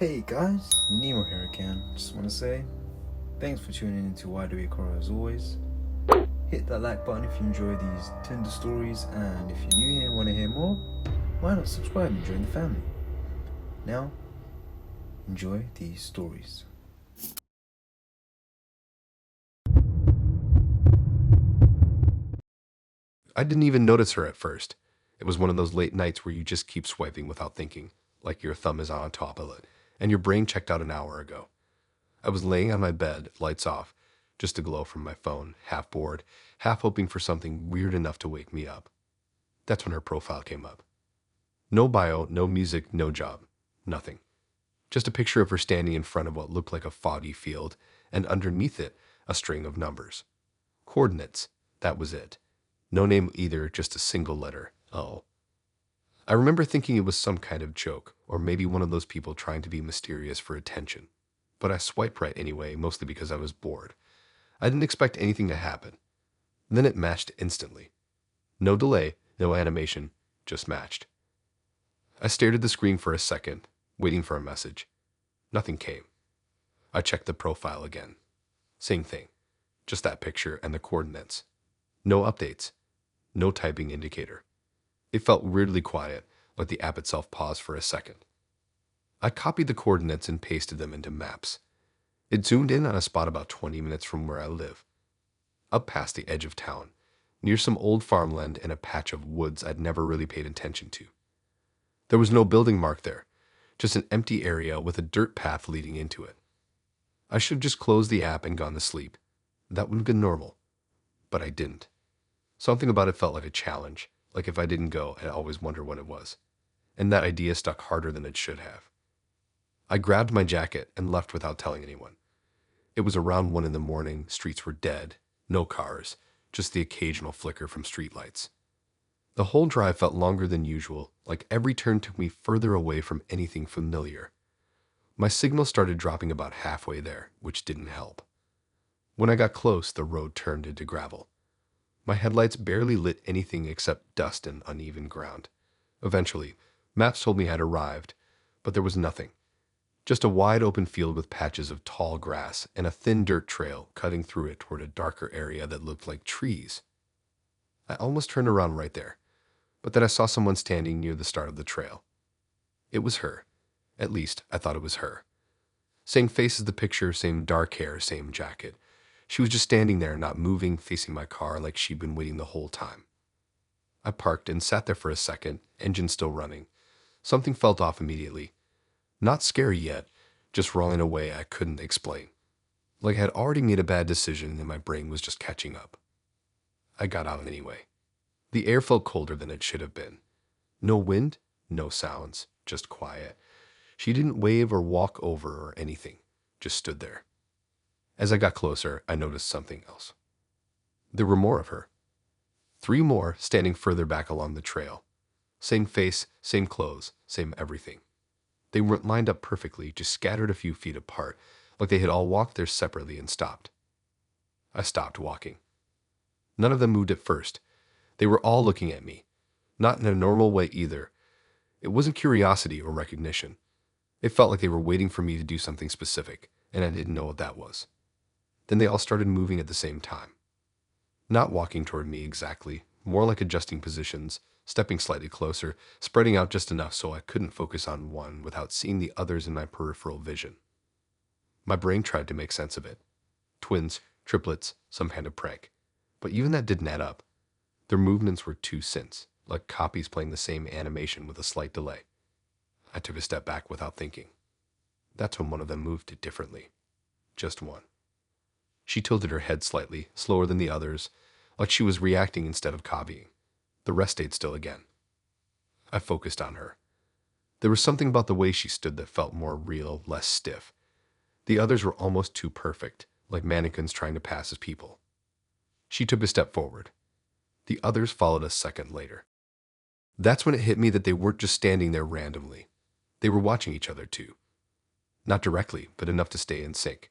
Hey guys, Nemo here again. Just want to say thanks for tuning into Wide Awake Horror as always. Hit that like button if you enjoy these Tinder stories, and if you're new here and want to hear more, why not subscribe and join the family? Now, enjoy these stories. I didn't even notice her at first. It was one of those late nights where you just keep swiping without thinking, like your thumb is on top of it, and your brain checked out an hour ago. I was laying on my bed, lights off, just a glow from my phone, half bored, half hoping for something weird enough to wake me up. That's when her profile came up. No bio, no music, no job. Nothing. Just a picture of her standing in front of what looked like a foggy field, and underneath it, a string of numbers. Coordinates. That was it. No name either, just a single letter, O. I remember thinking it was some kind of joke, or maybe one of those people trying to be mysterious for attention. But I swiped right anyway, mostly because I was bored. I didn't expect anything to happen. Then it matched instantly. No delay, no animation, just matched. I stared at the screen for a second, waiting for a message. Nothing came. I checked the profile again. Same thing. Just that picture and the coordinates. No updates. No typing indicator. It felt weirdly quiet, like the app itself paused for a second. I copied the coordinates and pasted them into maps. It zoomed in on a spot about 20 minutes from where I live, up past the edge of town, near some old farmland and a patch of woods I'd never really paid attention to. There was no building marked there, just an empty area with a dirt path leading into it. I should have just closed the app and gone to sleep. That would have been normal. But I didn't. Something about it felt like a challenge, like if I didn't go, I'd always wonder what it was. And that idea stuck harder than it should have. I grabbed my jacket and left without telling anyone. It was around 1 in the morning, streets were dead, no cars, just the occasional flicker from streetlights. The whole drive felt longer than usual, like every turn took me further away from anything familiar. My signal started dropping about halfway there, which didn't help. When I got close, the road turned into gravel. My headlights barely lit anything except dust and uneven ground. Eventually, maps told me I'd arrived, but there was nothing. Just a wide open field with patches of tall grass and a thin dirt trail cutting through it toward a darker area that looked like trees. I almost turned around right there, but then I saw someone standing near the start of the trail. It was her. At least, I thought it was her. Same face as the picture, same dark hair, same jacket. She was just standing there, not moving, facing my car like she'd been waiting the whole time. I parked and sat there for a second, engine still running. Something felt off immediately. Not scary yet, just wrong in a way I couldn't explain. Like I had already made a bad decision and my brain was just catching up. I got out anyway. The air felt colder than it should have been. No wind, no sounds, just quiet. She didn't wave or walk over or anything, just stood there. As I got closer, I noticed something else. There were more of her. 3 more standing further back along the trail. Same face, same clothes, same everything. They weren't lined up perfectly, just scattered a few feet apart, like they had all walked there separately and stopped. I stopped walking. None of them moved at first. They were all looking at me. Not in a normal way either. It wasn't curiosity or recognition. It felt like they were waiting for me to do something specific, and I didn't know what that was. Then they all started moving at the same time. Not walking toward me exactly, more like adjusting positions, stepping slightly closer, spreading out just enough so I couldn't focus on one without seeing the others in my peripheral vision. My brain tried to make sense of it. Twins, triplets, some kind of prank. But even that didn't add up. Their movements were too syncs, like copies playing the same animation with a slight delay. I took a step back without thinking. That's when one of them moved it differently. Just one. She tilted her head slightly, slower than the others, like she was reacting instead of copying. The rest stayed still again. I focused on her. There was something about the way she stood that felt more real, less stiff. The others were almost too perfect, like mannequins trying to pass as people. She took a step forward. The others followed a second later. That's when it hit me that they weren't just standing there randomly. They were watching each other too. Not directly, but enough to stay in sync.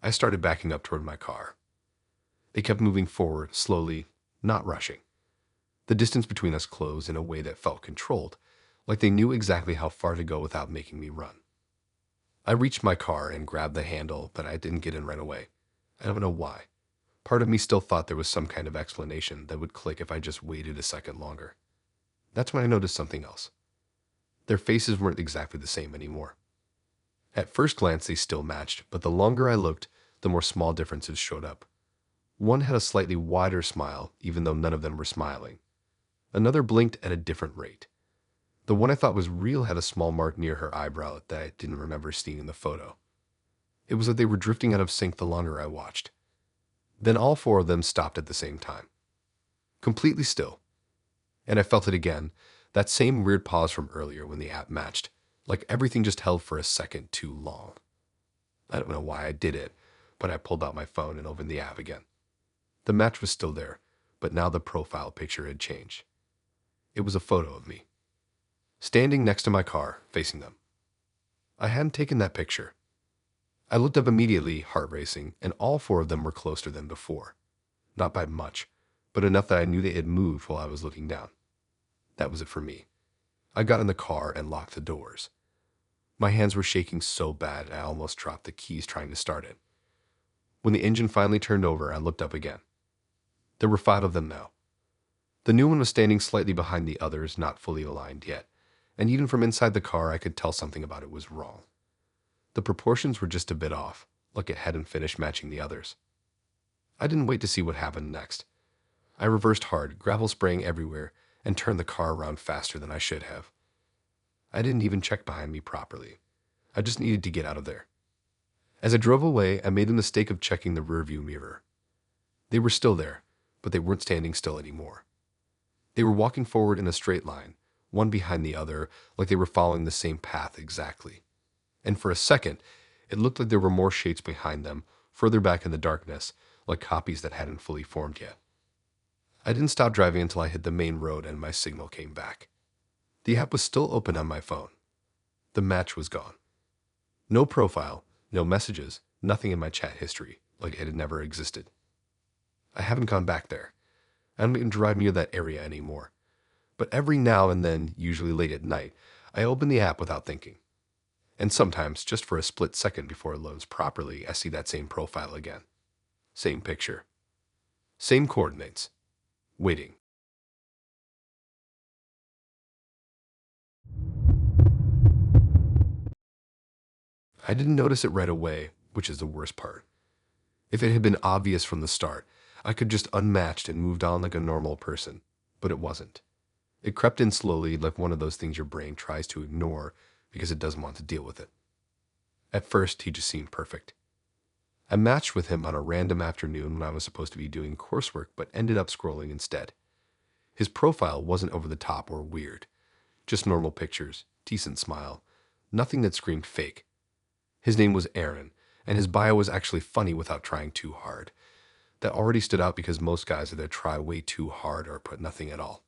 I started backing up toward my car. They kept moving forward, slowly, not rushing. The distance between us closed in a way that felt controlled, like they knew exactly how far to go without making me run. I reached my car and grabbed the handle, but I didn't get in right away. I don't know why. Part of me still thought there was some kind of explanation that would click if I just waited a second longer. That's when I noticed something else. Their faces weren't exactly the same anymore. At first glance, they still matched, but the longer I looked, the more small differences showed up. One had a slightly wider smile, even though none of them were smiling. Another blinked at a different rate. The one I thought was real had a small mark near her eyebrow that I didn't remember seeing in the photo. It was like they were drifting out of sync the longer I watched. Then all four of them stopped at the same time. Completely still. And I felt it again, that same weird pause from earlier when the app matched, like everything just held for a second too long. I don't know why I did it, but I pulled out my phone and opened the app again. The match was still there, but now the profile picture had changed. It was a photo of me, standing next to my car, facing them. I hadn't taken that picture. I looked up immediately, heart racing, and all four of them were closer than before. Not by much, but enough that I knew they had moved while I was looking down. That was it for me. I got in the car and locked the doors. My hands were shaking so bad I almost dropped the keys trying to start it. When the engine finally turned over, I looked up again. There were 5 of them now. The new one was standing slightly behind the others, not fully aligned yet, and even from inside the car I could tell something about it was wrong. The proportions were just a bit off, like it hadn't finished matching the others. I didn't wait to see what happened next. I reversed hard, gravel spraying everywhere, and turned the car around faster than I should have. I didn't even check behind me properly. I just needed to get out of there. As I drove away, I made the mistake of checking the rearview mirror. They were still there, but they weren't standing still anymore. They were walking forward in a straight line, one behind the other, like they were following the same path exactly. And for a second, it looked like there were more shapes behind them, further back in the darkness, like copies that hadn't fully formed yet. I didn't stop driving until I hit the main road and my signal came back. The app was still open on my phone. The match was gone. No profile, no messages, nothing in my chat history, like it had never existed. I haven't gone back there. I don't even drive near that area anymore. But every now and then, usually late at night, I open the app without thinking. And sometimes, just for a split second before it loads properly, I see that same profile again. Same picture. Same coordinates. Waiting. I didn't notice it right away, which is the worst part. If it had been obvious from the start, I could just unmatched and moved on like a normal person. But it wasn't. It crept in slowly, like one of those things your brain tries to ignore because it doesn't want to deal with it. At first, he just seemed perfect. I matched with him on a random afternoon when I was supposed to be doing coursework, but ended up scrolling instead. His profile wasn't over the top or weird. Just normal pictures, decent smile, nothing that screamed fake. His name was Aaron, and his bio was actually funny without trying too hard. That already stood out because most guys either try way too hard or put nothing at all.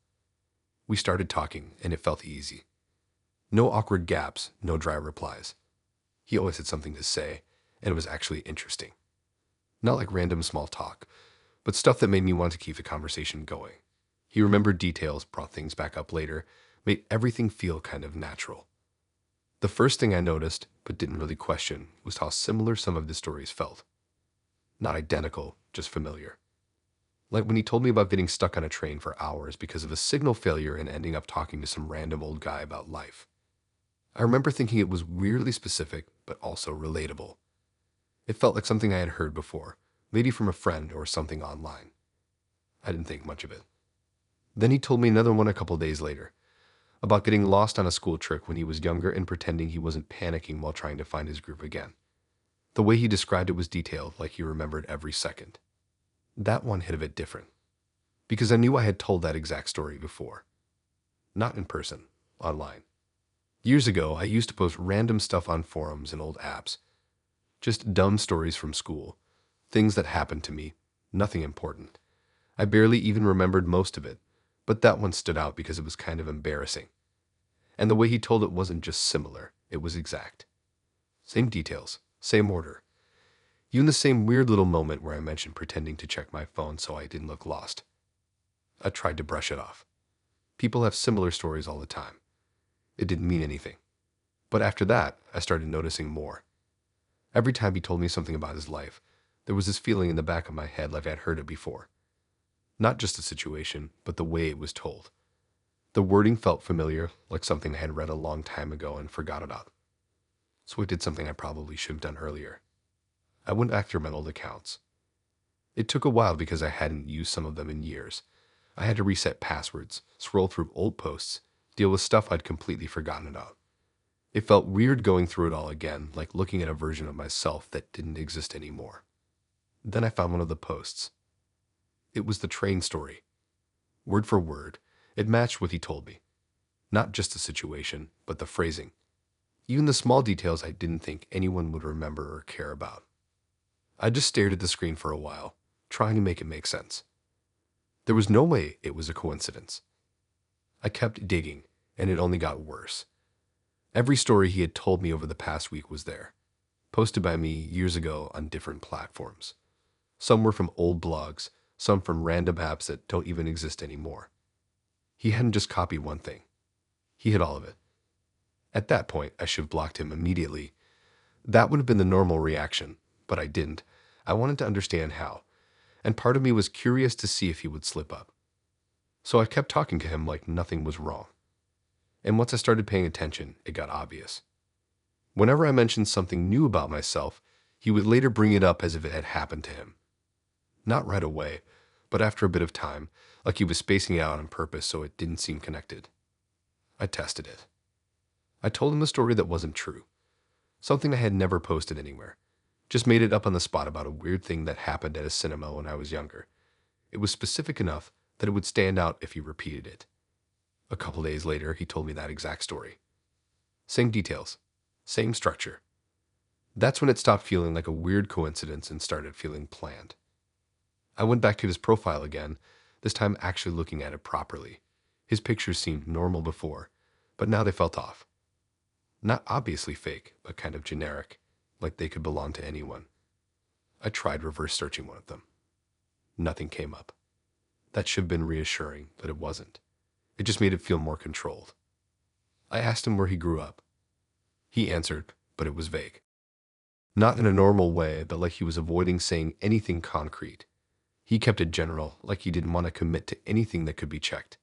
We started talking, and it felt easy. No awkward gaps, no dry replies. He always had something to say, and it was actually interesting. Not like random small talk, but stuff that made me want to keep the conversation going. He remembered details, brought things back up later, made everything feel kind of natural. The first thing I noticed, but didn't really question, was how similar some of the stories felt. Not identical, just familiar. Like when he told me about getting stuck on a train for hours because of a signal failure and ending up talking to some random old guy about life. I remember thinking it was weirdly specific, but also relatable. It felt like something I had heard before, maybe from a friend or something online. I didn't think much of it. Then he told me another one a couple days later, about getting lost on a school trip when he was younger and pretending he wasn't panicking while trying to find his group again. The way he described it was detailed, like he remembered every second. That one hit a bit different, because I knew I had told that exact story before. Not in person, online. Years ago, I used to post random stuff on forums and old apps. Just dumb stories from school. Things that happened to me. Nothing important. I barely even remembered most of it, but that one stood out because it was kind of embarrassing. And the way he told it wasn't just similar, it was exact. Same details, same order. Even the same weird little moment where I mentioned pretending to check my phone so I didn't look lost. I tried to brush it off. People have similar stories all the time. It didn't mean anything. But after that, I started noticing more. Every time he told me something about his life, there was this feeling in the back of my head like I'd heard it before. Not just the situation, but the way it was told. The wording felt familiar, like something I had read a long time ago and forgot about. So I did something I probably should have done earlier. I went back through my old accounts. It took a while because I hadn't used some of them in years. I had to reset passwords, scroll through old posts, deal with stuff I'd completely forgotten about. It felt weird going through it all again, like looking at a version of myself that didn't exist anymore. Then I found one of the posts. It was the train story. Word for word, it matched what he told me. Not just the situation, but the phrasing. Even the small details I didn't think anyone would remember or care about. I just stared at the screen for a while, trying to make it make sense. There was no way it was a coincidence. I kept digging, and it only got worse. Every story he had told me over the past week was there, posted by me years ago on different platforms. Some were from old blogs, some from random apps that don't even exist anymore. He hadn't just copied one thing. He had all of it. At that point, I should have blocked him immediately. That would have been the normal reaction, but I didn't. I wanted to understand how, and part of me was curious to see if he would slip up. So I kept talking to him like nothing was wrong. And once I started paying attention, it got obvious. Whenever I mentioned something new about myself, he would later bring it up as if it had happened to him. Not right away, but after a bit of time, like he was spacing it out on purpose so it didn't seem connected. I tested it. I told him a story that wasn't true, something I had never posted anywhere. Just made it up on the spot about a weird thing that happened at a cinema when I was younger. It was specific enough that it would stand out if he repeated it. A couple days later, he told me that exact story. Same details, same structure. That's when it stopped feeling like a weird coincidence and started feeling planned. I went back to his profile again, this time actually looking at it properly. His pictures seemed normal before, but now they felt off. Not obviously fake, but kind of generic, like they could belong to anyone. I tried reverse searching one of them. Nothing came up. That should have been reassuring, but it wasn't. It just made it feel more controlled. I asked him where he grew up. He answered, but it was vague. Not in a normal way, but like he was avoiding saying anything concrete. He kept it general, like he didn't want to commit to anything that could be checked.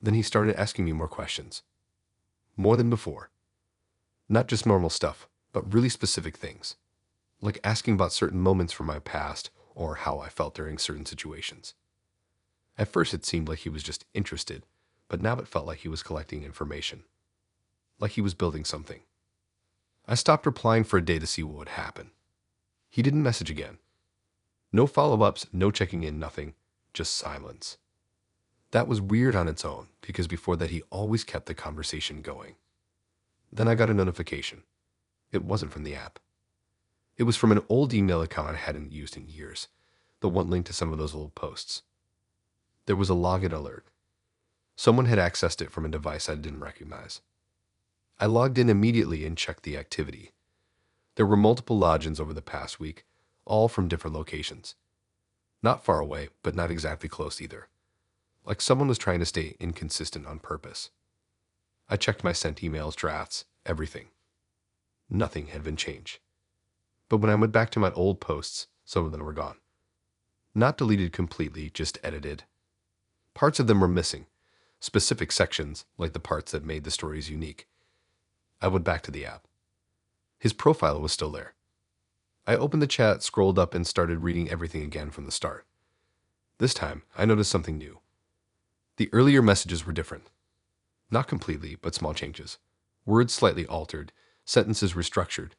Then he started asking me more questions. More than before. Not just normal stuff, but really specific things. Like asking about certain moments from my past or how I felt during certain situations. At first it seemed like he was just interested, but now it felt like he was collecting information. Like he was building something. I stopped replying for a day to see what would happen. He didn't message again. No follow-ups, no checking in, nothing. Just silence. That was weird on its own, because before that he always kept the conversation going. Then I got a notification. It wasn't from the app. It was from an old email account I hadn't used in years, the one linked to some of those old posts. There was a login alert. Someone had accessed it from a device I didn't recognize. I logged in immediately and checked the activity. There were multiple logins over the past week, all from different locations. Not far away, but not exactly close either. Like someone was trying to stay inconsistent on purpose. I checked my sent emails, drafts, everything. Nothing had been changed. But when I went back to my old posts, some of them were gone. Not deleted completely, just edited. Parts of them were missing, specific sections, like the parts that made the stories unique. I went back to the app. His profile was still there. I opened the chat, scrolled up, and started reading everything again from the start. This time, I noticed something new. The earlier messages were different. Not completely, but small changes. Words slightly altered, sentences restructured.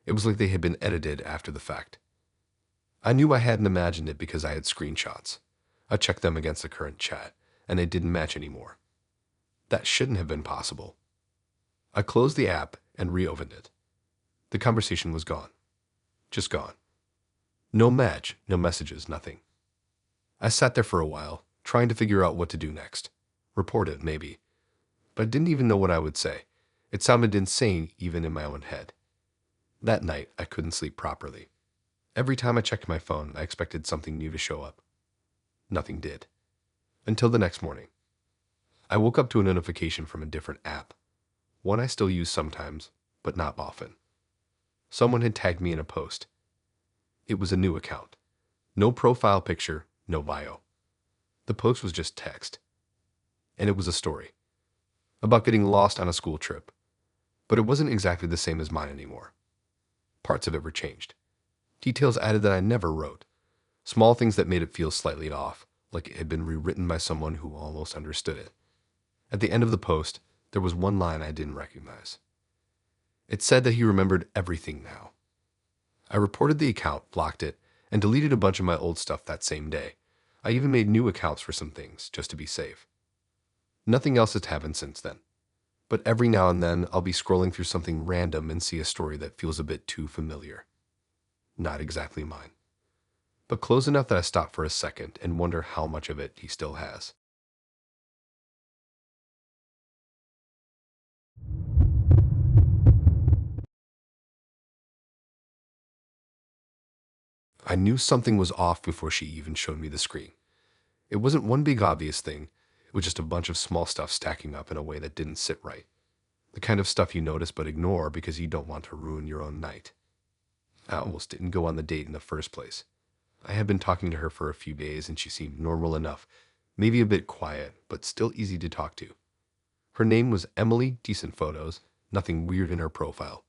It was like they had been edited after the fact. I knew I hadn't imagined it because I had screenshots. I checked them against the current chat, and they didn't match anymore. That shouldn't have been possible. I closed the app and reopened it. The conversation was gone. Just gone. No match, no messages, nothing. I sat there for a while, trying to figure out what to do next. Report it, maybe. But I didn't even know what I would say. It sounded insane even in my own head. That night, I couldn't sleep properly. Every time I checked my phone, I expected something new to show up. Nothing did. Until the next morning. I woke up to a notification from a different app. One I still use sometimes, but not often. Someone had tagged me in a post. It was a new account. No profile picture, no bio. The post was just text. And it was a story about getting lost on a school trip. But it wasn't exactly the same as mine anymore. Parts of it were changed. Details added that I never wrote. Small things that made it feel slightly off, like it had been rewritten by someone who almost understood it. At the end of the post, there was one line I didn't recognize. It said that he remembered everything now. I reported the account, blocked it, and deleted a bunch of my old stuff that same day. I even made new accounts for some things, just to be safe. Nothing else has happened since then. But every now and then, I'll be scrolling through something random and see a story that feels a bit too familiar. Not exactly mine, but close enough that I stop for a second and wonder how much of it he still has. I knew something was off before she even showed me the screen. It wasn't one big obvious thing. It was just a bunch of small stuff stacking up in a way that didn't sit right. The kind of stuff you notice but ignore because you don't want to ruin your own night. I almost didn't go on the date in the first place. I had been talking to her for a few days and she seemed normal enough, maybe a bit quiet, but still easy to talk to. Her name was Emily, decent photos, nothing weird in her profile.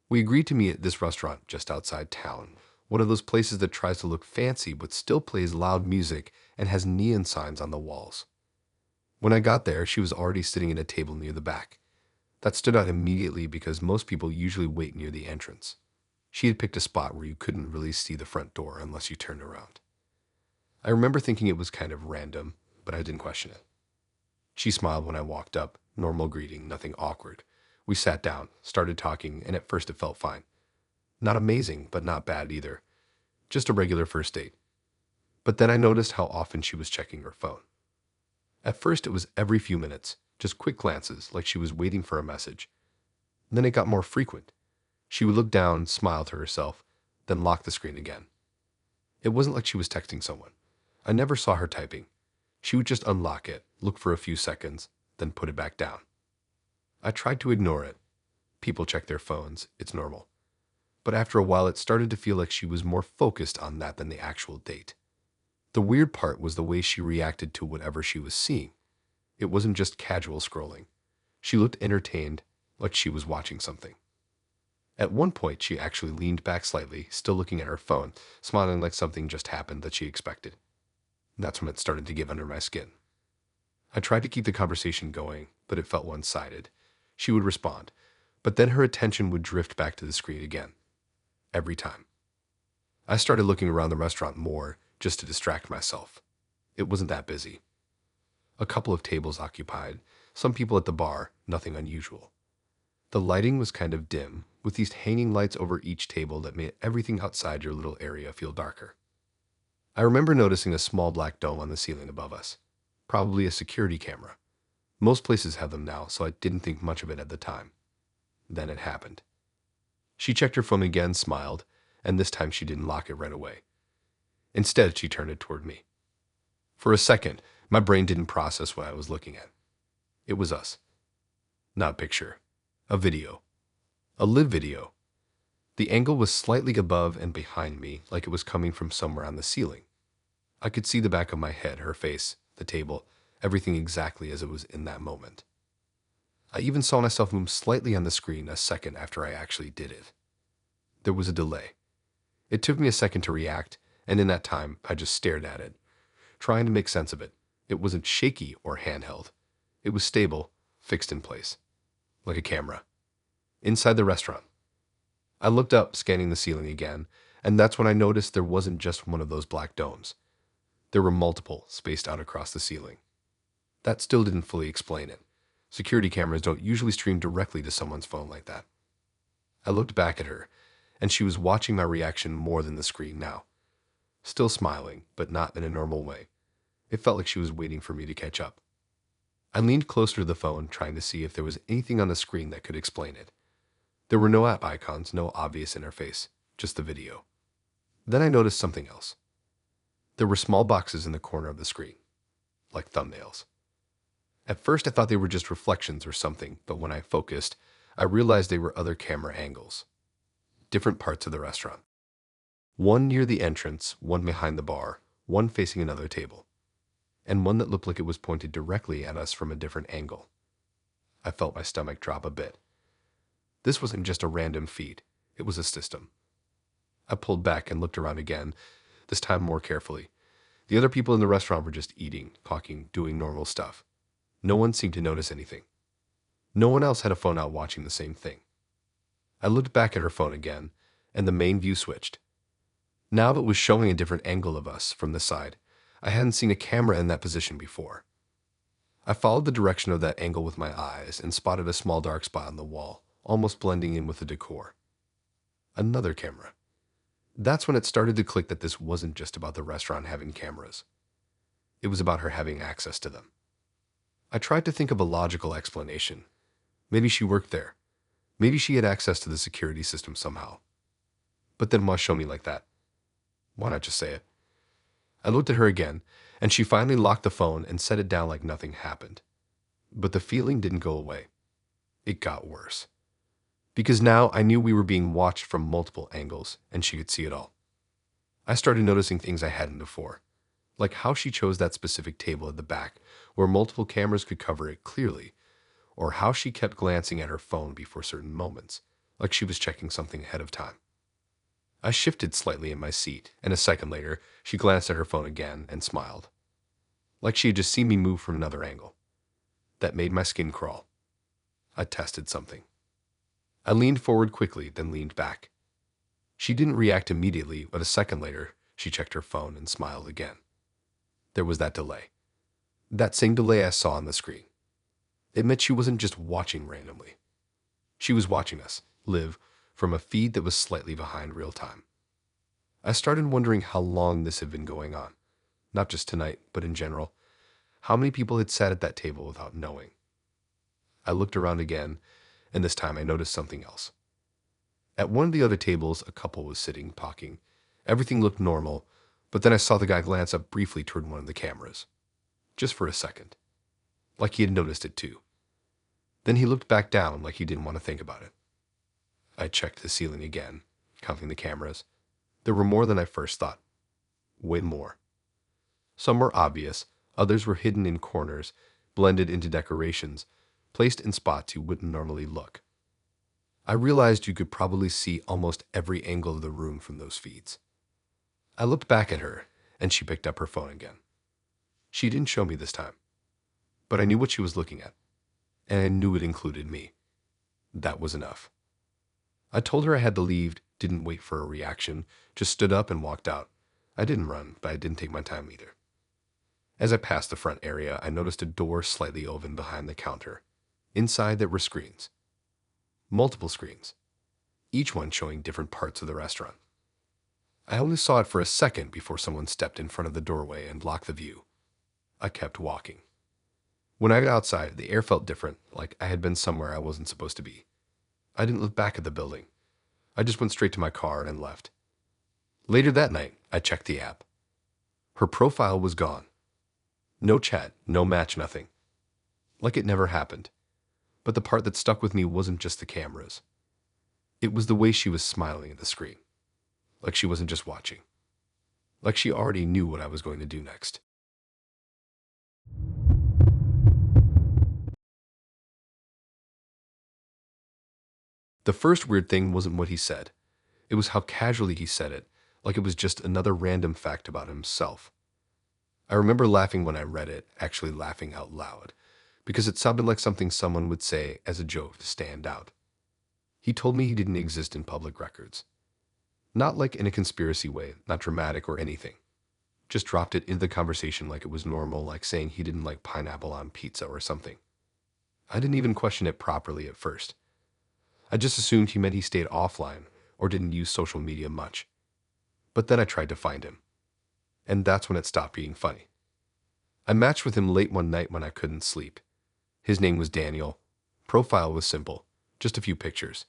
We agreed to meet at this restaurant just outside town, one of those places that tries to look fancy but still plays loud music and has neon signs on the walls. When I got there, she was already sitting at a table near the back. That stood out immediately because most people usually wait near the entrance. She had picked a spot where you couldn't really see the front door unless you turned around. I remember thinking it was kind of random, but I didn't question it. She smiled when I walked up, normal greeting, nothing awkward. We sat down, started talking, and at first it felt fine. Not amazing, but not bad either. Just a regular first date. But then I noticed how often she was checking her phone. At first it was every few minutes, just quick glances, like she was waiting for a message. Then it got more frequent. She would look down, smile to herself, then lock the screen again. It wasn't like she was texting someone. I never saw her typing. She would just unlock it, look for a few seconds, then put it back down. I tried to ignore it. People check their phones, it's normal. But after a while it started to feel like she was more focused on that than the actual date. The weird part was the way she reacted to whatever she was seeing. It wasn't just casual scrolling. She looked entertained, like she was watching something. At one point, she actually leaned back slightly, still looking at her phone, smiling like something just happened that she expected. That's when it started to get under my skin. I tried to keep the conversation going, but it felt one-sided. She would respond, but then her attention would drift back to the screen again. Every time. I started looking around the restaurant more, just to distract myself. It wasn't that busy. A couple of tables occupied, some people at the bar, nothing unusual. The lighting was kind of dim, with these hanging lights over each table that made everything outside your little area feel darker. I remember noticing a small black dome on the ceiling above us. Probably a security camera. Most places have them now, so I didn't think much of it at the time. Then it happened. She checked her phone again, smiled, and this time she didn't lock it right away. Instead, she turned it toward me. For a second, my brain didn't process what I was looking at. It was us. Not a picture. A video. A live video. The angle was slightly above and behind me, like it was coming from somewhere on the ceiling. I could see the back of my head, her face, the table, everything exactly as it was in that moment. I even saw myself move slightly on the screen a second after I actually did it. There was a delay. It took me a second to react, and in that time, I just stared at it, trying to make sense of it. It wasn't shaky or handheld. It was stable, fixed in place, like a camera. Inside the restaurant. I looked up, scanning the ceiling again, and that's when I noticed there wasn't just one of those black domes. There were multiple, spaced out across the ceiling. That still didn't fully explain it. Security cameras don't usually stream directly to someone's phone like that. I looked back at her, and she was watching my reaction more than the screen now. Still smiling, but not in a normal way. It felt like she was waiting for me to catch up. I leaned closer to the phone, trying to see if there was anything on the screen that could explain it. There were no app icons, no obvious interface, just the video. Then I noticed something else. There were small boxes in the corner of the screen, like thumbnails. At first, I thought they were just reflections or something, but when I focused, I realized they were other camera angles, different parts of the restaurant. One near the entrance, one behind the bar, one facing another table, and one that looked like it was pointed directly at us from a different angle. I felt my stomach drop a bit. This wasn't just a random feed, it was a system. I pulled back and looked around again, this time more carefully. The other people in the restaurant were just eating, talking, doing normal stuff. No one seemed to notice anything. No one else had a phone out watching the same thing. I looked back at her phone again, and the main view switched. Now it was showing a different angle of us from the side. I hadn't seen a camera in that position before. I followed the direction of that angle with my eyes and spotted a small dark spot on the wall, almost blending in with the decor. Another camera. That's when it started to click that this wasn't just about the restaurant having cameras. It was about her having access to them. I tried to think of a logical explanation. Maybe she worked there. Maybe she had access to the security system somehow. But then why show me like that? Why not just say it? I looked at her again, and she finally locked the phone and set it down like nothing happened. But the feeling didn't go away. It got worse. Because now I knew we were being watched from multiple angles, and she could see it all. I started noticing things I hadn't before, like how she chose that specific table at the back, where multiple cameras could cover it clearly, or how she kept glancing at her phone before certain moments, like she was checking something ahead of time. I shifted slightly in my seat, and a second later, she glanced at her phone again and smiled, like she had just seen me move from another angle. That made my skin crawl. I tested something. I leaned forward quickly, then leaned back. She didn't react immediately, but a second later, she checked her phone and smiled again. There was that delay. That same delay I saw on the screen. It meant she wasn't just watching randomly. She was watching us live from a feed that was slightly behind real time. I started wondering how long this had been going on. Not just tonight, but in general. How many people had sat at that table without knowing? I looked around again, and this time I noticed something else. At one of the other tables, a couple was sitting, talking. Everything looked normal, but then I saw the guy glance up briefly toward one of the cameras. Just for a second. Like he had noticed it too. Then he looked back down like he didn't want to think about it. I checked the ceiling again, counting the cameras. There were more than I first thought. Way more. Some were obvious, others were hidden in corners, blended into decorations, placed in spots you wouldn't normally look. I realized you could probably see almost every angle of the room from those feeds. I looked back at her, and she picked up her phone again. She didn't show me this time, but I knew what she was looking at, and I knew it included me. That was enough. I told her I had to leave, didn't wait for a reaction, just stood up and walked out. I didn't run, but I didn't take my time either. As I passed the front area, I noticed a door slightly open behind the counter. Inside there were screens. Multiple screens, each one showing different parts of the restaurant. I only saw it for a second before someone stepped in front of the doorway and blocked the view. I kept walking. When I got outside, the air felt different, like I had been somewhere I wasn't supposed to be. I didn't look back at the building. I just went straight to my car and left. Later that night, I checked the app. Her profile was gone. No chat, no match, nothing. Like it never happened. But the part that stuck with me wasn't just the cameras. It was the way she was smiling at the screen. Like she wasn't just watching. Like she already knew what I was going to do next. The first weird thing wasn't what he said. It was how casually he said it, like it was just another random fact about himself. I remember laughing when I read it, actually laughing out loud, because it sounded like something someone would say as a joke to stand out. He told me he didn't exist in public records. Not like in a conspiracy way, not dramatic or anything. Just dropped it into the conversation like it was normal, like saying he didn't like pineapple on pizza or something. I didn't even question it properly at first. I just assumed he meant he stayed offline or didn't use social media much. But then I tried to find him. And that's when it stopped being funny. I matched with him late one night when I couldn't sleep. His name was Daniel. Profile was simple, just a few pictures.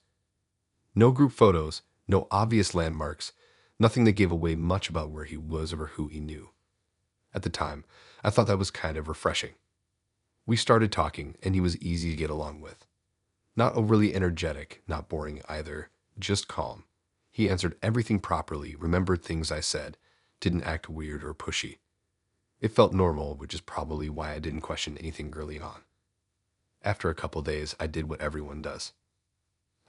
No group photos, no obvious landmarks, nothing that gave away much about where he was or who he knew. At the time, I thought that was kind of refreshing. We started talking, and he was easy to get along with. Not overly energetic, not boring either, just calm. He answered everything properly, remembered things I said, didn't act weird or pushy. It felt normal, which is probably why I didn't question anything early on. After a couple days, I did what everyone does.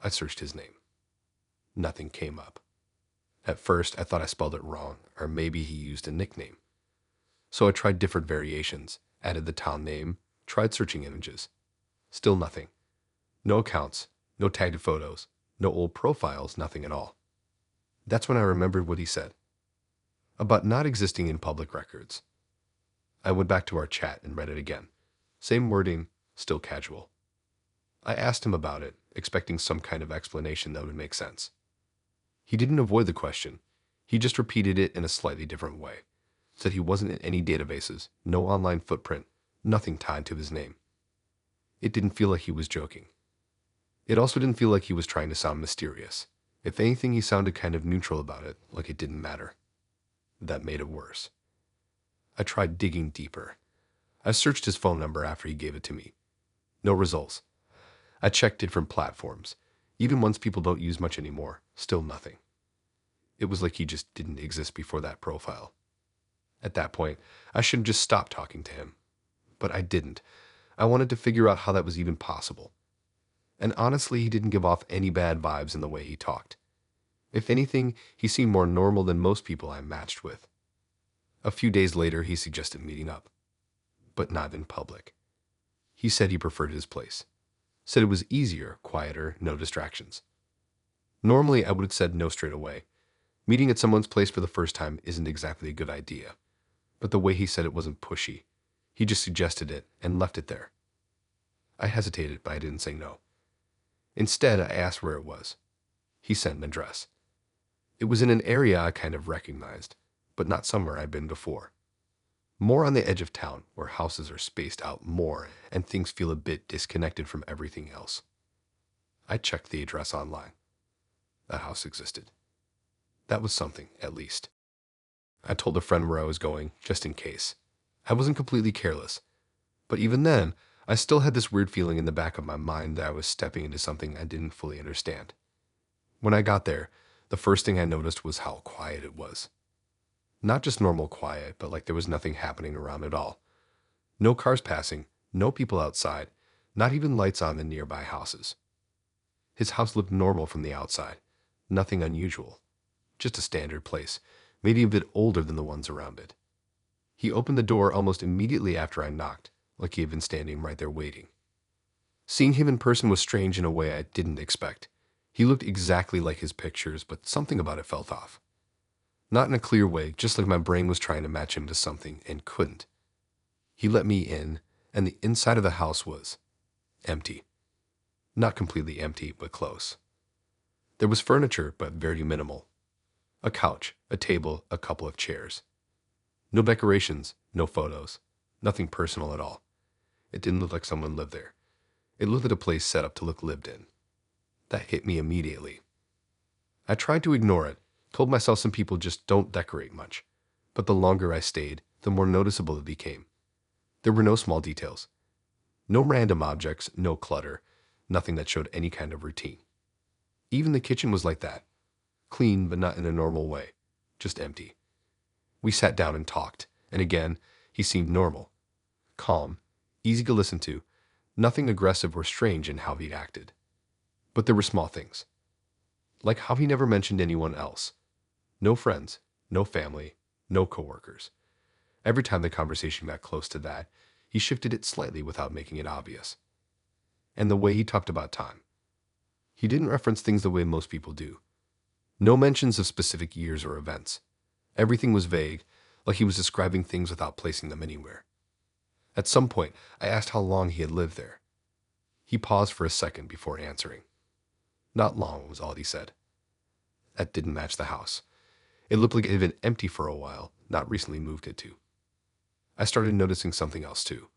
I searched his name. Nothing came up. At first, I thought I spelled it wrong, or maybe he used a nickname. So I tried different variations, added the town name, tried searching images. Still nothing. No accounts, no tagged photos, no old profiles, nothing at all. That's when I remembered what he said about not existing in public records. I went back to our chat and read it again. Same wording, still casual. I asked him about it, expecting some kind of explanation that would make sense. He didn't avoid the question. He just repeated it in a slightly different way. Said he wasn't in any databases, no online footprint, nothing tied to his name. It didn't feel like he was joking. It also didn't feel like he was trying to sound mysterious. If anything, he sounded kind of neutral about it, like it didn't matter. That made it worse. I tried digging deeper. I searched his phone number after he gave it to me. No results. I checked different platforms, even ones people don't use much anymore, still nothing. It was like he just didn't exist before that profile. At that point, I should have just stopped talking to him. But I didn't. I wanted to figure out how that was even possible. And honestly, he didn't give off any bad vibes in the way he talked. If anything, he seemed more normal than most people I matched with. A few days later, he suggested meeting up. But not in public. He said he preferred his place. Said it was easier, quieter, no distractions. Normally, I would have said no straight away. Meeting at someone's place for the first time isn't exactly a good idea. But the way he said it wasn't pushy. He just suggested it and left it there. I hesitated, but I didn't say no. Instead, I asked where it was. He sent an address. It was in an area I kind of recognized, but not somewhere I'd been before. More on the edge of town, where houses are spaced out more and things feel a bit disconnected from everything else. I checked the address online. The house existed. That was something, at least. I told a friend where I was going, just in case. I wasn't completely careless. But even then, I still had this weird feeling in the back of my mind that I was stepping into something I didn't fully understand. When I got there, the first thing I noticed was how quiet it was. Not just normal quiet, but like there was nothing happening around at all. No cars passing, no people outside, not even lights on in nearby houses. His house looked normal from the outside, nothing unusual. Just a standard place, maybe a bit older than the ones around it. He opened the door almost immediately after I knocked, like he had been standing right there waiting. Seeing him in person was strange in a way I didn't expect. He looked exactly like his pictures, but something about it felt off. Not in a clear way, just like my brain was trying to match him to something and couldn't. He let me in, and the inside of the house was empty. Not completely empty, but close. There was furniture, but very minimal. A couch, a table, a couple of chairs. No decorations, no photos, nothing personal at all. It didn't look like someone lived there. It looked like a place set up to look lived in. That hit me immediately. I tried to ignore it, told myself some people just don't decorate much. But the longer I stayed, the more noticeable it became. There were no small details. No random objects, no clutter, nothing that showed any kind of routine. Even the kitchen was like that. Clean, but not in a normal way. Just empty. We sat down and talked, and again, he seemed normal. Calm, easy to listen to, nothing aggressive or strange in how he acted. But there were small things. Like how he never mentioned anyone else. No friends, no family, no coworkers. Every time the conversation got close to that, he shifted it slightly without making it obvious. And the way he talked about time. He didn't reference things the way most people do. No mentions of specific years or events. Everything was vague, like he was describing things without placing them anywhere. At some point, I asked how long he had lived there. He paused for a second before answering. Not long was all he said. That didn't match the house. It looked like it had been empty for a while, not recently moved into. I started noticing something else too.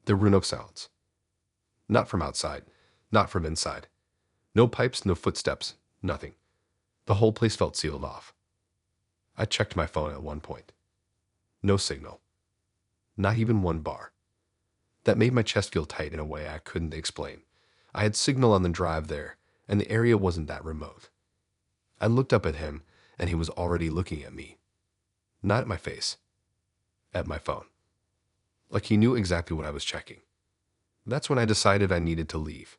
There were no sounds. Not from outside, not from inside. No pipes, no footsteps, nothing. The whole place felt sealed off. I checked my phone at one point. No signal. Not even one bar. That made my chest feel tight in a way I couldn't explain. I had signal on the drive there, and the area wasn't that remote. I looked up at him, and he was already looking at me. Not at my face, at my phone. Like he knew exactly what I was checking. That's when I decided I needed to leave.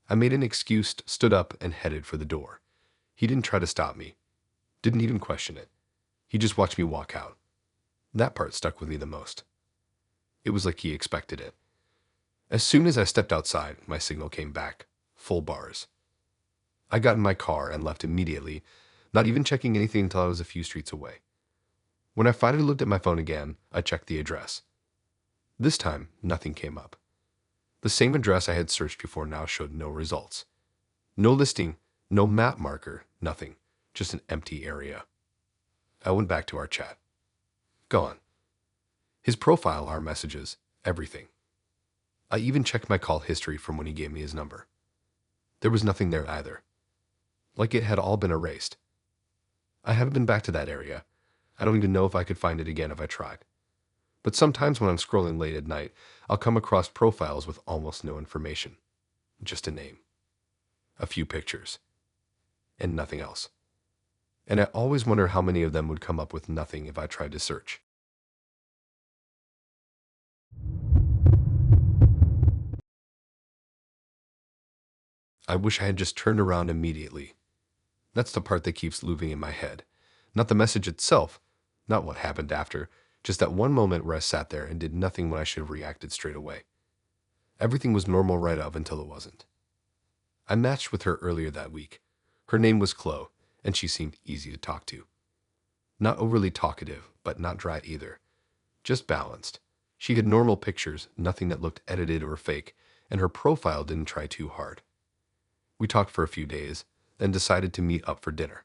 I made an excuse, stood up, and headed for the door. He didn't try to stop me. Didn't even question it. He just watched me walk out. That part stuck with me the most. It was like he expected it. As soon as I stepped outside, my signal came back. Full bars. I got in my car and left immediately, not even checking anything until I was a few streets away. When I finally looked at my phone again, I checked the address. This time, nothing came up. The same address I had searched before now showed no results. No listing, no map marker, nothing. Just an empty area. I went back to our chat. Gone. His profile, our messages, everything. I even checked my call history from when he gave me his number. There was nothing there either. Like it had all been erased. I haven't been back to that area. I don't even know if I could find it again if I tried. But sometimes when I'm scrolling late at night, I'll come across profiles with almost no information. Just a name. A few pictures. And nothing else. And I always wonder how many of them would come up with nothing if I tried to search. I wish I had just turned around immediately. That's the part that keeps looping in my head. Not the message itself, not what happened after, just that one moment where I sat there and did nothing when I should have reacted straight away. Everything was normal right up until it wasn't. I matched with her earlier that week. Her name was Chloe, and she seemed easy to talk to. Not overly talkative, but not dry either. Just balanced. She had normal pictures, nothing that looked edited or fake, and her profile didn't try too hard. We talked for a few days, then decided to meet up for dinner.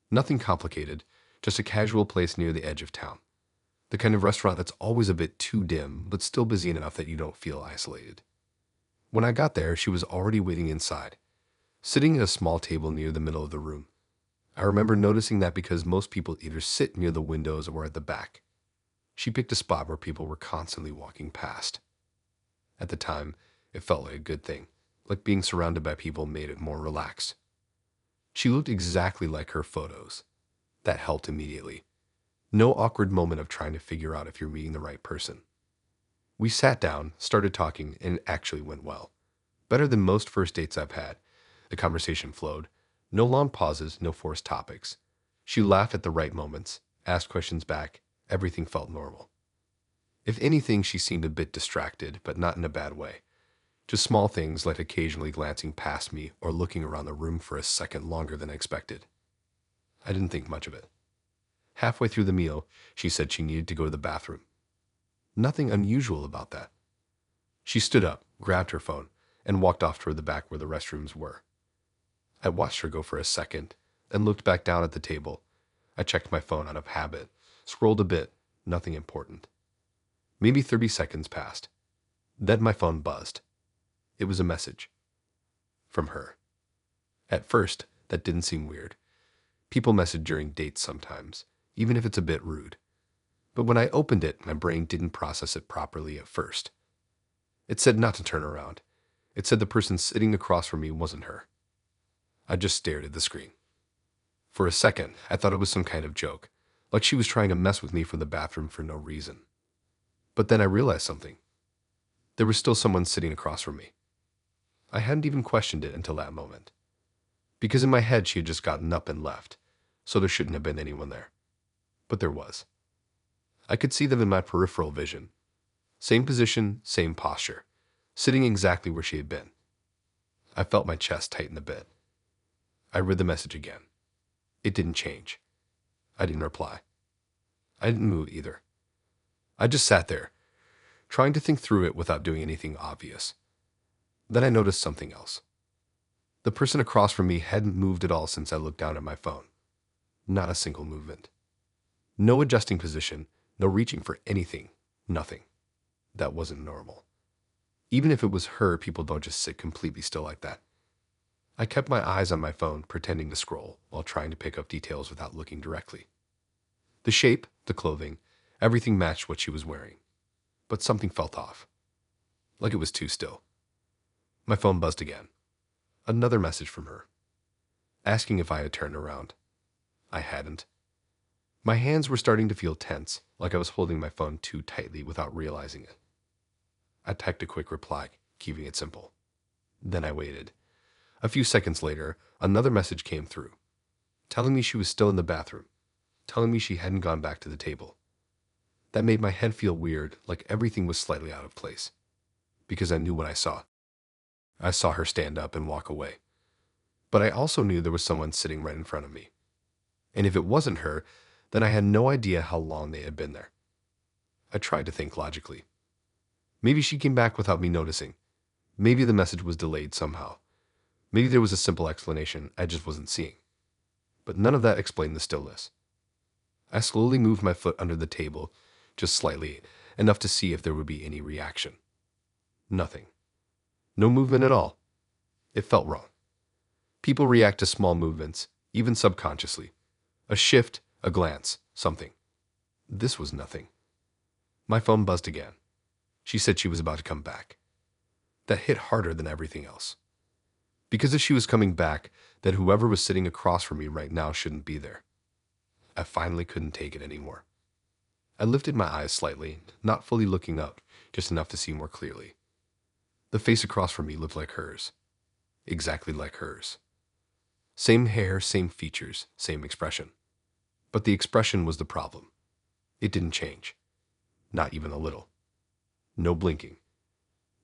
Nothing complicated, just a casual place near the edge of town. The kind of restaurant that's always a bit too dim, but still busy enough that you don't feel isolated. When I got there, she was already waiting inside, sitting at a small table near the middle of the room. I remember noticing that because most people either sit near the windows or at the back. She picked a spot where people were constantly walking past. At the time, it felt like a good thing, like being surrounded by people made it more relaxed. She looked exactly like her photos. That helped immediately. No awkward moment of trying to figure out if you're meeting the right person. We sat down, started talking, and it actually went well. Better than most first dates I've had. The conversation flowed. No long pauses, no forced topics. She laughed at the right moments, asked questions back. Everything felt normal. If anything, she seemed a bit distracted, but not in a bad way. Just small things like occasionally glancing past me or looking around the room for a second longer than expected. I didn't think much of it. Halfway through the meal, she said she needed to go to the bathroom. Nothing unusual about that. She stood up, grabbed her phone, and walked off toward the back where the restrooms were. I watched her go for a second, then looked back down at the table. I checked my phone out of habit, scrolled a bit, nothing important. Maybe 30 seconds passed. Then my phone buzzed. It was a message. From her. At first, that didn't seem weird. People message during dates sometimes, even if it's a bit rude. But when I opened it, my brain didn't process it properly at first. It said not to turn around. It said the person sitting across from me wasn't her. I just stared at the screen. For a second, I thought it was some kind of joke, like she was trying to mess with me from the bathroom for no reason. But then I realized something. There was still someone sitting across from me. I hadn't even questioned it until that moment. Because in my head she had just gotten up and left, so there shouldn't have been anyone there. But there was. I could see them in my peripheral vision. Same position, same posture, sitting exactly where she had been. I felt my chest tighten a bit. I read the message again. It didn't change. I didn't reply. I didn't move either. I just sat there, trying to think through it without doing anything obvious. Then I noticed something else. The person across from me hadn't moved at all since I looked down at my phone. Not a single movement. No adjusting position, no reaching for anything, nothing. That wasn't normal. Even if it was her, people don't just sit completely still like that. I kept my eyes on my phone, pretending to scroll, while trying to pick up details without looking directly. The shape, the clothing, everything matched what she was wearing. But something felt off. like it was too still. My phone buzzed again. Another message from her, asking if I had turned around. I hadn't. My hands were starting to feel tense, like I was holding my phone too tightly without realizing it. I typed a quick reply, keeping it simple. Then I waited. A few seconds later, another message came through, telling me she was still in the bathroom, telling me she hadn't gone back to the table. That made my head feel weird, like everything was slightly out of place, because I knew what I saw. I saw her stand up and walk away. But I also knew there was someone sitting right in front of me. And if it wasn't her, then I had no idea how long they had been there. I tried to think logically. Maybe she came back without me noticing. Maybe the message was delayed somehow. Maybe there was a simple explanation I just wasn't seeing. But none of that explained the stillness. I slowly moved my foot under the table, just slightly, enough to see if there would be any reaction. Nothing. No movement at all. It felt wrong. People react to small movements, even subconsciously. A shift, a glance, something. This was nothing. My phone buzzed again. She said she was about to come back. That hit harder than everything else. Because if she was coming back, then whoever was sitting across from me right now shouldn't be there. I finally couldn't take it anymore. I lifted my eyes slightly, not fully looking up, just enough to see more clearly. The face across from me looked like hers. Exactly like hers. Same hair, same features, same expression. But the expression was the problem. It didn't change. Not even a little. No blinking.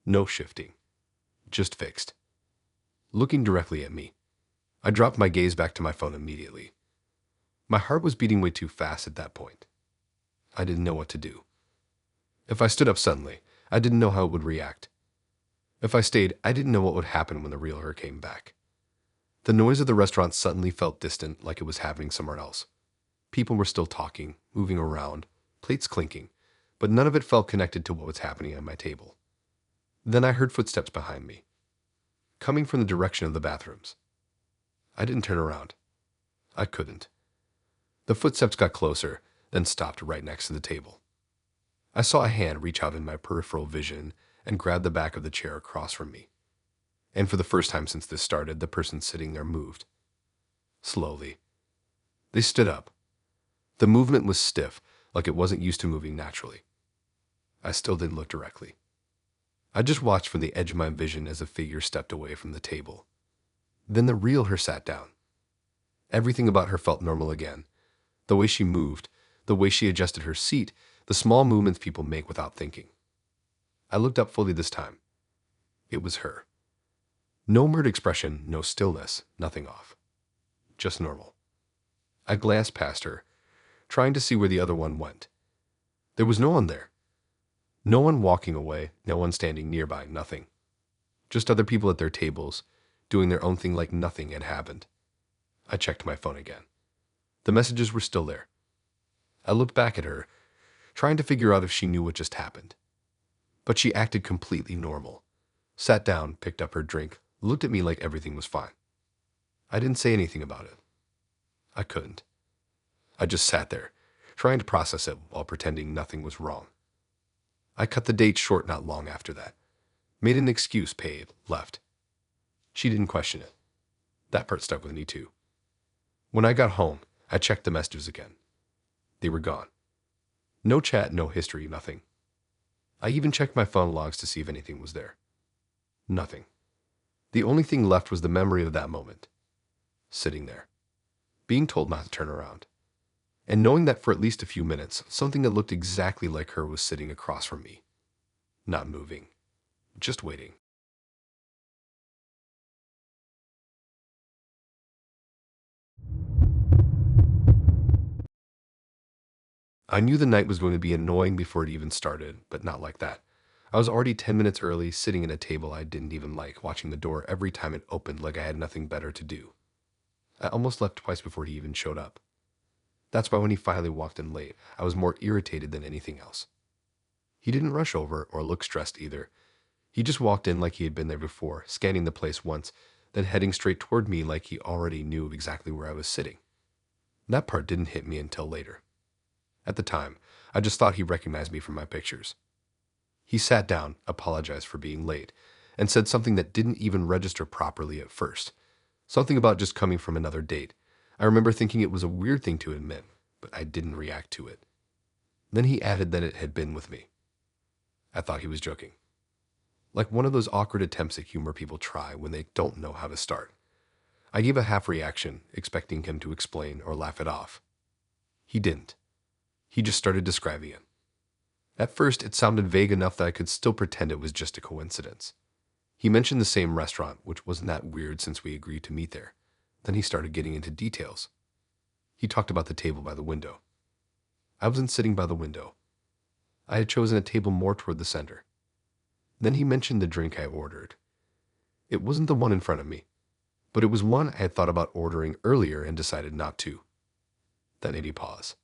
No shifting. Just fixed. Looking directly at me. I dropped my gaze back to my phone immediately. My heart was beating way too fast at that point. I didn't know what to do. If I stood up suddenly, I didn't know how it would react. If I stayed, I didn't know what would happen when the real her came back. The noise of the restaurant suddenly felt distant, like it was happening somewhere else. People were still talking, moving around, plates clinking, but none of it felt connected to what was happening at my table. Then I heard footsteps behind me, coming from the direction of the bathrooms. I didn't turn around. I couldn't. The footsteps got closer, then stopped right next to the table. I saw a hand reach out in my peripheral vision and grab the back of the chair across from me. And for the first time since this started, the person sitting there moved. Slowly. They stood up. The movement was stiff, like it wasn't used to moving naturally. I still didn't look directly. I just watched from the edge of my vision as a figure stepped away from the table. Then the real her sat down. Everything about her felt normal again. The way she moved, the way she adjusted her seat, the small movements people make without thinking. I looked up fully this time. It was her. No mirrored expression, no stillness, nothing off. Just normal. I glanced past her, trying to see where the other one went. There was no one there. No one walking away, no one standing nearby, nothing. Just other people at their tables, doing their own thing like nothing had happened. I checked my phone again. The messages were still there. I looked back at her, trying to figure out if she knew what just happened. But she acted completely normal. Sat down, picked up her drink, looked at me like everything was fine. I didn't say anything about it. I couldn't. I just sat there, trying to process it while pretending nothing was wrong. I cut the date short not long after that. Made an excuse, paid, left. She didn't question it. That part stuck with me too. When I got home, I checked the messages again. They were gone. No chat, no history, nothing. I even checked my phone logs to see if anything was there. Nothing. The only thing left was the memory of that moment. Sitting there. Being told not to turn around. And knowing that for at least a few minutes, something that looked exactly like her was sitting across from me. Not moving. Just waiting. I knew the night was going to be annoying before it even started, but not like that. I was already 10 minutes early, sitting at a table I didn't even like, watching the door every time it opened like I had nothing better to do. I almost left twice before he even showed up. That's why when he finally walked in late, I was more irritated than anything else. He didn't rush over or look stressed either. He just walked in like he had been there before, scanning the place once, then heading straight toward me like he already knew exactly where I was sitting. That part didn't hit me until later. At the time, I just thought he recognized me from my pictures. He sat down, apologized for being late, and said something that didn't even register properly at first. Something about just coming from another date. I remember thinking it was a weird thing to admit, but I didn't react to it. Then he added that it had been with me. I thought he was joking. Like one of those awkward attempts at humor people try when they don't know how to start. I gave a half reaction, expecting him to explain or laugh it off. He didn't. He just started describing it. At first, it sounded vague enough that I could still pretend it was just a coincidence. He mentioned the same restaurant, which wasn't that weird since we agreed to meet there. Then he started getting into details. He talked about the table by the window. I wasn't sitting by the window. I had chosen a table more toward the center. Then he mentioned the drink I ordered. It wasn't the one in front of me, but it was one I had thought about ordering earlier and decided not to. Then he paused.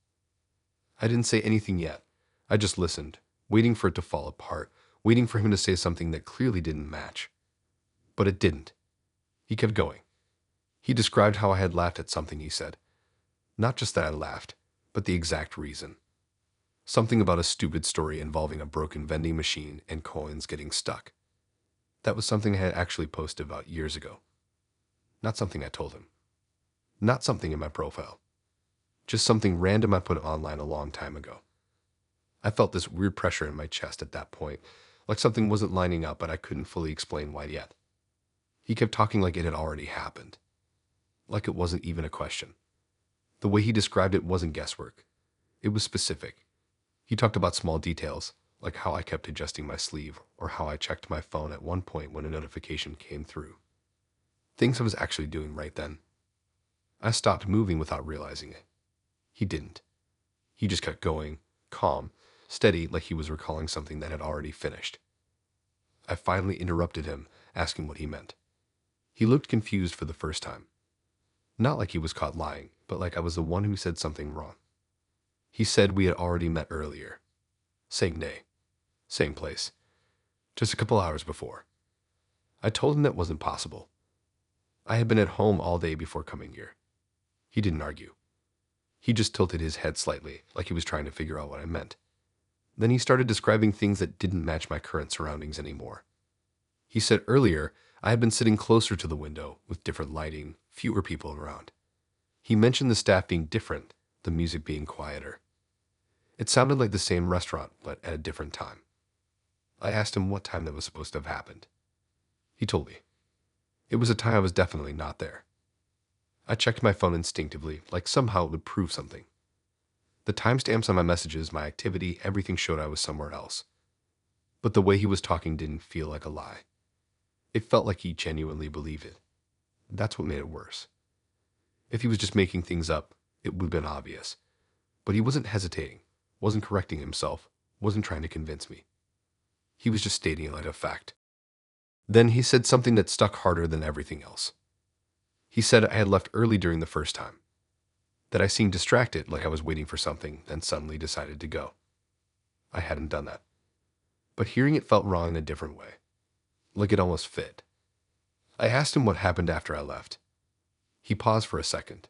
I didn't say anything yet. I just listened, waiting for it to fall apart, waiting for him to say something that clearly didn't match. But it didn't. He kept going. He described how I had laughed at something he said. Not just that I laughed, but the exact reason. Something about a stupid story involving a broken vending machine and coins getting stuck. That was something I had actually posted about years ago. Not something I told him. Not something in my profile. Just something random I put online a long time ago. I felt this weird pressure in my chest at that point, like something wasn't lining up, but I couldn't fully explain why yet. He kept talking like it had already happened. Like it wasn't even a question. The way he described it wasn't guesswork. It was specific. He talked about small details, like how I kept adjusting my sleeve or how I checked my phone at one point when a notification came through. Things I was actually doing right then. I stopped moving without realizing it. He didn't. He just kept going, calm, steady, like he was recalling something that had already finished. I finally interrupted him, asking what he meant. He looked confused for the first time. Not like he was caught lying, but like I was the one who said something wrong. He said we had already met earlier. Same day. Same place. Just a couple hours before. I told him that wasn't possible. I had been at home all day before coming here. He didn't argue. He just tilted his head slightly, like he was trying to figure out what I meant. Then he started describing things that didn't match my current surroundings anymore. He said earlier I had been sitting closer to the window with different lighting, fewer people around. He mentioned the staff being different, the music being quieter. It sounded like the same restaurant, but at a different time. I asked him what time that was supposed to have happened. He told me. It was a time I was definitely not there. I checked my phone instinctively, like somehow it would prove something. The timestamps on my messages, my activity, everything showed I was somewhere else. But the way he was talking didn't feel like a lie. It felt like he genuinely believed it. That's what made it worse. If he was just making things up, it would have been obvious. But he wasn't hesitating, wasn't correcting himself, wasn't trying to convince me. He was just stating it like a fact. Then he said something that stuck harder than everything else. He said I had left early during the first time. That I seemed distracted, like I was waiting for something, then suddenly decided to go. I hadn't done that. But hearing it felt wrong in a different way. Like it almost fit. I asked him what happened after I left. He paused for a second.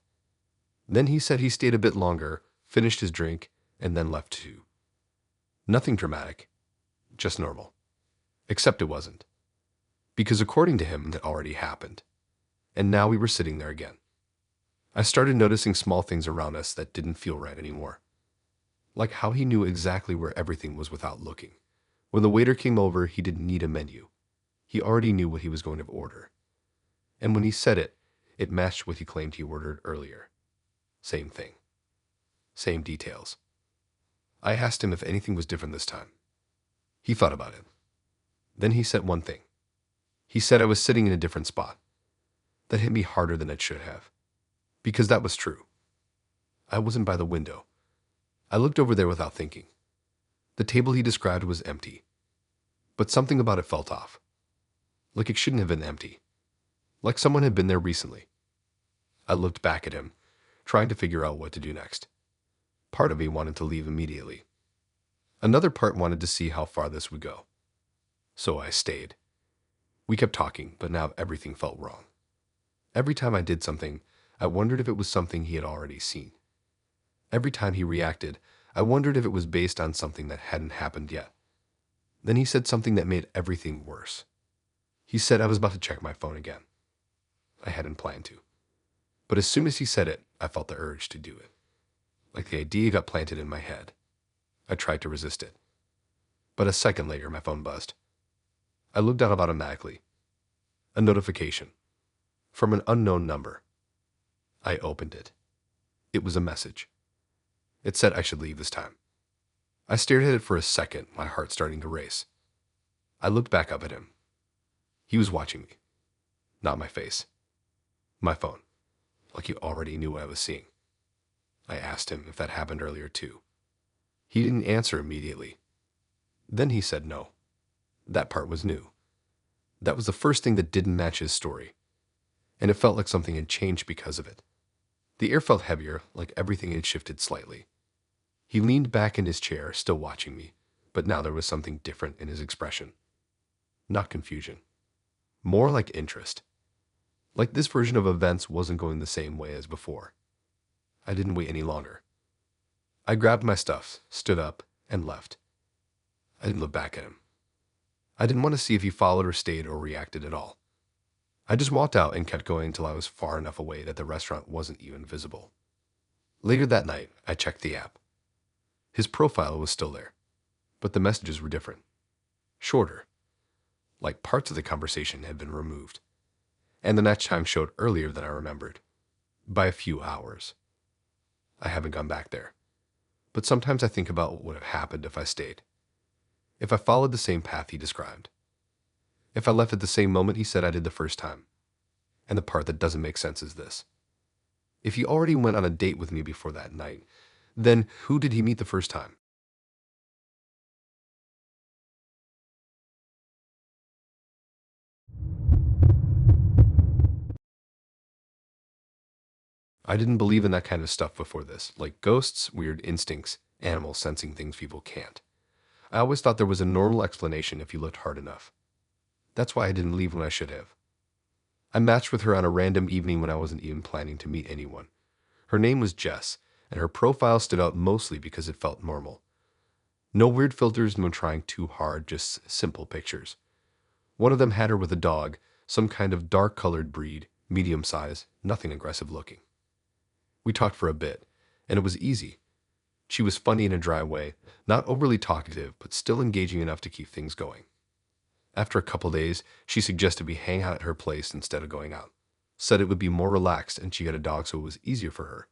Then he said he stayed a bit longer, finished his drink, and then left too. Nothing dramatic. Just normal. Except it wasn't. Because according to him, that already happened. And now we were sitting there again. I started noticing small things around us that didn't feel right anymore. Like how he knew exactly where everything was without looking. When the waiter came over, he didn't need a menu. He already knew what he was going to order. And when he said it, it matched what he claimed he ordered earlier. Same thing. Same details. I asked him if anything was different this time. He thought about it. Then he said one thing. He said I was sitting in a different spot. That hit me harder than it should have. Because that was true. I wasn't by the window. I looked over there without thinking. The table he described was empty. But something about it felt off. Like it shouldn't have been empty. Like someone had been there recently. I looked back at him, trying to figure out what to do next. Part of me wanted to leave immediately. Another part wanted to see how far this would go. So I stayed. We kept talking, but now everything felt wrong. Every time I did something, I wondered if it was something he had already seen. Every time he reacted, I wondered if it was based on something that hadn't happened yet. Then he said something that made everything worse. He said I was about to check my phone again. I hadn't planned to. But as soon as he said it, I felt the urge to do it. Like the idea got planted in my head. I tried to resist it. But a second later, my phone buzzed. I looked out automatically. A notification. From an unknown number. I opened it. It was a message. It said I should leave this time. I stared at it for a second, my heart starting to race. I looked back up at him. He was watching me. Not my face. My phone. Like he already knew what I was seeing. I asked him if that happened earlier too. He didn't answer immediately. Then he said no. That part was new. That was the first thing that didn't match his story. And it felt like something had changed because of it. The air felt heavier, like everything had shifted slightly. He leaned back in his chair, still watching me, but now there was something different in his expression. Not confusion. More like interest. Like this version of events wasn't going the same way as before. I didn't wait any longer. I grabbed my stuff, stood up, and left. I didn't look back at him. I didn't want to see if he followed or stayed or reacted at all. I just walked out and kept going until I was far enough away that the restaurant wasn't even visible. Later that night, I checked the app. His profile was still there, but the messages were different. Shorter. Like parts of the conversation had been removed. And the next time showed earlier than I remembered. By a few hours. I haven't gone back there. But sometimes I think about what would have happened if I stayed. If I followed the same path he described. If I left at the same moment he said I did the first time. And the part that doesn't make sense is this. If he already went on a date with me before that night, then who did he meet the first time? I didn't believe in that kind of stuff before this, like ghosts, weird instincts, animals sensing things people can't. I always thought there was a normal explanation if you looked hard enough. That's why I didn't leave when I should have. I matched with her on a random evening when I wasn't even planning to meet anyone. Her name was Jess, and her profile stood out mostly because it felt normal. No weird filters, no trying too hard, just simple pictures. One of them had her with a dog, some kind of dark-colored breed, medium size, nothing aggressive looking. We talked for a bit, and it was easy. She was funny in a dry way, not overly talkative, but still engaging enough to keep things going. After a couple days, she suggested we hang out at her place instead of going out. Said it would be more relaxed and she had a dog so it was easier for her.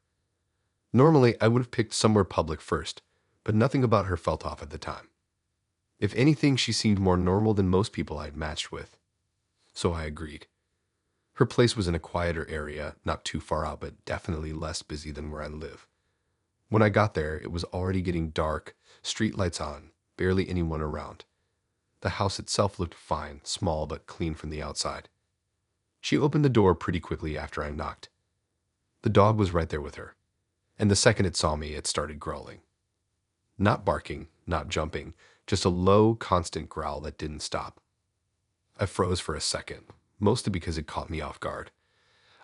Normally, I would have picked somewhere public first, but nothing about her felt off at the time. If anything, she seemed more normal than most people I had matched with. So I agreed. Her place was in a quieter area, not too far out, but definitely less busy than where I live. When I got there, it was already getting dark, street lights on, barely anyone around. The house itself looked fine, small but clean from the outside. She opened the door pretty quickly after I knocked. The dog was right there with her, and the second it saw me, it started growling. Not barking, not jumping, just a low, constant growl that didn't stop. I froze for a second, mostly because it caught me off guard.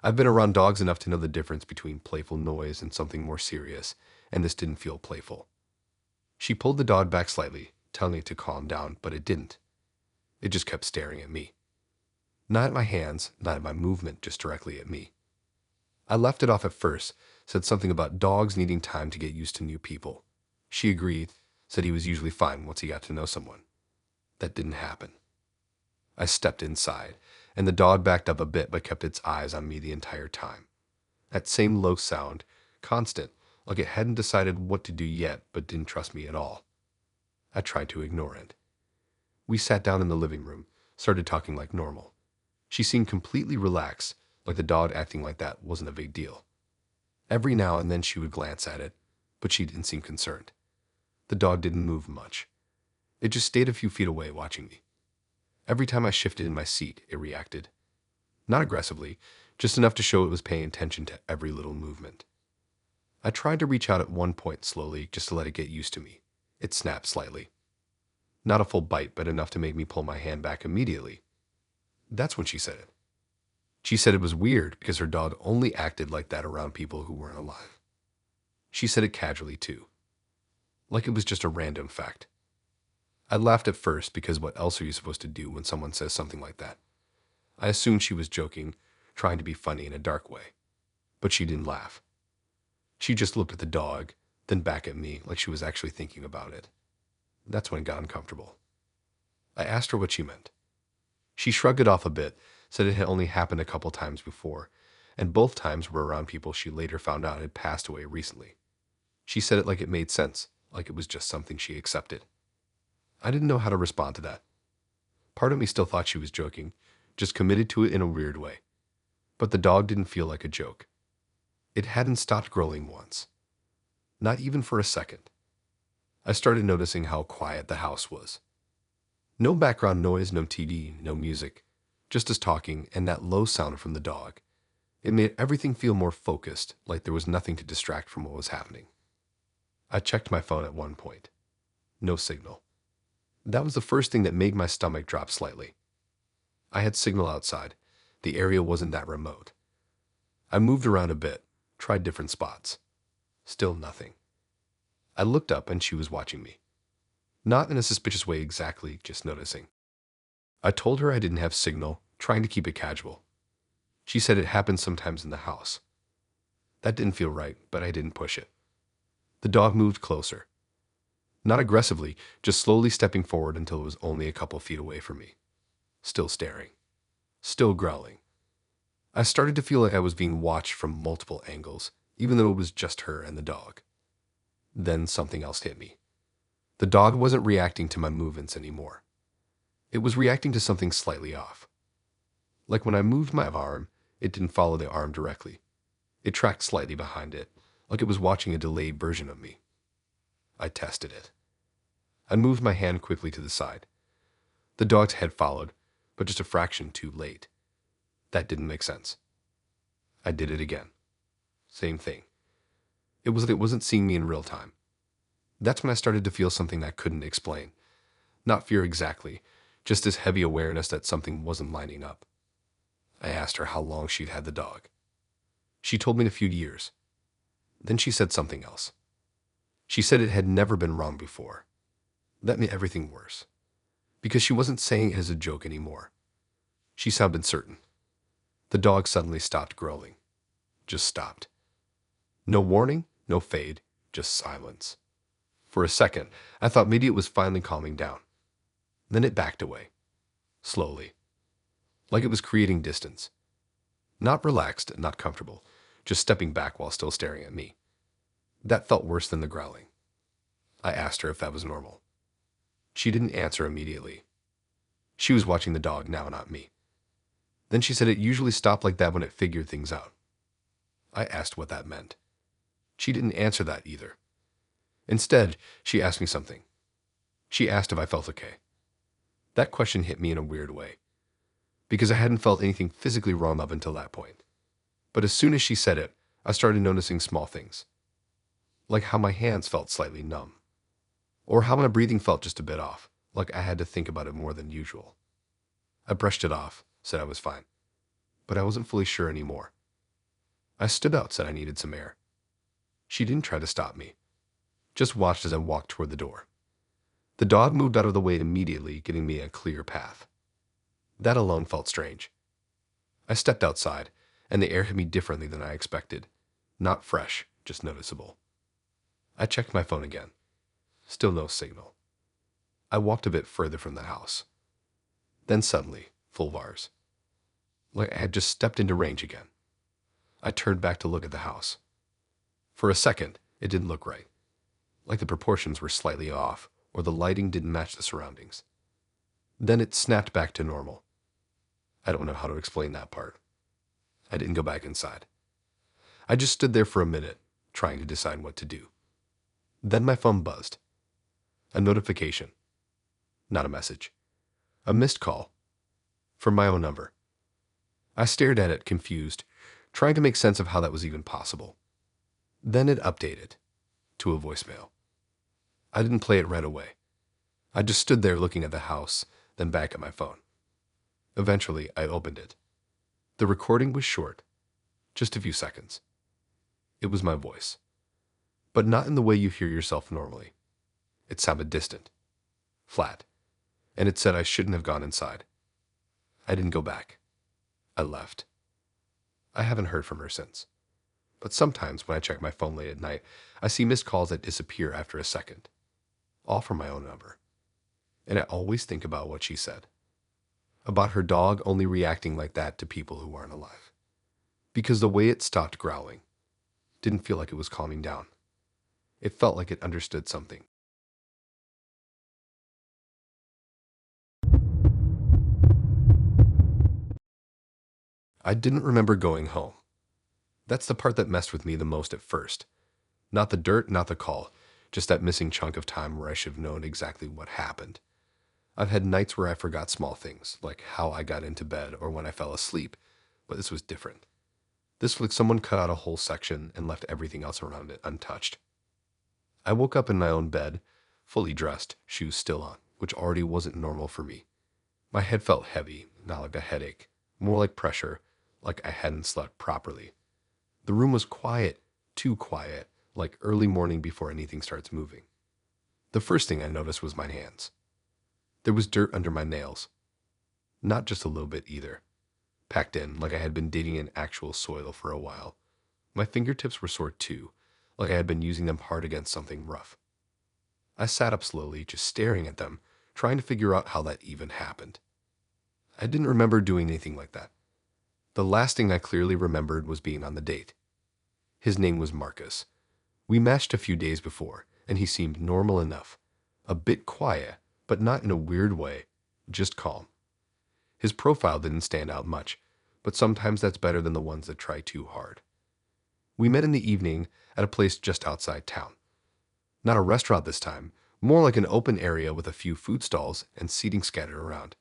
I've been around dogs enough to know the difference between playful noise and something more serious, and this didn't feel playful. She pulled the dog back slightly, telling it to calm down, but it didn't. It just kept staring at me. Not at my hands, not at my movement, just directly at me. I left it off at first, said something about dogs needing time to get used to new people. She agreed, said he was usually fine once he got to know someone. That didn't happen. I stepped inside, and the dog backed up a bit but kept its eyes on me the entire time. That same low sound, constant, like it hadn't decided what to do yet but didn't trust me at all. I tried to ignore it. We sat down in the living room, started talking like normal. She seemed completely relaxed, like the dog acting like that wasn't a big deal. Every now and then she would glance at it, but she didn't seem concerned. The dog didn't move much. It just stayed a few feet away watching me. Every time I shifted in my seat, it reacted. Not aggressively, just enough to show it was paying attention to every little movement. I tried to reach out at one point slowly, just to let it get used to me. It snapped slightly. Not a full bite, but enough to make me pull my hand back immediately. That's when she said it. She said it was weird because her dog only acted like that around people who weren't alive. She said it casually too. Like it was just a random fact. I laughed at first because what else are you supposed to do when someone says something like that? I assumed she was joking, trying to be funny in a dark way. But she didn't laugh. She just looked at the dog, then back at me like she was actually thinking about it. That's when it got uncomfortable. I asked her what she meant. She shrugged it off a bit, said it had only happened a couple times before, and both times were around people she later found out had passed away recently. She said it like it made sense, like it was just something she accepted. I didn't know how to respond to that. Part of me still thought she was joking, just committed to it in a weird way. But the dog didn't feel like a joke. It hadn't stopped growling once. Not even for a second. I started noticing how quiet the house was. No background noise, no TV, no music, just us talking and that low sound from the dog. It made everything feel more focused, like there was nothing to distract from what was happening. I checked my phone at one point. No signal. That was the first thing that made my stomach drop slightly. I had signal outside. The area wasn't that remote. I moved around a bit, tried different spots. Still nothing. I looked up and she was watching me. Not in a suspicious way exactly, just noticing. I told her I didn't have signal, trying to keep it casual. She said it happens sometimes in the house. That didn't feel right, but I didn't push it. The dog moved closer. Not aggressively, just slowly stepping forward until it was only a couple feet away from me. Still staring. Still growling. I started to feel like I was being watched from multiple angles, even though it was just her and the dog. Then something else hit me. The dog wasn't reacting to my movements anymore. It was reacting to something slightly off. Like when I moved my arm, it didn't follow the arm directly. It tracked slightly behind it, like it was watching a delayed version of me. I tested it. I moved my hand quickly to the side. The dog's head followed, but just a fraction too late. That didn't make sense. I did it again. Same thing. It was like it wasn't seeing me in real time. That's when I started to feel something I couldn't explain. Not fear exactly, just this heavy awareness that something wasn't lining up. I asked her how long she'd had the dog. She told me in a few years. Then she said something else. She said it had never been wrong before. That made everything worse. Because she wasn't saying it as a joke anymore. She sounded certain. The dog suddenly stopped growling. Just stopped. No warning, no fade, just silence. For a second, I thought maybe it was finally calming down. Then it backed away. Slowly. Like it was creating distance. Not relaxed, not comfortable, just stepping back while still staring at me. That felt worse than the growling. I asked her if that was normal. She didn't answer immediately. She was watching the dog now, not me. Then she said it usually stopped like that when it figured things out. I asked what that meant. She didn't answer that either. Instead, she asked me something. She asked if I felt okay. That question hit me in a weird way, because I hadn't felt anything physically wrong up until that point. But as soon as she said it, I started noticing small things. Like how my hands felt slightly numb. Or how my breathing felt just a bit off, like I had to think about it more than usual. I brushed it off, said I was fine. But I wasn't fully sure anymore. I stood up, said I needed some air. She didn't try to stop me. Just watched as I walked toward the door. The dog moved out of the way immediately, giving me a clear path. That alone felt strange. I stepped outside, and the air hit me differently than I expected. Not fresh, just noticeable. I checked my phone again. Still no signal. I walked a bit further from the house. Then suddenly, full bars. Like I had just stepped into range again. I turned back to look at the house. For a second, it didn't look right. Like the proportions were slightly off, or the lighting didn't match the surroundings. Then it snapped back to normal. I don't know how to explain that part. I didn't go back inside. I just stood there for a minute, trying to decide what to do. Then my phone buzzed. A notification. Not a message. A missed call. From my own number. I stared at it, confused, trying to make sense of how that was even possible. Then it updated to a voicemail. I didn't play it right away. I just stood there looking at the house, then back at my phone. Eventually, I opened it. The recording was short, just a few seconds. It was my voice, but not in the way you hear yourself normally. It sounded distant, flat, and it said I shouldn't have gone inside. I didn't go back. I left. I haven't heard from her since. But sometimes when I check my phone late at night, I see missed calls that disappear after a second, all from my own number. And I always think about what she said. About her dog only reacting like that to people who aren't alive. Because the way it stopped growling didn't feel like it was calming down. It felt like it understood something. I didn't remember going home. That's the part that messed with me the most at first. Not the dirt, not the call, just that missing chunk of time where I should have known exactly what happened. I've had nights where I forgot small things, like how I got into bed or when I fell asleep, but this was different. This was like someone cut out a whole section and left everything else around it untouched. I woke up in my own bed, fully dressed, shoes still on, which already wasn't normal for me. My head felt heavy, not like a headache, more like pressure, like I hadn't slept properly. The room was quiet, too quiet, like early morning before anything starts moving. The first thing I noticed was my hands. There was dirt under my nails. Not just a little bit either. Packed in like I had been digging in actual soil for a while. My fingertips were sore too, like I had been using them hard against something rough. I sat up slowly, just staring at them, trying to figure out how that even happened. I didn't remember doing anything like that. The last thing I clearly remembered was being on the date. His name was Marcus. We matched a few days before, and he seemed normal enough. A bit quiet, but not in a weird way, just calm. His profile didn't stand out much, but sometimes that's better than the ones that try too hard. We met in the evening at a place just outside town. Not a restaurant this time, more like an open area with a few food stalls and seating scattered around.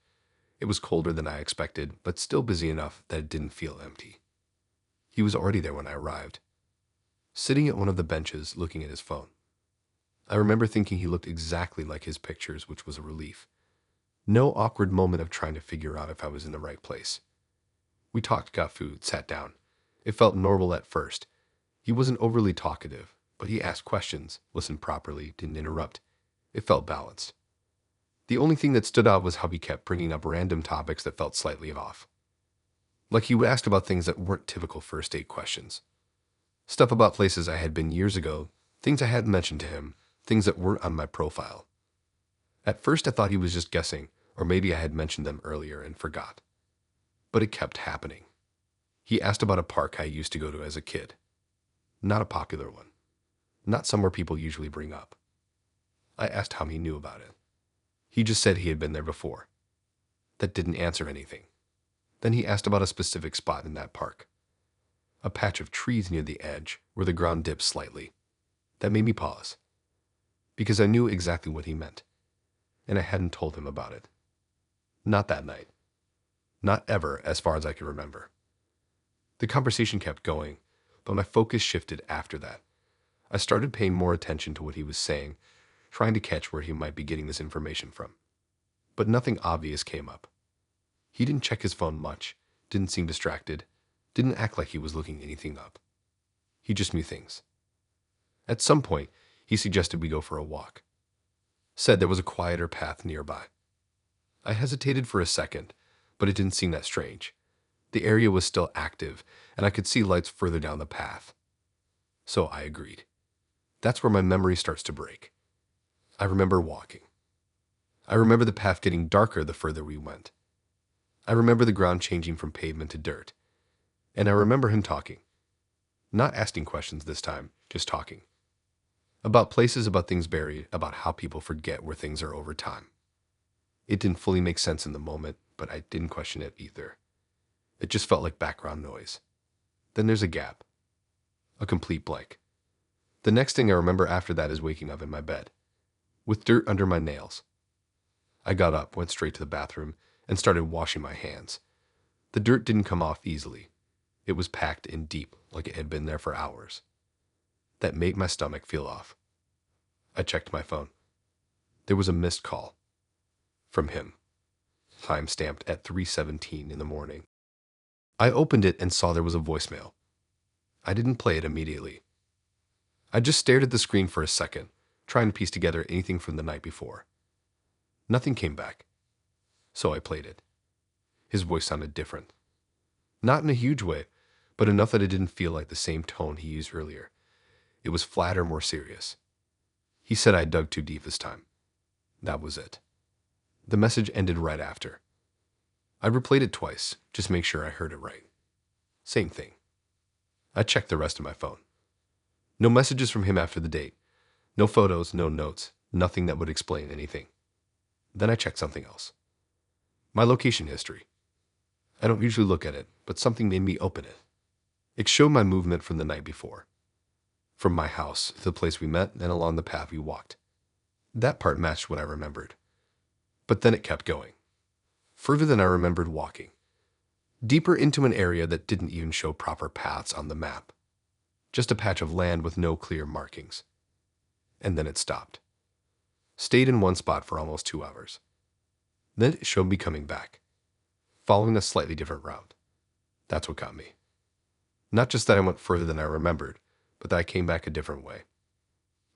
It was colder than I expected, but still busy enough that it didn't feel empty. He was already there when I arrived, sitting at one of the benches looking at his phone. I remember thinking he looked exactly like his pictures, which was a relief. No awkward moment of trying to figure out if I was in the right place. We talked, got food, sat down. It felt normal at first. He wasn't overly talkative, but he asked questions, listened properly, didn't interrupt. It felt balanced. The only thing that stood out was how he kept bringing up random topics that felt slightly off. Like he would ask about things that weren't typical first date questions. Stuff about places I had been years ago, things I hadn't mentioned to him, things that weren't on my profile. At first I thought he was just guessing, or maybe I had mentioned them earlier and forgot. But it kept happening. He asked about a park I used to go to as a kid. Not a popular one. Not somewhere people usually bring up. I asked how he knew about it. He just said he had been there before. That didn't answer anything. Then he asked about a specific spot in that park. A patch of trees near the edge where the ground dipped slightly. That made me pause. Because I knew exactly what he meant. And I hadn't told him about it. Not that night. Not ever, as far as I could remember. The conversation kept going, but my focus shifted after that. I started paying more attention to what he was saying, trying to catch where he might be getting this information from. But nothing obvious came up. He didn't check his phone much, didn't seem distracted, didn't act like he was looking anything up. He just knew things. At some point, he suggested we go for a walk. Said there was a quieter path nearby. I hesitated for a second, but it didn't seem that strange. The area was still active, and I could see lights further down the path. So I agreed. That's where my memory starts to break. I remember walking. I remember the path getting darker the further we went. I remember the ground changing from pavement to dirt. And I remember him talking. Not asking questions this time, just talking. About places, about things buried, about how people forget where things are over time. It didn't fully make sense in the moment, but I didn't question it either. It just felt like background noise. Then there's a gap. A complete blank. The next thing I remember after that is waking up in my bed, with dirt under my nails. I got up, went straight to the bathroom, and started washing my hands. The dirt didn't come off easily. It was packed in deep, like it had been there for hours. That made my stomach feel off. I checked my phone. There was a missed call. From him. Time stamped at 3:17 in the morning. I opened it and saw there was a voicemail. I didn't play it immediately. I just stared at the screen for a second, trying to piece together anything from the night before. Nothing came back. So I played it. His voice sounded different. Not in a huge way, but enough that it didn't feel like the same tone he used earlier. It was flatter, more serious. He said I dug too deep this time. That was it. The message ended right after. I replayed it twice, just to make sure I heard it right. Same thing. I checked the rest of my phone. No messages from him after the date. No photos, no notes, nothing that would explain anything. Then I checked something else. My location history. I don't usually look at it, but something made me open it. It showed my movement from the night before. From my house to the place we met and along the path we walked. That part matched what I remembered. But then it kept going. Further than I remembered walking. Deeper into an area that didn't even show proper paths on the map. Just a patch of land with no clear markings. And then it stopped. Stayed in one spot for almost 2 hours. Then it showed me coming back, following a slightly different route. That's what got me. Not just that I went further than I remembered, but that I came back a different way.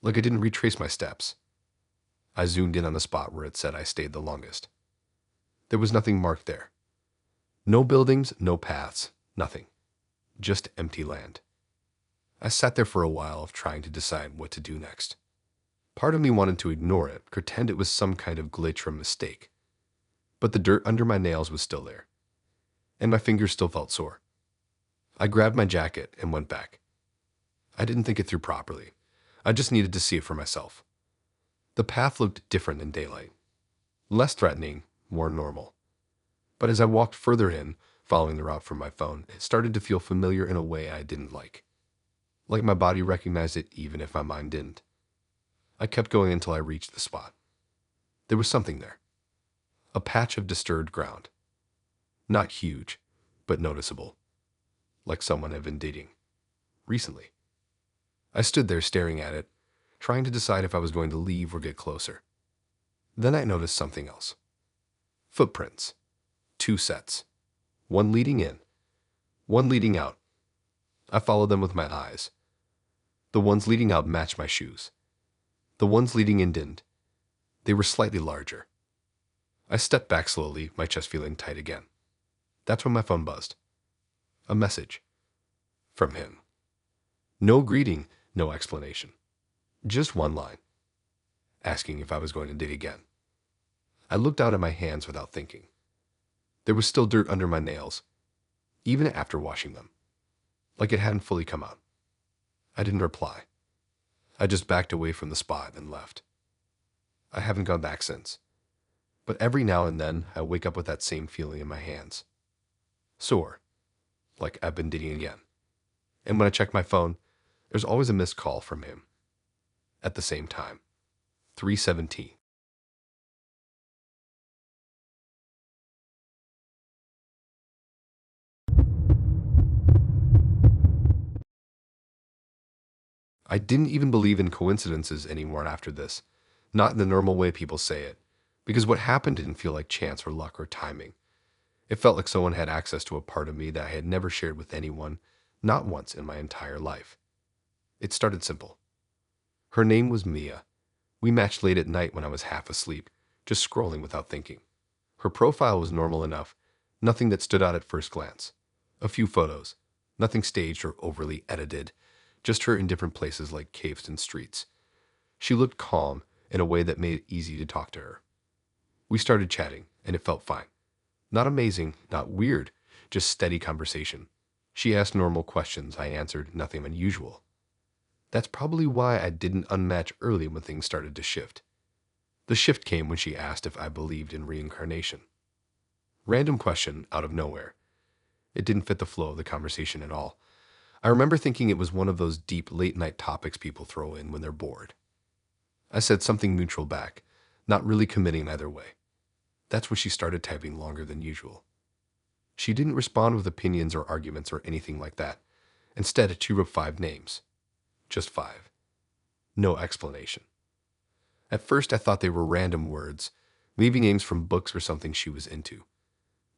Like I didn't retrace my steps. I zoomed in on the spot where it said I stayed the longest. There was nothing marked there. No buildings, no paths, nothing. Just empty land. I sat there for a while trying to decide what to do next. Part of me wanted to ignore it, pretend it was some kind of glitch or mistake. But the dirt under my nails was still there, and my fingers still felt sore. I grabbed my jacket and went back. I didn't think it through properly. I just needed to see it for myself. The path looked different in daylight. Less threatening, more normal. But as I walked further in, following the route from my phone, it started to feel familiar in a way I didn't like. Like my body recognized it even if my mind didn't. I kept going until I reached the spot. There was something there. A patch of disturbed ground. Not huge, but noticeable. Like someone had been dating. Recently. I stood there staring at it, trying to decide if I was going to leave or get closer. Then I noticed something else. Footprints. 2 sets. One leading in. One leading out. I followed them with my eyes. The ones leading out matched my shoes. The ones leading in didn't. They were slightly larger. I stepped back slowly, my chest feeling tight again. That's when my phone buzzed. A message. From him. No greeting, no explanation. Just one line. Asking if I was going to date again. I looked out at my hands without thinking. There was still dirt under my nails, even after washing them. Like it hadn't fully come out. I didn't reply. I just backed away from the spot and left. I haven't gone back since. But every now and then, I wake up with that same feeling in my hands. Sore. Like I've been dating again. And when I check my phone, there's always a missed call from him. At the same time. 3:17. I didn't even believe in coincidences anymore after this. Not in the normal way people say it. Because what happened didn't feel like chance or luck or timing. It felt like someone had access to a part of me that I had never shared with anyone, not once in my entire life. It started simple. Her name was Mia. We matched late at night when I was half asleep, just scrolling without thinking. Her profile was normal enough, nothing that stood out at first glance. A few photos, nothing staged or overly edited, just her in different places like caves and streets. She looked calm in a way that made it easy to talk to her. We started chatting, and it felt fine. Not amazing, not weird, just steady conversation. She asked normal questions, I answered nothing unusual. That's probably why I didn't unmatch early when things started to shift. The shift came when she asked if I believed in reincarnation. Random question out of nowhere. It didn't fit the flow of the conversation at all. I remember thinking it was one of those deep late-night topics people throw in when they're bored. I said something neutral back, not really committing either way. That's when she started typing longer than usual. She didn't respond with opinions or arguments or anything like that. Instead, she wrote 5 names. Just 5. No explanation. At first, I thought they were random words, maybe names from books or something she was into.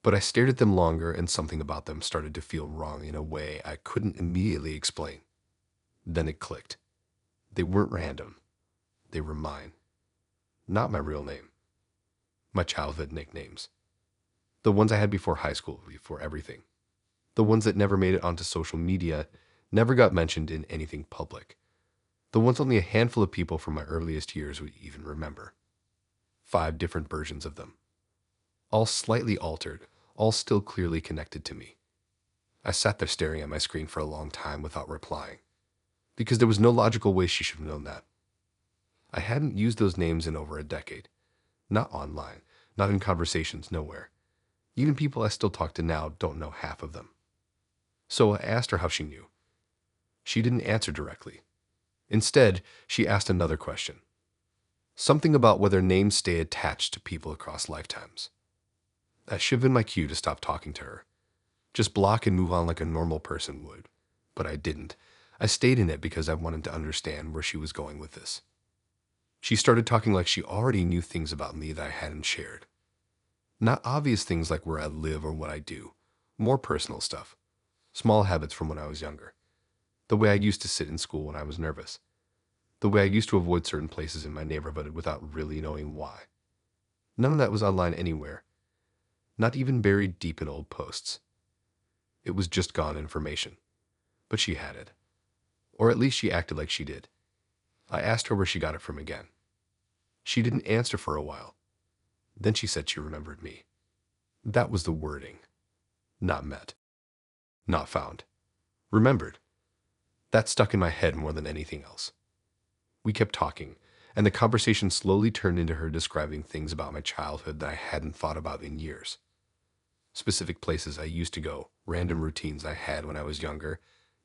But I stared at them longer and something about them started to feel wrong in a way I couldn't immediately explain. Then it clicked. They weren't random. They were mine. Not my real name. My childhood nicknames. The ones I had before high school, before everything. The ones that never made it onto social media, never got mentioned in anything public. The ones only a handful of people from my earliest years would even remember. 5 different versions of them. All slightly altered, all still clearly connected to me. I sat there staring at my screen for a long time without replying, because there was no logical way she should have known that. I hadn't used those names in over a decade. Not online, not in conversations, nowhere. Even people I still talk to now don't know half of them. So I asked her how she knew. She didn't answer directly. Instead, she asked another question. Something about whether names stay attached to people across lifetimes. That should have been my cue to stop talking to her. Just block and move on like a normal person would. But I didn't. I stayed in it because I wanted to understand where she was going with this. She started talking like she already knew things about me that I hadn't shared. Not obvious things like where I live or what I do. More personal stuff. Small habits from when I was younger. The way I used to sit in school when I was nervous. The way I used to avoid certain places in my neighborhood without really knowing why. None of that was online anywhere. Not even buried deep in old posts. It was just gone information. But she had it. Or at least she acted like she did. I asked her where she got it from again. She didn't answer for a while. Then she said she remembered me. That was the wording. Not met. Not found. Remembered. That stuck in my head more than anything else. We kept talking, and the conversation slowly turned into her describing things about my childhood that I hadn't thought about in years. Specific places I used to go, random routines I had when I was younger,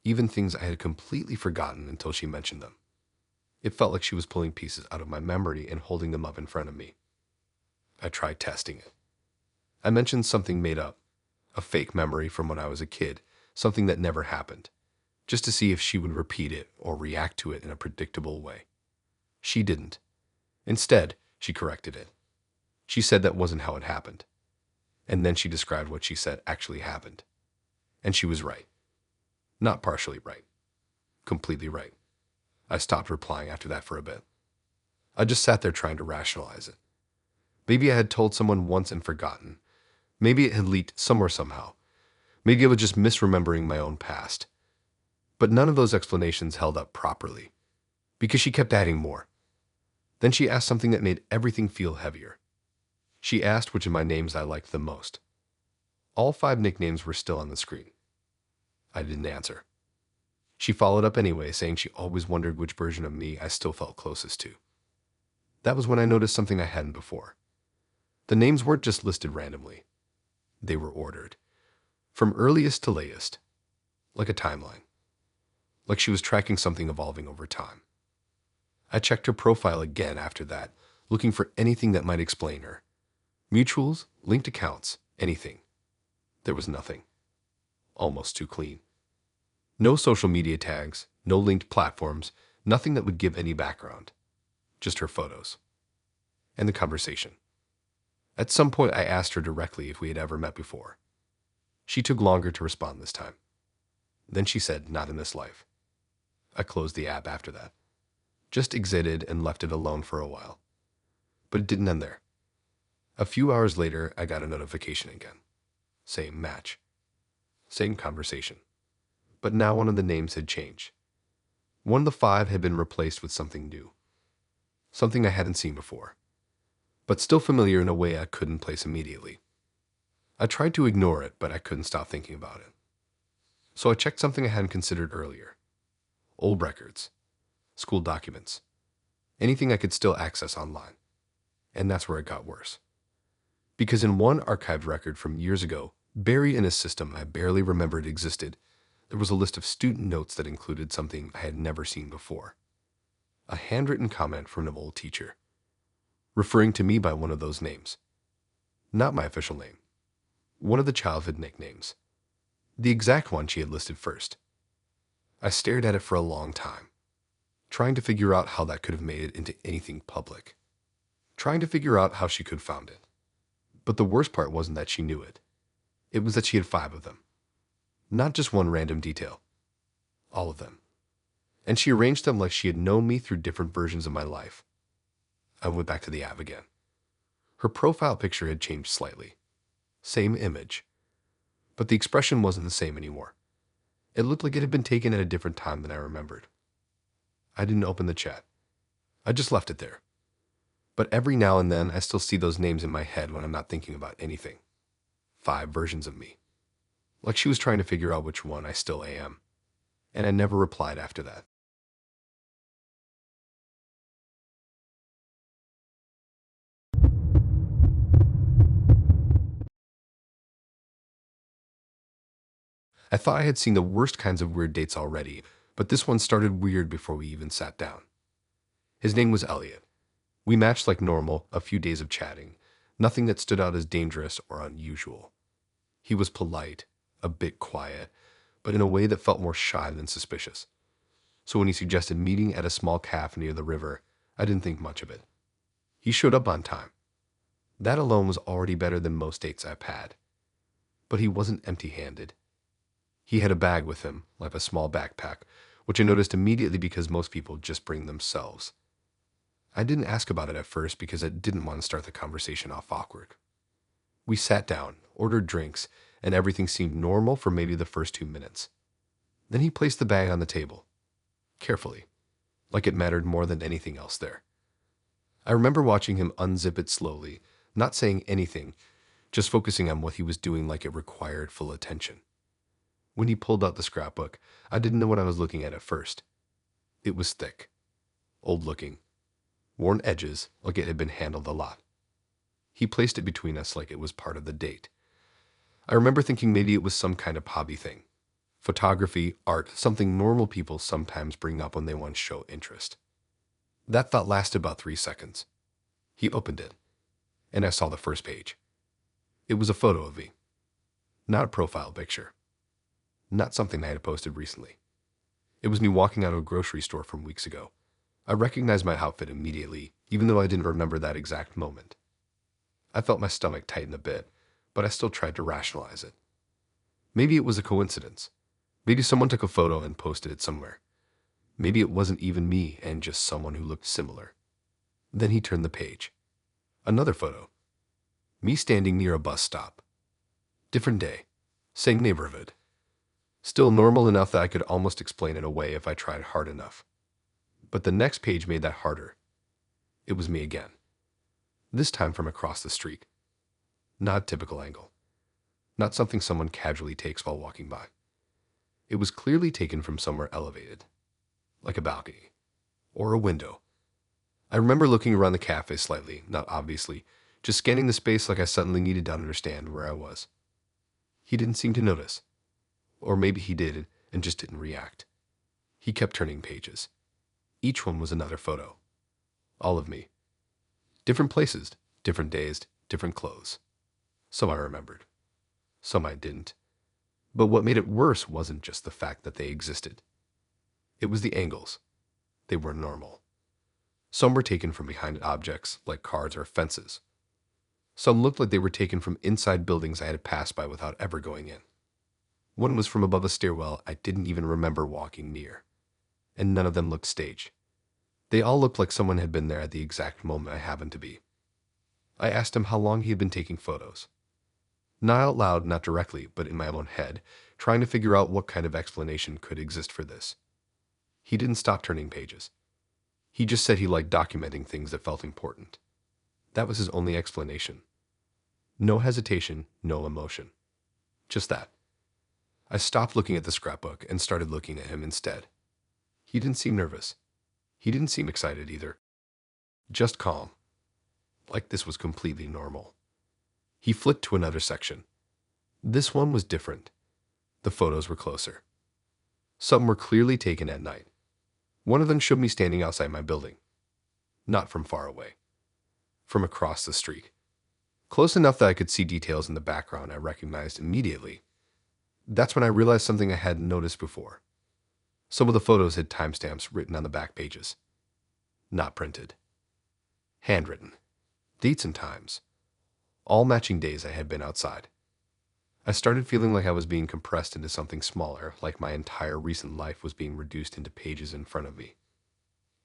even things I had completely forgotten until she mentioned them. It felt like she was pulling pieces out of my memory and holding them up in front of me. I tried testing it. I mentioned something made up, a fake memory from when I was a kid, something that never happened, just to see if she would repeat it or react to it in a predictable way. She didn't. Instead, she corrected it. She said that wasn't how it happened. And then she described what she said actually happened. And she was right. Not partially right. Completely right. I stopped replying after that for a bit. I just sat there trying to rationalize it. Maybe I had told someone once and forgotten. Maybe it had leaked somewhere somehow. Maybe I was just misremembering my own past. But none of those explanations held up properly, because she kept adding more. Then she asked something that made everything feel heavier. She asked which of my names I liked the most. All 5 nicknames were still on the screen. I didn't answer. She followed up anyway, saying she always wondered which version of me I still felt closest to. That was when I noticed something I hadn't before. The names weren't just listed randomly. They were ordered. From earliest to latest. Like a timeline. Like she was tracking something evolving over time. I checked her profile again after that, looking for anything that might explain her. Mutuals, linked accounts, anything. There was nothing. Almost too clean. No social media tags, no linked platforms, nothing that would give any background. Just her photos. And the conversation. At some point I asked her directly if we had ever met before. She took longer to respond this time. Then she said, not in this life. I closed the app after that. Just exited and left it alone for a while. But it didn't end there. A few hours later, I got a notification again. Same match. Same conversation. But now one of the names had changed. One of the 5 had been replaced with something new. Something I hadn't seen before. But still familiar in a way I couldn't place immediately. I tried to ignore it, but I couldn't stop thinking about it. So I checked something I hadn't considered earlier. Old records. School documents. Anything I could still access online. And that's where it got worse. Because in one archived record from years ago, buried in a system I barely remembered existed, there was a list of student notes that included something I had never seen before. A handwritten comment from an old teacher, referring to me by one of those names. Not my official name. One of the childhood nicknames. The exact one she had listed first. I stared at it for a long time, trying to figure out how that could have made it into anything public. Trying to figure out how she could have found it. But the worst part wasn't that she knew it. It was that she had 5 of them. Not just one random detail. All of them. And she arranged them like she had known me through different versions of my life. I went back to the app again. Her profile picture had changed slightly. Same image. But the expression wasn't the same anymore. It looked like it had been taken at a different time than I remembered. I didn't open the chat. I just left it there. But every now and then, I still see those names in my head when I'm not thinking about anything. 5 versions of me. Like she was trying to figure out which one I still am. And I never replied after that. I thought I had seen the worst kinds of weird dates already, but this one started weird before we even sat down. His name was Elliot. We matched like normal, a few days of chatting. Nothing that stood out as dangerous or unusual. He was polite, a bit quiet, but in a way that felt more shy than suspicious. So when he suggested meeting at a small cafe near the river, I didn't think much of it. He showed up on time. That alone was already better than most dates I've had. But he wasn't empty-handed. He had a bag with him, like a small backpack, which I noticed immediately because most people just bring themselves. I didn't ask about it at first because I didn't want to start the conversation off awkward. We sat down, ordered drinks, and everything seemed normal for maybe the first 2 minutes. Then he placed the bag on the table, carefully, like it mattered more than anything else there. I remember watching him unzip it slowly, not saying anything, just focusing on what he was doing like it required full attention. When he pulled out the scrapbook, I didn't know what I was looking at first. It was thick, old-looking, worn edges like it had been handled a lot. He placed it between us like it was part of the date. I remember thinking maybe it was some kind of hobby thing. Photography, art, something normal people sometimes bring up when they want to show interest. That thought lasted about 3 seconds. He opened it, and I saw the first page. It was a photo of me. Not a profile picture. Not something I had posted recently. It was me walking out of a grocery store from weeks ago. I recognized my outfit immediately, even though I didn't remember that exact moment. I felt my stomach tighten a bit, but I still tried to rationalize it. Maybe it was a coincidence. Maybe someone took a photo and posted it somewhere. Maybe it wasn't even me and just someone who looked similar. Then he turned the page. Another photo. Me standing near a bus stop. Different day. Same neighborhood. Still normal enough that I could almost explain it away if I tried hard enough. But the next page made that harder. It was me again. This time from across the street. Not a typical angle. Not something someone casually takes while walking by. It was clearly taken from somewhere elevated. Like a balcony. Or a window. I remember looking around the cafe slightly, not obviously, just scanning the space like I suddenly needed to understand where I was. He didn't seem to notice. Or maybe he did and just didn't react. He kept turning pages. Each one was another photo. All of me. Different places, different days, different clothes. Some I remembered. Some I didn't. But what made it worse wasn't just the fact that they existed. It was the angles. They were normal. Some were taken from behind objects, like cars or fences. Some looked like they were taken from inside buildings I had passed by without ever going in. One was from above a stairwell I didn't even remember walking near. And none of them looked staged. They all looked like someone had been there at the exact moment I happened to be. I asked him how long he had been taking photos. Not out loud, not directly, but in my own head, trying to figure out what kind of explanation could exist for this. He didn't stop turning pages. He just said he liked documenting things that felt important. That was his only explanation. No hesitation, no emotion. Just that. I stopped looking at the scrapbook and started looking at him instead. He didn't seem nervous. He didn't seem excited either. Just calm. Like this was completely normal. He flipped to another section. This one was different. The photos were closer. Some were clearly taken at night. One of them showed me standing outside my building. Not from far away. From across the street. Close enough that I could see details in the background I recognized immediately. That's when I realized something I hadn't noticed before. Some of the photos had timestamps written on the back pages. Not printed. Handwritten. Dates and times. All matching days I had been outside. I started feeling like I was being compressed into something smaller, like my entire recent life was being reduced into pages in front of me.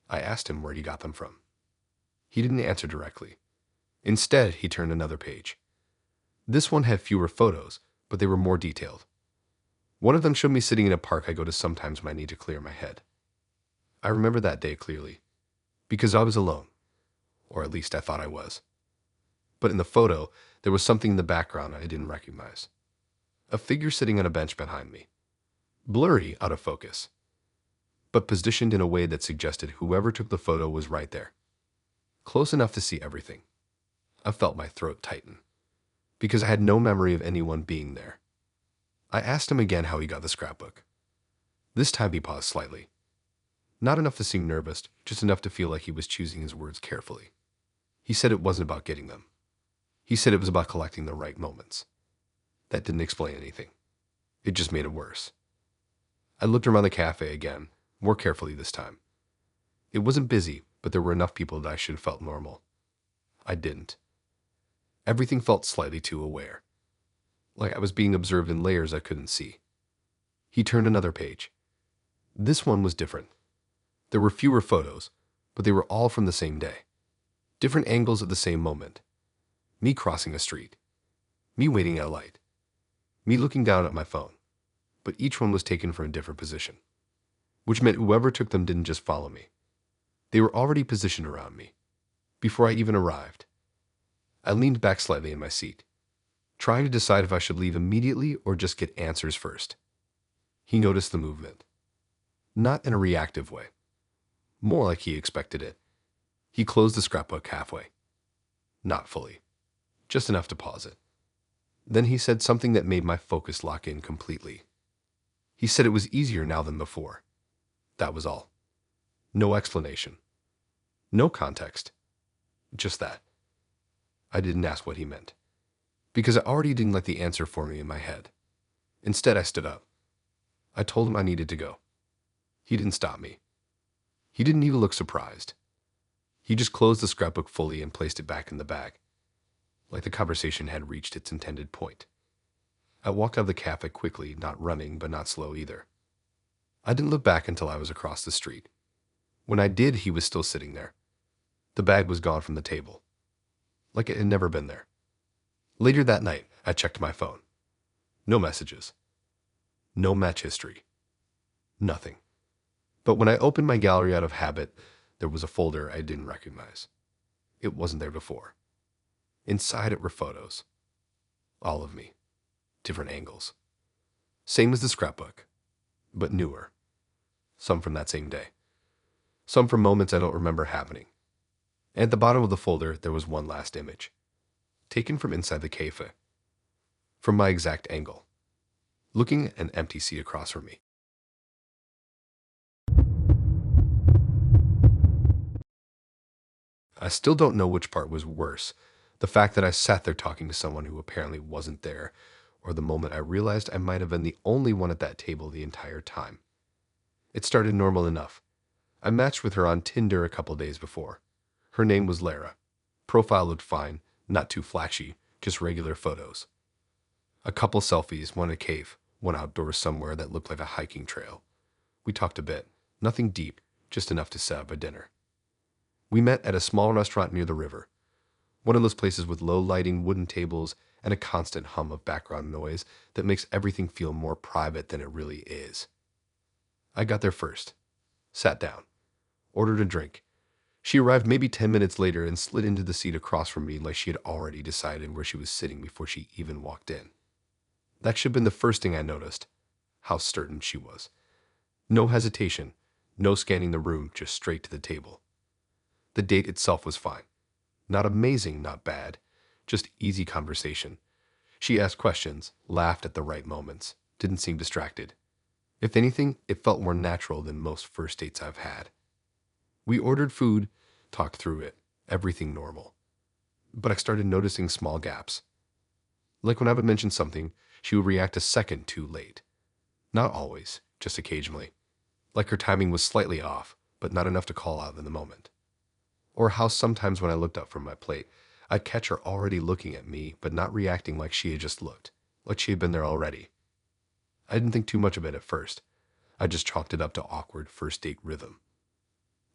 I asked him where he got them from. He didn't answer directly. Instead, he turned another page. This one had fewer photos, but they were more detailed. One of them showed me sitting in a park I go to sometimes when I need to clear my head. I remember that day clearly, because I was alone, or at least I thought I was. But in the photo, there was something in the background I didn't recognize. A figure sitting on a bench behind me. Blurry, out of focus, but positioned in a way that suggested whoever took the photo was right there. Close enough to see everything. I felt my throat tighten, because I had no memory of anyone being there. I asked him again how he got the scrapbook. This time he paused slightly. Not enough to seem nervous, just enough to feel like he was choosing his words carefully. He said it wasn't about getting them. He said it was about collecting the right moments. That didn't explain anything. It just made it worse. I looked around the cafe again, more carefully this time. It wasn't busy, but there were enough people that I should have felt normal. I didn't. Everything felt slightly too aware, like I was being observed in layers I couldn't see. He turned another page. This one was different. There were fewer photos, but they were all from the same day. Different angles at the same moment. Me crossing a street. Me waiting at a light. Me looking down at my phone. But each one was taken from a different position, which meant whoever took them didn't just follow me. They were already positioned around me, before I even arrived. I leaned back slightly in my seat, trying to decide if I should leave immediately or just get answers first. He noticed the movement. Not in a reactive way. More like he expected it. He closed the scrapbook halfway. Not fully. Just enough to pause it. Then he said something that made my focus lock in completely. He said it was easier now than before. That was all. No explanation. No context. Just that. I didn't ask what he meant, because I already didn't like the answer for me in my head. Instead, I stood up. I told him I needed to go. He didn't stop me. He didn't even look surprised. He just closed the scrapbook fully and placed it back in the bag, like the conversation had reached its intended point. I walked out of the cafe quickly, not running, but not slow either. I didn't look back until I was across the street. When I did, he was still sitting there. The bag was gone from the table, like it had never been there. Later that night, I checked my phone. No messages. No match history. Nothing. But when I opened my gallery out of habit, there was a folder I didn't recognize. It wasn't there before. Inside it were photos. All of me. Different angles. Same as the scrapbook, but newer. Some from that same day. Some from moments I don't remember happening. And at the bottom of the folder, there was one last image. Taken from inside the cafe. From my exact angle. Looking at an empty seat across from me. I still don't know which part was worse. The fact that I sat there talking to someone who apparently wasn't there, or the moment I realized I might have been the only one at that table the entire time. It started normal enough. I matched with her on Tinder a couple days before. Her name was Lara. Profile looked fine, not too flashy, just regular photos. A couple selfies, one in a cave, one outdoors somewhere that looked like a hiking trail. We talked a bit, nothing deep, just enough to set up a dinner. We met at a small restaurant near the river, one of those places with low lighting wooden tables and a constant hum of background noise that makes everything feel more private than it really is. I got there first, sat down, ordered a drink. She arrived maybe 10 minutes later and slid into the seat across from me like she had already decided where she was sitting before she even walked in. That should have been the first thing I noticed, how certain she was. No hesitation, no scanning the room, just straight to the table. The date itself was fine. Not amazing, not bad, just easy conversation. She asked questions, laughed at the right moments, didn't seem distracted. If anything, it felt more natural than most first dates I've had. We ordered food, talked through it, everything normal. But I started noticing small gaps. Like when I would mention something, she would react a second too late. Not always, just occasionally. Like her timing was slightly off, but not enough to call out in the moment. Or how sometimes when I looked up from my plate, I'd catch her already looking at me, but not reacting like she had just looked, like she had been there already. I didn't think too much of it at first. I just chalked it up to awkward first date rhythm.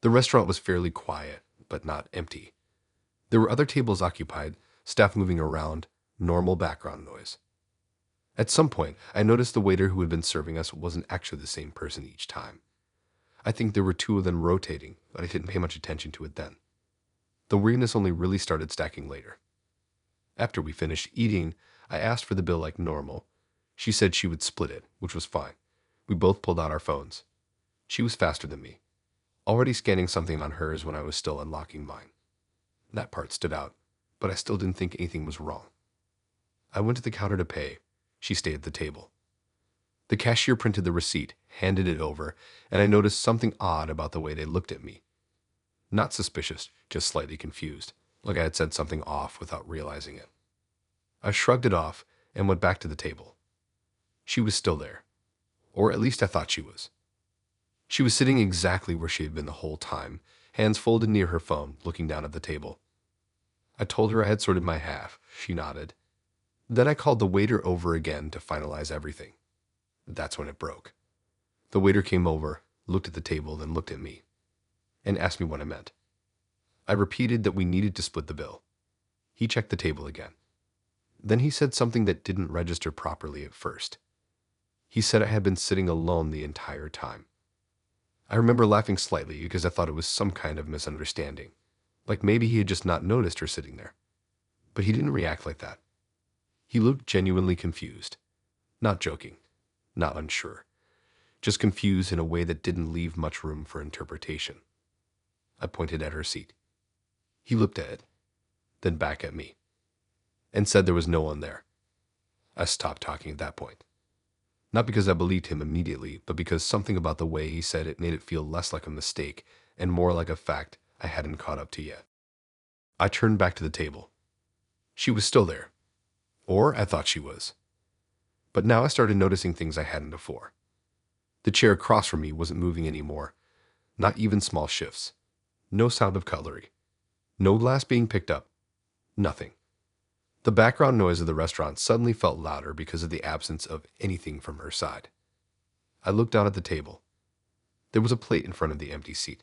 The restaurant was fairly quiet, but not empty. There were other tables occupied, staff moving around, normal background noise. At some point, I noticed the waiter who had been serving us wasn't actually the same person each time. I think there were two of them rotating, but I didn't pay much attention to it then. The weirdness only really started stacking later. After we finished eating, I asked for the bill like normal. She said she would split it, which was fine. We both pulled out our phones. She was faster than me, already scanning something on hers when I was still unlocking mine. That part stood out, but I still didn't think anything was wrong. I went to the counter to pay. She stayed at the table. The cashier printed the receipt, handed it over, and I noticed something odd about the way they looked at me. Not suspicious, just slightly confused, like I had said something off without realizing it. I shrugged it off and went back to the table. She was still there, or at least I thought she was. She was sitting exactly where she had been the whole time, hands folded near her phone, looking down at the table. I told her I had sorted my half. She nodded. Then I called the waiter over again to finalize everything. That's when it broke. The waiter came over, looked at the table, then looked at me, and asked me what I meant. I repeated that we needed to split the bill. He checked the table again. Then he said something that didn't register properly at first. He said I had been sitting alone the entire time. I remember laughing slightly because I thought it was some kind of misunderstanding, like maybe he had just not noticed her sitting there. But he didn't react like that. He looked genuinely confused. Not joking, not unsure, just confused in a way that didn't leave much room for interpretation. I pointed at her seat. He looked at it, then back at me, and said there was no one there. I stopped talking at that point. Not because I believed him immediately, but because something about the way he said it made it feel less like a mistake and more like a fact I hadn't caught up to yet. I turned back to the table. She was still there, or I thought she was. But now I started noticing things I hadn't before. The chair across from me wasn't moving anymore, not even small shifts. No sound of cutlery. No glass being picked up. Nothing. The background noise of the restaurant suddenly felt louder because of the absence of anything from her side. I looked down at the table. There was a plate in front of the empty seat.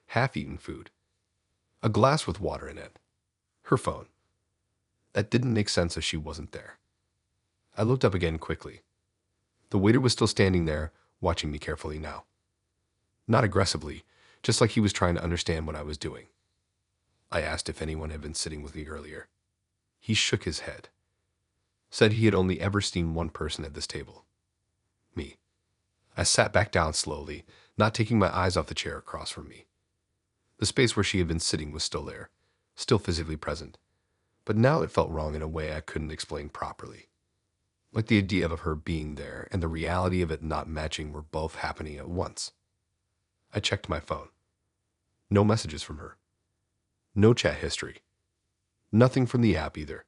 Half-eaten food. A glass with water in it. Her phone. That didn't make sense if she wasn't there. I looked up again quickly. The waiter was still standing there, watching me carefully now. Not aggressively, just like he was trying to understand what I was doing. I asked if anyone had been sitting with me earlier. He shook his head. Said he had only ever seen one person at this table. Me. I sat back down slowly, not taking my eyes off the chair across from me. The space where she had been sitting was still there, still physically present. But now it felt wrong in a way I couldn't explain properly. Like the idea of her being there and the reality of it not matching were both happening at once. I checked my phone. No messages from her. No chat history. Nothing from the app either.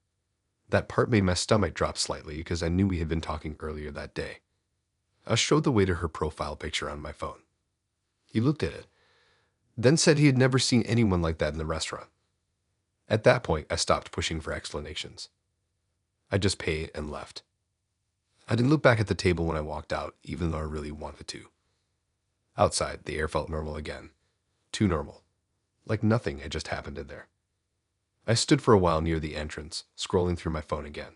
That part made my stomach drop slightly because I knew we had been talking earlier that day. I showed the waiter her profile picture on my phone. He looked at it, then said he had never seen anyone like that in the restaurant. At that point, I stopped pushing for explanations. I just paid and left. I didn't look back at the table when I walked out, even though I really wanted to. Outside, the air felt normal again. Too normal. Like nothing had just happened in there. I stood for a while near the entrance, scrolling through my phone again.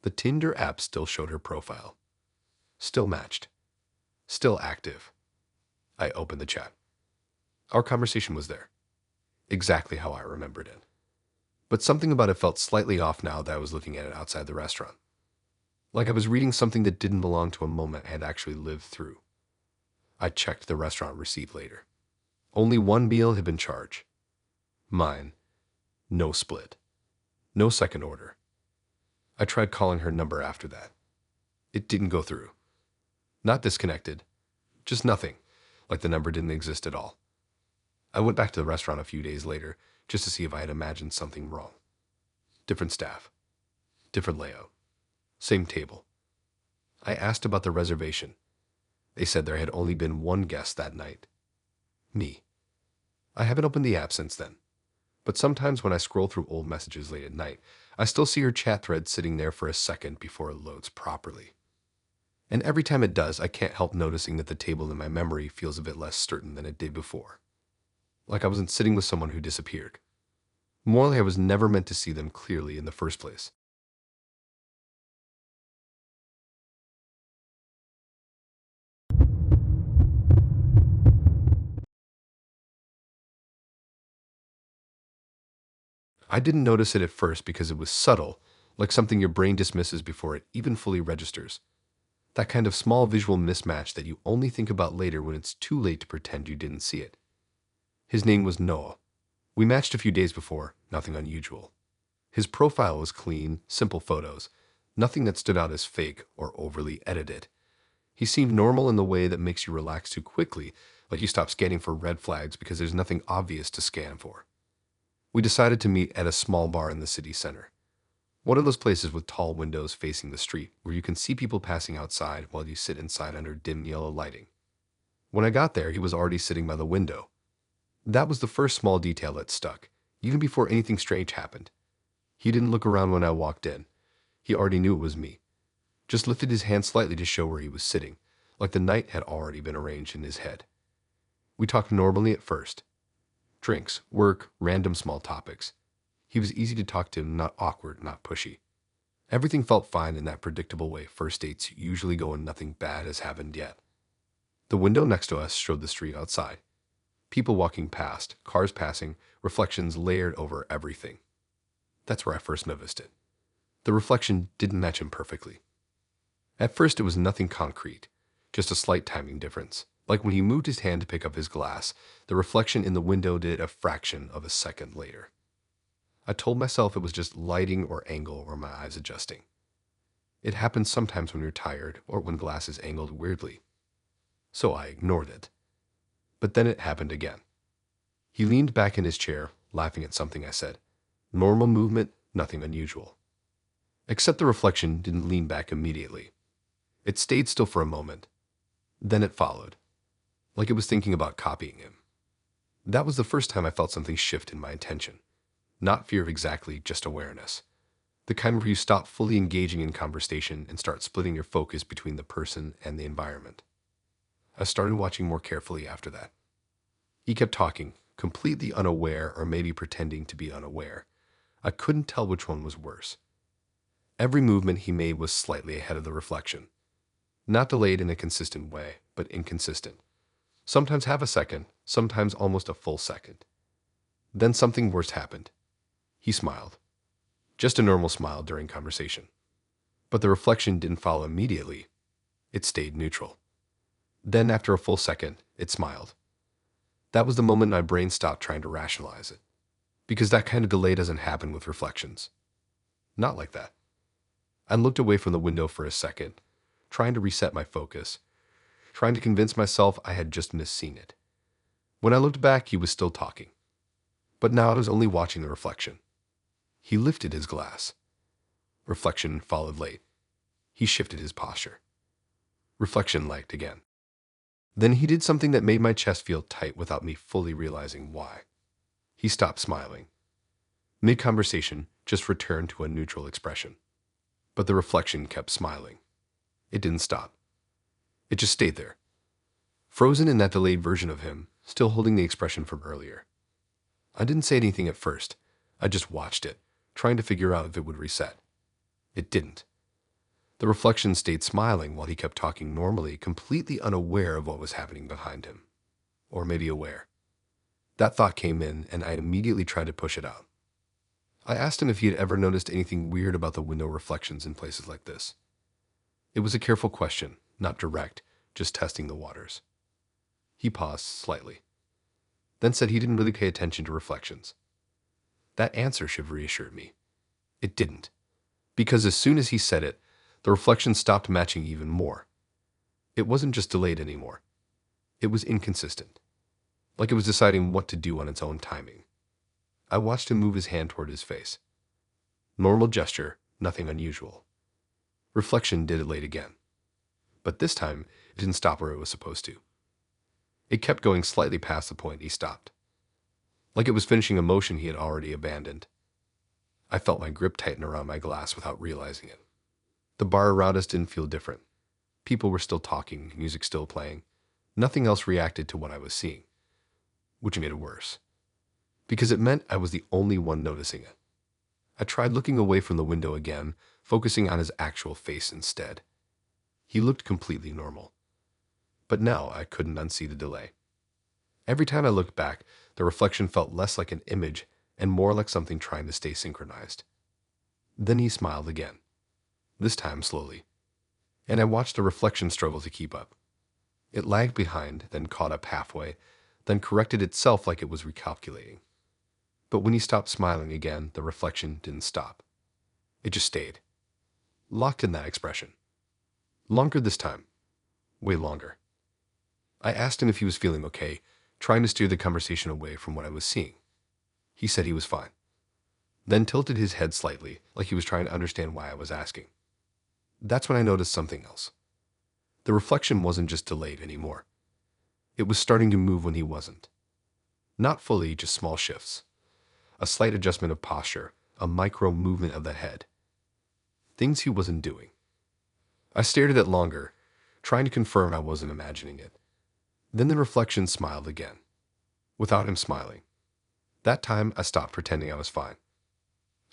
The Tinder app still showed her profile. Still matched. Still active. I opened the chat. Our conversation was there. Exactly how I remembered it. But something about it felt slightly off now that I was looking at it outside the restaurant. Like I was reading something that didn't belong to a moment I had actually lived through. I checked the restaurant receipt later. Only one meal had been charged. Mine. No split. No second order. I tried calling her number after that. It didn't go through. Not disconnected. Just nothing. Like the number didn't exist at all. I went back to the restaurant a few days later just to see if I had imagined something wrong. Different staff. Different layout. Same table. I asked about the reservation. They said there had only been one guest that night. Me. I haven't opened the app since then. But sometimes when I scroll through old messages late at night, I still see her chat thread sitting there for a second before it loads properly. And every time it does, I can't help noticing that the table in my memory feels a bit less certain than it did before. Like I wasn't sitting with someone who disappeared. Morally, I was never meant to see them clearly in the first place. I didn't notice it at first because it was subtle, like something your brain dismisses before it even fully registers. That kind of small visual mismatch that you only think about later when it's too late to pretend you didn't see it. His name was Noah. We matched a few days before, nothing unusual. His profile was clean, simple photos, nothing that stood out as fake or overly edited. He seemed normal in the way that makes you relax too quickly, like you stop scanning for red flags because there's nothing obvious to scan for. We decided to meet at a small bar in the city center. One of those places with tall windows facing the street, where you can see people passing outside while you sit inside under dim yellow lighting. When I got there, he was already sitting by the window. That was the first small detail that stuck, even before anything strange happened. He didn't look around when I walked in. He already knew it was me. Just lifted his hand slightly to show where he was sitting, like the night had already been arranged in his head. We talked normally at first. Drinks, work, random small topics. He was easy to talk to, not awkward, not pushy. Everything felt fine in that predictable way first dates usually go when nothing bad has happened yet. The window next to us showed the street outside. People walking past, cars passing, reflections layered over everything. That's where I first noticed it. The reflection didn't match him perfectly. At first, it was nothing concrete, just a slight timing difference. Like when he moved his hand to pick up his glass, the reflection in the window did a fraction of a second later. I told myself it was just lighting or angle or my eyes adjusting. It happens sometimes when you're tired or when glass is angled weirdly. So I ignored it. But then it happened again. He leaned back in his chair, laughing at something I said. Normal movement, nothing unusual. Except the reflection didn't lean back immediately. It stayed still for a moment. Then it followed, like it was thinking about copying him. That was the first time I felt something shift in my intention. Not fear of exactly, just awareness. The kind where you stop fully engaging in conversation and start splitting your focus between the person and the environment. I started watching more carefully after that. He kept talking, completely unaware or maybe pretending to be unaware. I couldn't tell which one was worse. Every movement he made was slightly ahead of the reflection. Not delayed in a consistent way, but inconsistent. Sometimes half a second, sometimes almost a full second. Then something worse happened. He smiled. Just a normal smile during conversation. But the reflection didn't follow immediately. It stayed neutral. Then, after a full second, it smiled. That was the moment my brain stopped trying to rationalize it. Because that kind of delay doesn't happen with reflections. Not like that. I looked away from the window for a second, trying to reset my focus, trying to convince myself I had just misseen it. When I looked back, he was still talking. But now I was only watching the reflection. He lifted his glass. Reflection followed late. He shifted his posture. Reflection lagged again. Then he did something that made my chest feel tight without me fully realizing why. He stopped smiling. Mid-conversation, just returned to a neutral expression. But the reflection kept smiling. It didn't stop. It just stayed there. Frozen in that delayed version of him, still holding the expression from earlier. I didn't say anything at first. I just watched it, trying to figure out if it would reset. It didn't. The reflection stayed smiling while he kept talking normally, completely unaware of what was happening behind him. Or maybe aware. That thought came in, and I immediately tried to push it out. I asked him if he had ever noticed anything weird about the window reflections in places like this. It was a careful question, not direct, just testing the waters. He paused slightly, then said he didn't really pay attention to reflections. That answer should have reassured me. It didn't, because as soon as he said it, the reflection stopped matching even more. It wasn't just delayed anymore. It was inconsistent, like it was deciding what to do on its own timing. I watched him move his hand toward his face. Normal gesture, nothing unusual. Reflection did it late again. But this time, it didn't stop where it was supposed to. It kept going slightly past the point he stopped. Like it was finishing a motion he had already abandoned. I felt my grip tighten around my glass without realizing it. The bar around us didn't feel different. People were still talking, music still playing. Nothing else reacted to what I was seeing, which made it worse. because it meant I was the only one noticing it. I tried looking away from the window again, focusing on his actual face instead. He looked completely normal. But now I couldn't unsee the delay. Every time I looked back, the reflection felt less like an image and more like something trying to stay synchronized. Then he smiled again, this time slowly, and I watched the reflection struggle to keep up. It lagged behind, then caught up halfway, then corrected itself like it was recalculating. But when he stopped smiling again, the reflection didn't stop. It just stayed, locked in that expression. Longer this time. Way longer. I asked him if he was feeling okay, trying to steer the conversation away from what I was seeing. He said he was fine, then tilted his head slightly, like he was trying to understand why I was asking. That's when I noticed something else. The reflection wasn't just delayed anymore. It was starting to move when he wasn't. Not fully, just small shifts. A slight adjustment of posture, a micro movement of the head. Things he wasn't doing. I stared at it longer, trying to confirm I wasn't imagining it. Then the reflection smiled again, without him smiling. That time, I stopped pretending I was fine.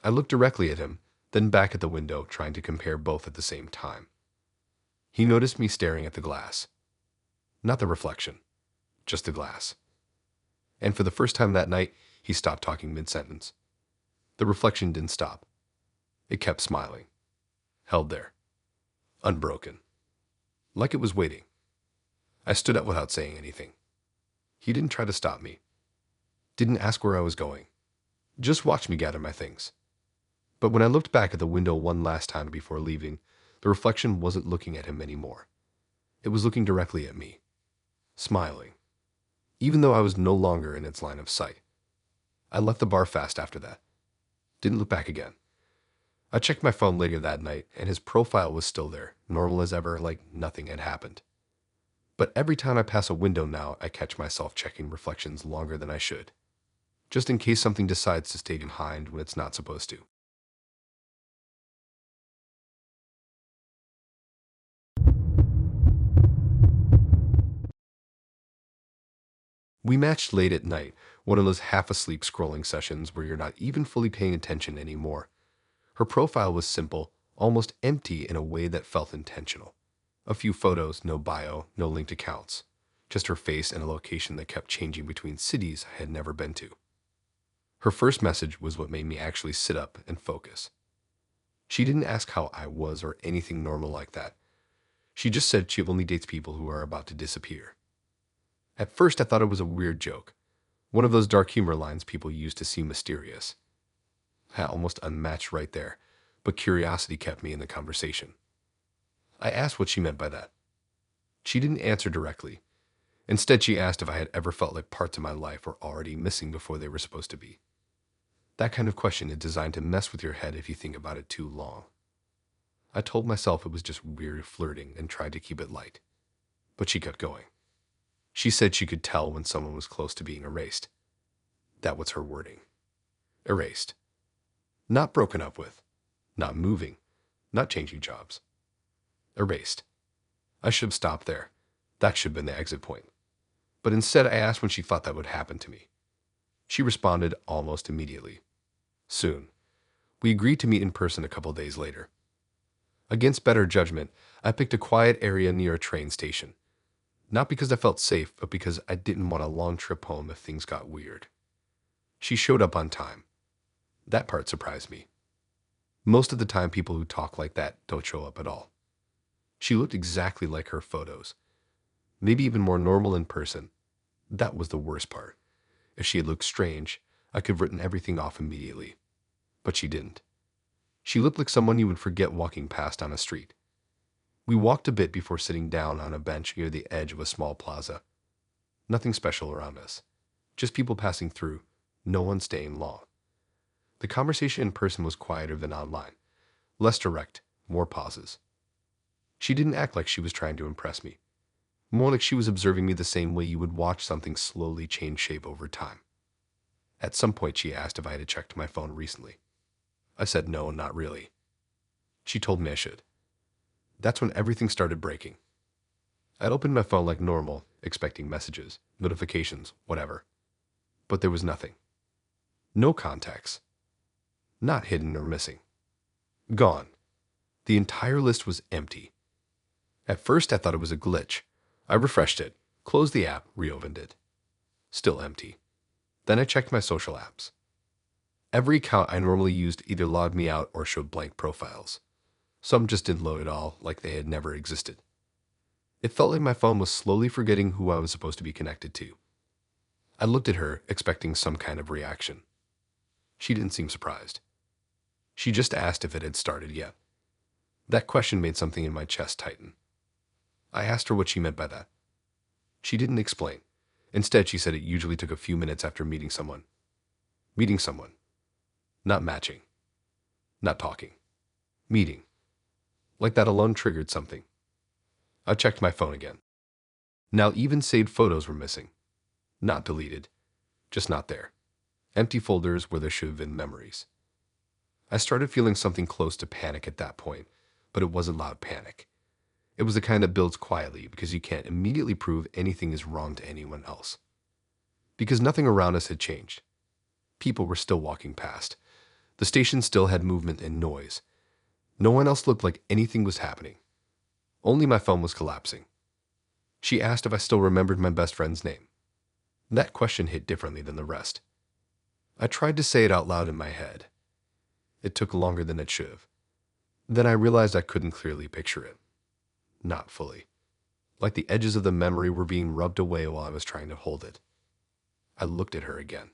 I looked directly at him, then back at the window, trying to compare both at the same time. He noticed me staring at the glass. Not the reflection, just the glass. And for the first time that night, he stopped talking mid-sentence. The reflection didn't stop. It kept smiling. Held there. Unbroken. Like it was waiting. I stood up without saying anything. He didn't try to stop me. Didn't ask where I was going. Just watched me gather my things. But when I looked back at the window one last time before leaving, the reflection wasn't looking at him anymore. It was looking directly at me. Smiling. Even though I was no longer in its line of sight. I left the bar fast after that. Didn't look back again. I checked my phone later that night, and his profile was still there, normal as ever, like nothing had happened. But every time I pass a window now, I catch myself checking reflections longer than I should, just in case something decides to stay behind when it's not supposed to. We matched late at night, one of those half-asleep scrolling sessions where you're not even fully paying attention anymore. Her profile was simple, almost empty in a way that felt intentional. A few photos, no bio, no linked accounts. Just her face and a location that kept changing between cities I had never been to. Her first message was what made me actually sit up and focus. She didn't ask how I was or anything normal like that. She just said she only dates people who are about to disappear. At first I thought it was a weird joke. One of those dark humor lines people use to seem mysterious. Almost unmatched right there, but curiosity kept me in the conversation. I asked what she meant by that. She didn't answer directly. Instead, she asked if I had ever felt like parts of my life were already missing before they were supposed to be. That kind of question is designed to mess with your head if you think about it too long. I told myself it was just weird flirting and tried to keep it light. But she kept going. She said she could tell when someone was close to being erased. That was her wording. Erased. Not broken up with. Not moving. Not changing jobs. Erased. I should have stopped there. That should have been the exit point. But instead, I asked when she thought that would happen to me. She responded almost immediately. Soon. We agreed to meet in person a couple days later. Against better judgment, I picked a quiet area near a train station. Not because I felt safe, but because I didn't want a long trip home if things got weird. She showed up on time. That part surprised me. Most of the time, people who talk like that don't show up at all. She looked exactly like her photos. Maybe even more normal in person. That was the worst part. If she had looked strange, I could have written everything off immediately. But she didn't. She looked like someone you would forget walking past on a street. We walked a bit before sitting down on a bench near the edge of a small plaza. Nothing special around us. Just people passing through, no one staying long. The conversation in person was quieter than online. Less direct, more pauses. She didn't act like she was trying to impress me. More like she was observing me the same way you would watch something slowly change shape over time. At some point, she asked if I had checked my phone recently. I said no, not really. She told me I should. That's when everything started breaking. I'd opened my phone like normal, expecting messages, notifications, whatever. But there was nothing. No contacts. Not hidden or missing. Gone. The entire list was empty. At first, I thought it was a glitch. I refreshed it, closed the app, reopened it. Still empty. Then I checked my social apps. Every account I normally used either logged me out or showed blank profiles. Some just didn't load at all, like they had never existed. It felt like my phone was slowly forgetting who I was supposed to be connected to. I looked at her, expecting some kind of reaction. She didn't seem surprised. She just asked if it had started yet. That question made something in my chest tighten. I asked her what she meant by that. She didn't explain. Instead, she said it usually took a few minutes after meeting someone. Meeting someone. Not matching. Not talking. Meeting. Like that alone triggered something. I checked my phone again. Now even saved photos were missing. Not deleted. Just not there. Empty folders where there should have been memories. I started feeling something close to panic at that point, but it wasn't loud panic. It was the kind that builds quietly because you can't immediately prove anything is wrong to anyone else. Because nothing around us had changed. People were still walking past. The station still had movement and noise. No one else looked like anything was happening. Only my phone was collapsing. She asked if I still remembered my best friend's name. That question hit differently than the rest. I tried to say it out loud in my head. It took longer than it should have. Then I realized I couldn't clearly picture it. Not fully. Like the edges of the memory were being rubbed away while I was trying to hold it. I looked at her again.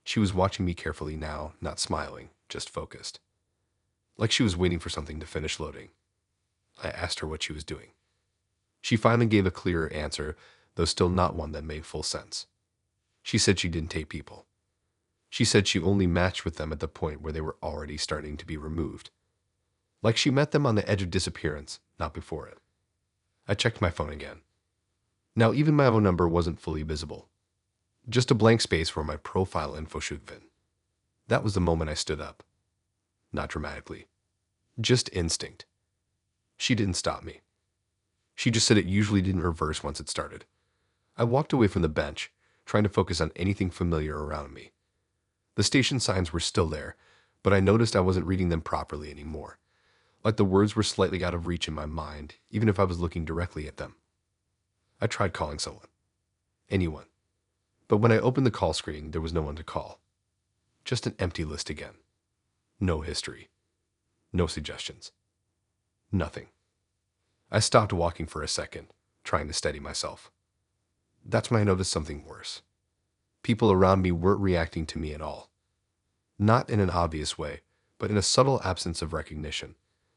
She was watching me carefully now, not smiling, just focused. Like she was waiting for something to finish loading. I asked her what she was doing. She finally gave a clearer answer, though still not one that made full sense. She said she didn't take people. She said she only matched with them at the point where they were already starting to be removed. Like she met them on the edge of disappearance, not before it. I checked my phone again. Now even my phone number wasn't fully visible. Just a blank space where my profile info should have been. That was the moment I stood up. Not dramatically. Just instinct. She didn't stop me. She just said it usually didn't reverse once it started. I walked away from the bench, trying to focus on anything familiar around me. The station signs were still there, but I noticed I wasn't reading them properly anymore. Like the words were slightly out of reach in my mind, even if I was looking directly at them. I tried calling someone. Anyone. But when I opened the call screen, there was no one to call. Just an empty list again. No history. No suggestions. Nothing. I stopped walking for a second, trying to steady myself. That's when I noticed something worse. People around me weren't reacting to me at all. Not in an obvious way, but in a subtle absence of recognition.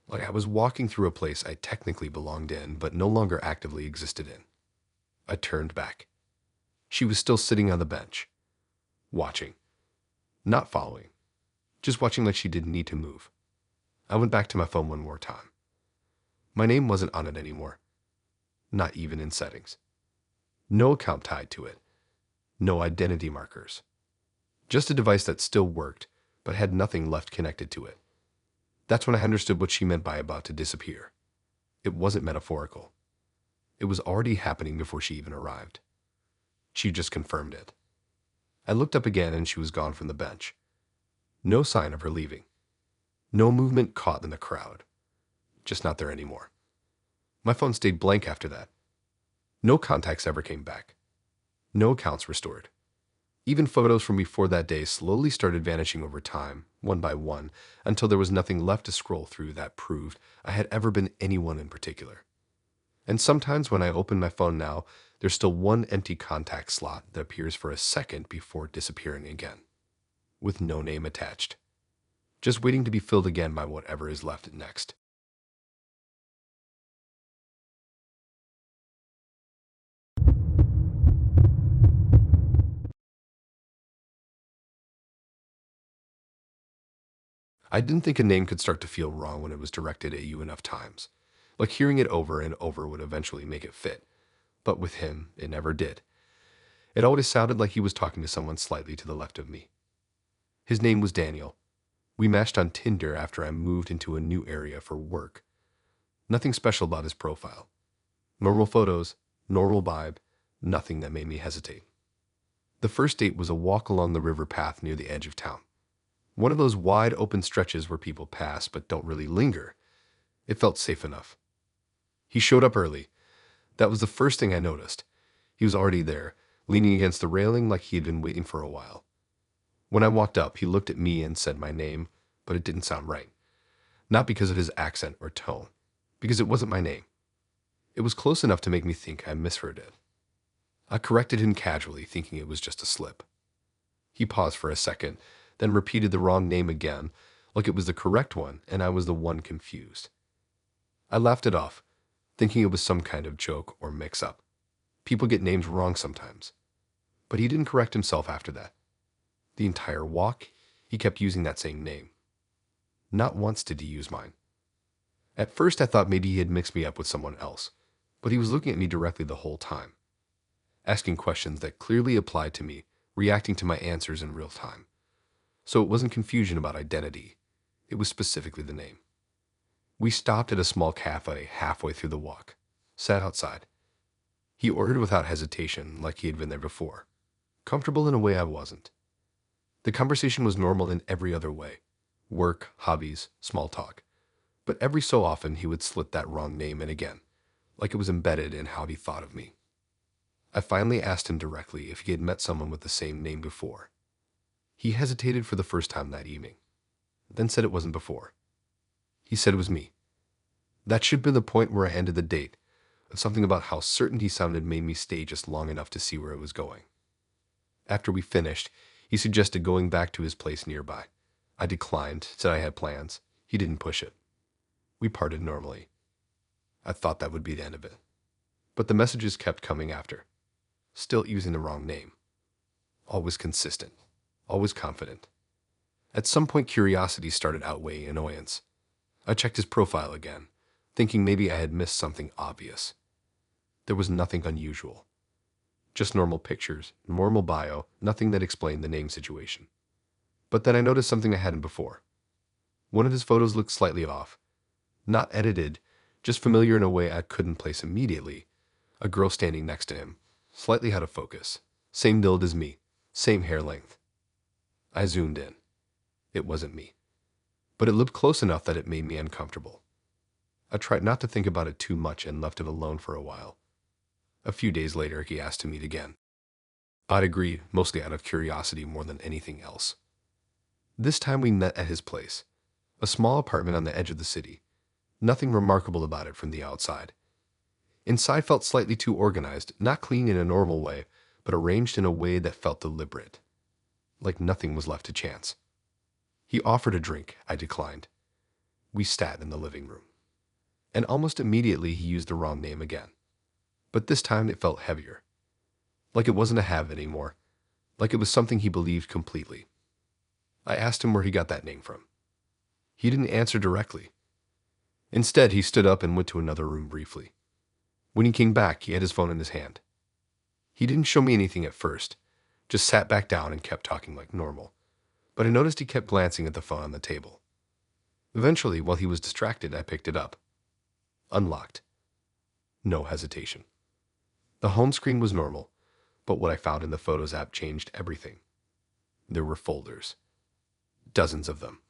Like I was walking through a place I technically belonged in, but no longer actively existed in. I turned back. She was still sitting on the bench. Watching. Not following. Just watching like she didn't need to move. I went back to my phone one more time. My name wasn't on it anymore. Not even in settings. No account tied to it. No identity markers. Just a device that still worked, but had nothing left connected to it. That's when I understood what she meant by about to disappear. It wasn't metaphorical. It was already happening before she even arrived. She just confirmed it. I looked up again and she was gone from the bench. No sign of her leaving. No movement caught in the crowd. Just not there anymore. My phone stayed blank after that. No contacts ever came back. No accounts restored. Even photos from before that day slowly started vanishing over time, one by one, until there was nothing left to scroll through that proved I had ever been anyone in particular. And sometimes when I open my phone now, there's still one empty contact slot that appears for a second before disappearing again, with no name attached, just waiting to be filled again by whatever is left next. I didn't think a name could start to feel wrong when it was directed at you enough times. Like hearing it over and over would eventually make it fit. But with him, it never did. It always sounded like he was talking to someone slightly to the left of me. His name was Daniel. We matched on Tinder after I moved into a new area for work. Nothing special about his profile. Normal photos, normal vibe, nothing that made me hesitate. The first date was a walk along the river path near the edge of town. One of those wide open stretches where people pass but don't really linger. It felt safe enough. He showed up early. That was the first thing I noticed. He was already there, leaning against the railing like he had been waiting for a while. When I walked up, he looked at me and said my name, but it didn't sound right. Not because of his accent or tone, because it wasn't my name. It was close enough to make me think I misheard it. I corrected him casually, thinking it was just a slip. He paused for a second, then repeated the wrong name again, like it was the correct one and I was the one confused. I laughed it off, thinking it was some kind of joke or mix-up. People get names wrong sometimes. But he didn't correct himself after that. The entire walk, he kept using that same name. Not once did he use mine. At first I thought maybe he had mixed me up with someone else, but he was looking at me directly the whole time, asking questions that clearly applied to me, reacting to my answers in real time. So it wasn't confusion about identity. It was specifically the name. We stopped at a small cafe halfway through the walk, sat outside. He ordered without hesitation, like he had been there before, comfortable in a way I wasn't. The conversation was normal in every other way. Work, hobbies, small talk. But every so often he would slip that wrong name in again, like it was embedded in how he thought of me. I finally asked him directly if he had met someone with the same name before. He hesitated for the first time that evening, then said it wasn't before. He said it was me. That should have been the point where I ended the date, but something about how certain he sounded made me stay just long enough to see where it was going. After we finished, he suggested going back to his place nearby. I declined, said I had plans. He didn't push it. We parted normally. I thought that would be the end of it. But the messages kept coming after. Still using the wrong name. Always consistent. Always confident. At some point, curiosity started outweighing annoyance. I checked his profile again, thinking maybe I had missed something obvious. There was nothing unusual. Just normal pictures, normal bio, nothing that explained the name situation. But then I noticed something I hadn't before. One of his photos looked slightly off. Not edited, just familiar in a way I couldn't place immediately. A girl standing next to him, slightly out of focus. Same build as me, same hair length. I zoomed in. It wasn't me. But it looked close enough that it made me uncomfortable. I tried not to think about it too much and left it alone for a while. A few days later, he asked to meet again. I'd agreed, mostly out of curiosity more than anything else. This time we met at his place, a small apartment on the edge of the city. Nothing remarkable about it from the outside. Inside felt slightly too organized, not clean in a normal way, but arranged in a way that felt deliberate, like nothing was left to chance. He offered a drink. I declined. We sat in the living room. And almost immediately he used the wrong name again. But this time it felt heavier. Like it wasn't a have anymore. Like it was something he believed completely. I asked him where he got that name from. He didn't answer directly. Instead, he stood up and went to another room briefly. When he came back, he had his phone in his hand. He didn't show me anything at first, just sat back down and kept talking like normal. But I noticed he kept glancing at the phone on the table. Eventually, while he was distracted, I picked it up. Unlocked. No hesitation. The home screen was normal, but what I found in the Photos app changed everything. There were folders. Dozens of them.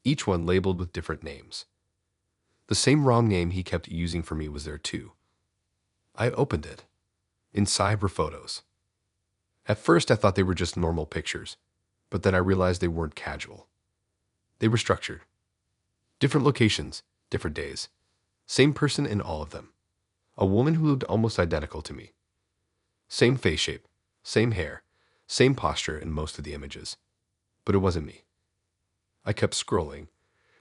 Each one labeled with different names. The same wrong name he kept using for me was there too. I opened it. Inside were photos. At first I thought they were just normal pictures, but then I realized they weren't casual. They were structured. Different locations, different days. Same person in all of them. A woman who looked almost identical to me. Same face shape, same hair, same posture in most of the images. But it wasn't me. I kept scrolling,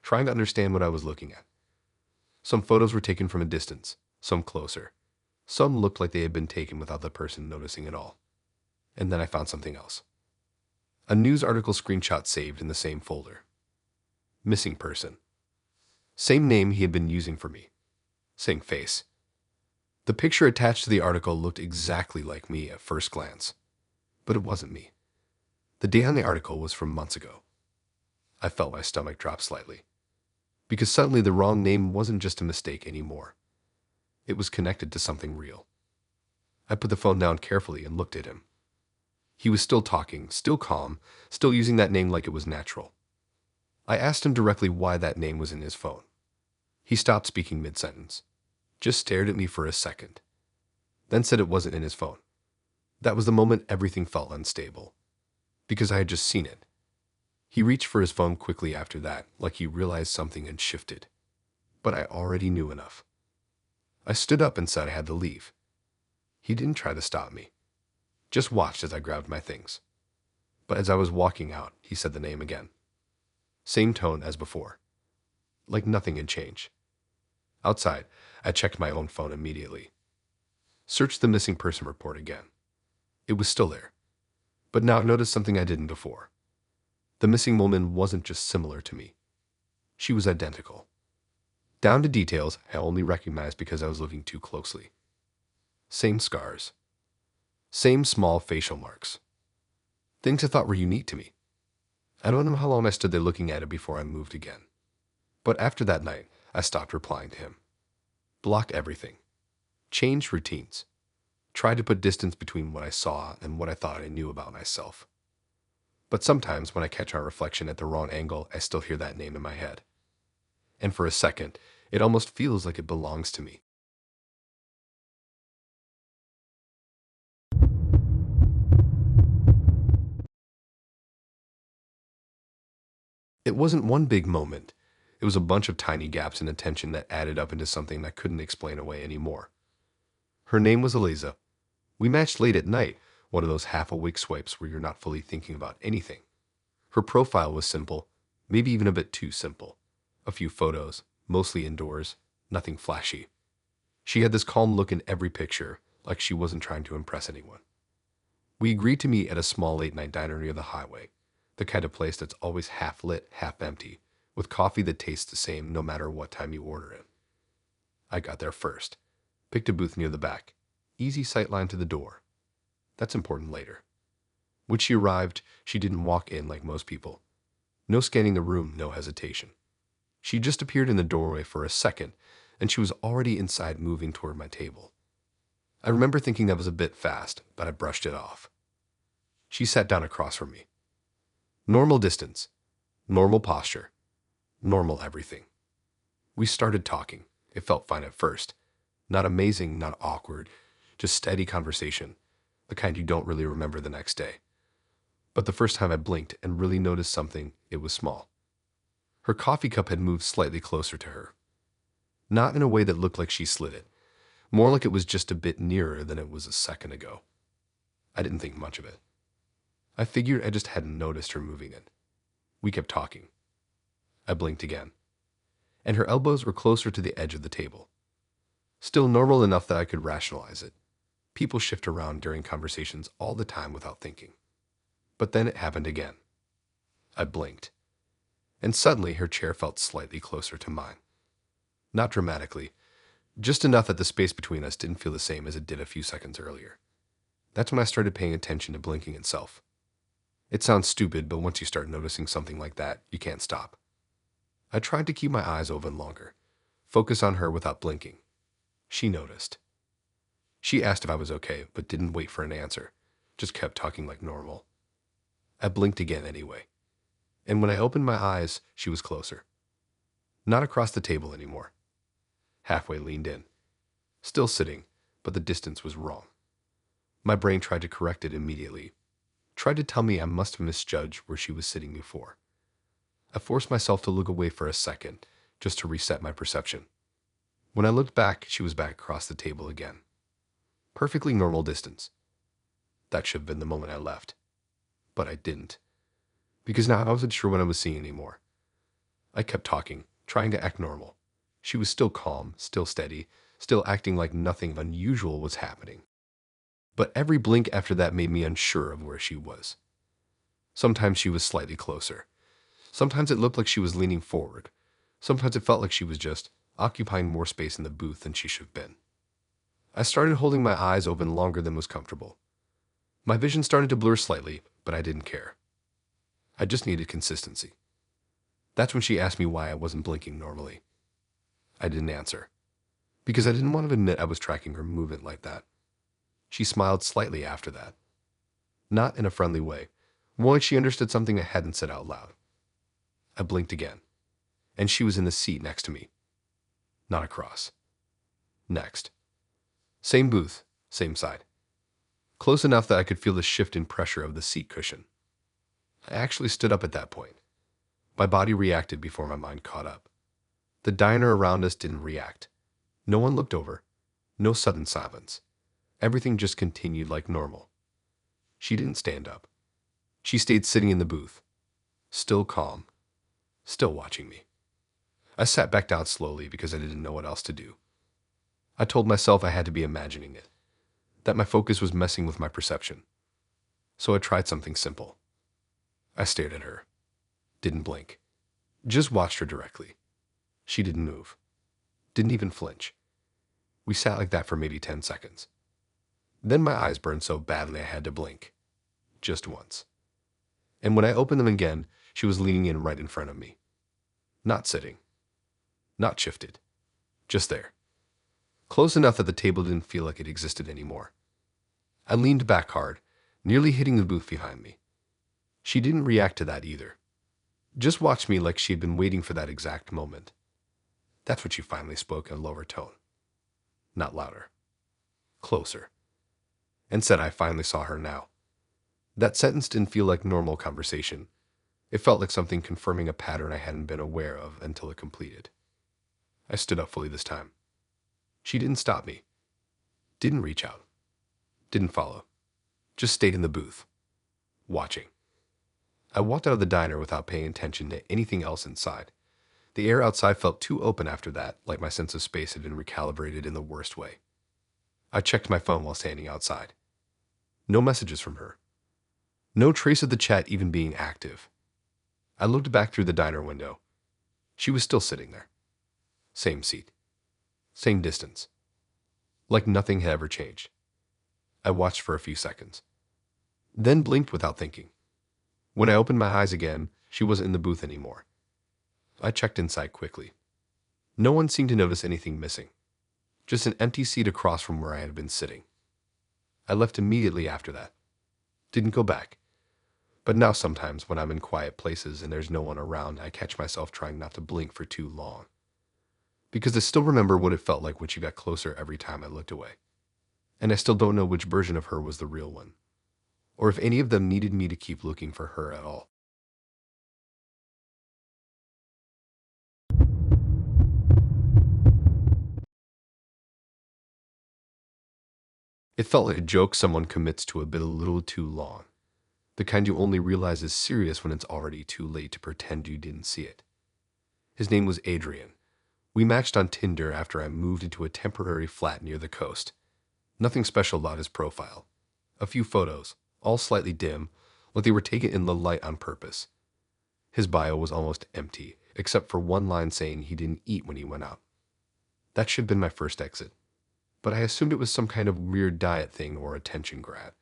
trying to understand what I was looking at. Some photos were taken from a distance, some closer. Some looked like they had been taken without the person noticing at all. And then I found something else. A news article screenshot saved in the same folder. Missing person. Same name he had been using for me. Same face. The picture attached to the article looked exactly like me at first glance. But it wasn't me. The date on the article was from months ago. I felt my stomach drop slightly. Because suddenly the wrong name wasn't just a mistake anymore. It was connected to something real. I put the phone down carefully and looked at him. He was still talking, still calm, still using that name like it was natural. I asked him directly why that name was in his phone. He stopped speaking mid-sentence, just stared at me for a second, then said it wasn't in his phone. That was the moment everything felt unstable, because I had just seen it. He reached for his phone quickly after that, like he realized something had shifted. But I already knew enough. I stood up and said I had to leave. He didn't try to stop me, just watched as I grabbed my things. But as I was walking out, he said the name again. Same tone as before, like nothing had changed. Outside, I checked my own phone immediately. Searched the missing person report again. It was still there. But now I noticed something I didn't before. The missing woman wasn't just similar to me. She was identical. Down to details I only recognized because I was looking too closely. Same scars. Same small facial marks. Things I thought were unique to me. I don't know how long I stood there looking at it before I moved again. But after that night, I stopped replying to him. Blocked everything. Changed routines. Tried to put distance between what I saw and what I thought I knew about myself. But sometimes when I catch our reflection at the wrong angle, I still hear that name in my head. And for a second, it almost feels like it belongs to me. It wasn't one big moment. It was a bunch of tiny gaps in attention that added up into something I couldn't explain away anymore. Her name was Eliza. We matched late at night, one of those half-awake swipes where you're not fully thinking about anything. Her profile was simple, maybe even a bit too simple. A few photos, mostly indoors, nothing flashy. She had this calm look in every picture, like she wasn't trying to impress anyone. We agreed to meet at a small late-night diner near the highway, the kind of place that's always half-lit, half-empty, with coffee that tastes the same no matter what time you order it. I got there first, picked a booth near the back, easy sightline to the door. That's important later. When she arrived, she didn't walk in like most people. No scanning the room, no hesitation. She just appeared in the doorway for a second, and she was already inside moving toward my table. I remember thinking that was a bit fast, but I brushed it off. She sat down across from me. Normal distance, normal posture, normal everything. We started talking. It felt fine at first. Not amazing, not awkward, just steady conversation, the kind you don't really remember the next day. But the first time I blinked and really noticed something, it was small. Her coffee cup had moved slightly closer to her. Not in a way that looked like she slid it, more like it was just a bit nearer than it was a second ago. I didn't think much of it. I figured I just hadn't noticed her moving it. We kept talking. I blinked again, and her elbows were closer to the edge of the table. Still normal enough that I could rationalize it. People shift around during conversations all the time without thinking. But then it happened again. I blinked, and suddenly her chair felt slightly closer to mine. Not dramatically, just enough that the space between us didn't feel the same as it did a few seconds earlier. That's when I started paying attention to blinking itself. It sounds stupid, but once you start noticing something like that, you can't stop. I tried to keep my eyes open longer, focus on her without blinking. She noticed. She asked if I was okay, but didn't wait for an answer, just kept talking like normal. I blinked again anyway, and when I opened my eyes, she was closer. Not across the table anymore. Halfway leaned in. Still sitting, but the distance was wrong. My brain tried to correct it immediately. Tried to tell me I must have misjudged where she was sitting before. I forced myself to look away for a second, just to reset my perception. When I looked back, she was back across the table again. Perfectly normal distance. That should have been the moment I left. But I didn't. Because now I wasn't sure what I was seeing anymore. I kept talking, trying to act normal. She was still calm, still steady, still acting like nothing unusual was happening. But every blink after that made me unsure of where she was. Sometimes she was slightly closer. Sometimes it looked like she was leaning forward. Sometimes it felt like she was just occupying more space in the booth than she should have been. I started holding my eyes open longer than was comfortable. My vision started to blur slightly, but I didn't care. I just needed consistency. That's when she asked me why I wasn't blinking normally. I didn't answer, because I didn't want to admit I was tracking her movement like that. She smiled slightly after that. not in a friendly way, more like she understood something I hadn't said out loud. I blinked again, and she was in the seat next to me, not across. Next. Same booth, same side. Close enough that I could feel the shift in pressure of the seat cushion. I actually stood up at that point. My body reacted before my mind caught up. The diner around us didn't react. No one looked over. No sudden silence. Everything just continued like normal. She didn't stand up. She stayed sitting in the booth, still calm, still watching me. I sat back down slowly because I didn't know what else to do. I told myself I had to be imagining it, that my focus was messing with my perception. So I tried something simple. I stared at her, didn't blink, just watched her directly. She didn't move, didn't even flinch. We sat like that for maybe 10 seconds. Then my eyes burned so badly I had to blink, just once. And when I opened them again, she was leaning in right in front of me. Not sitting, not shifted, just there. Close enough that the table didn't feel like it existed anymore. I leaned back hard, nearly hitting the booth behind me. She didn't react to that either. Just watched me like she had been waiting for that exact moment. That's when she finally spoke in a lower tone. Not louder. Closer. And said I finally saw her now. That sentence didn't feel like normal conversation. It felt like something confirming a pattern I hadn't been aware of until it completed. I stood up fully this time. She didn't stop me. Didn't reach out. Didn't follow. Just stayed in the booth. Watching. I walked out of the diner without paying attention to anything else inside. The air outside felt too open after that, like my sense of space had been recalibrated in the worst way. I checked my phone while standing outside. No messages from her. No trace of the chat even being active. I looked back through the diner window. She was still sitting there. Same seat. Same distance. Like nothing had ever changed. I watched for a few seconds. Then blinked without thinking. When I opened my eyes again, she wasn't in the booth anymore. I checked inside quickly. No one seemed to notice anything missing. Just an empty seat across from where I had been sitting. I left immediately after that. Didn't go back. But now sometimes when I'm in quiet places and there's no one around, I catch myself trying not to blink for too long. Because I still remember what it felt like when she got closer every time I looked away. And I still don't know which version of her was the real one, or if any of them needed me to keep looking for her at all. It felt like a joke someone commits to a bit a little too long. The kind you only realize is serious when it's already too late to pretend you didn't see it. His name was Adrian. We matched on Tinder after I moved into a temporary flat near the coast. Nothing special about his profile. A few photos, all slightly dim, like they were taken in low light on purpose. His bio was almost empty, except for one line saying he didn't eat when he went out. That should have been my first exit. But I assumed it was some kind of weird diet thing or attention grab.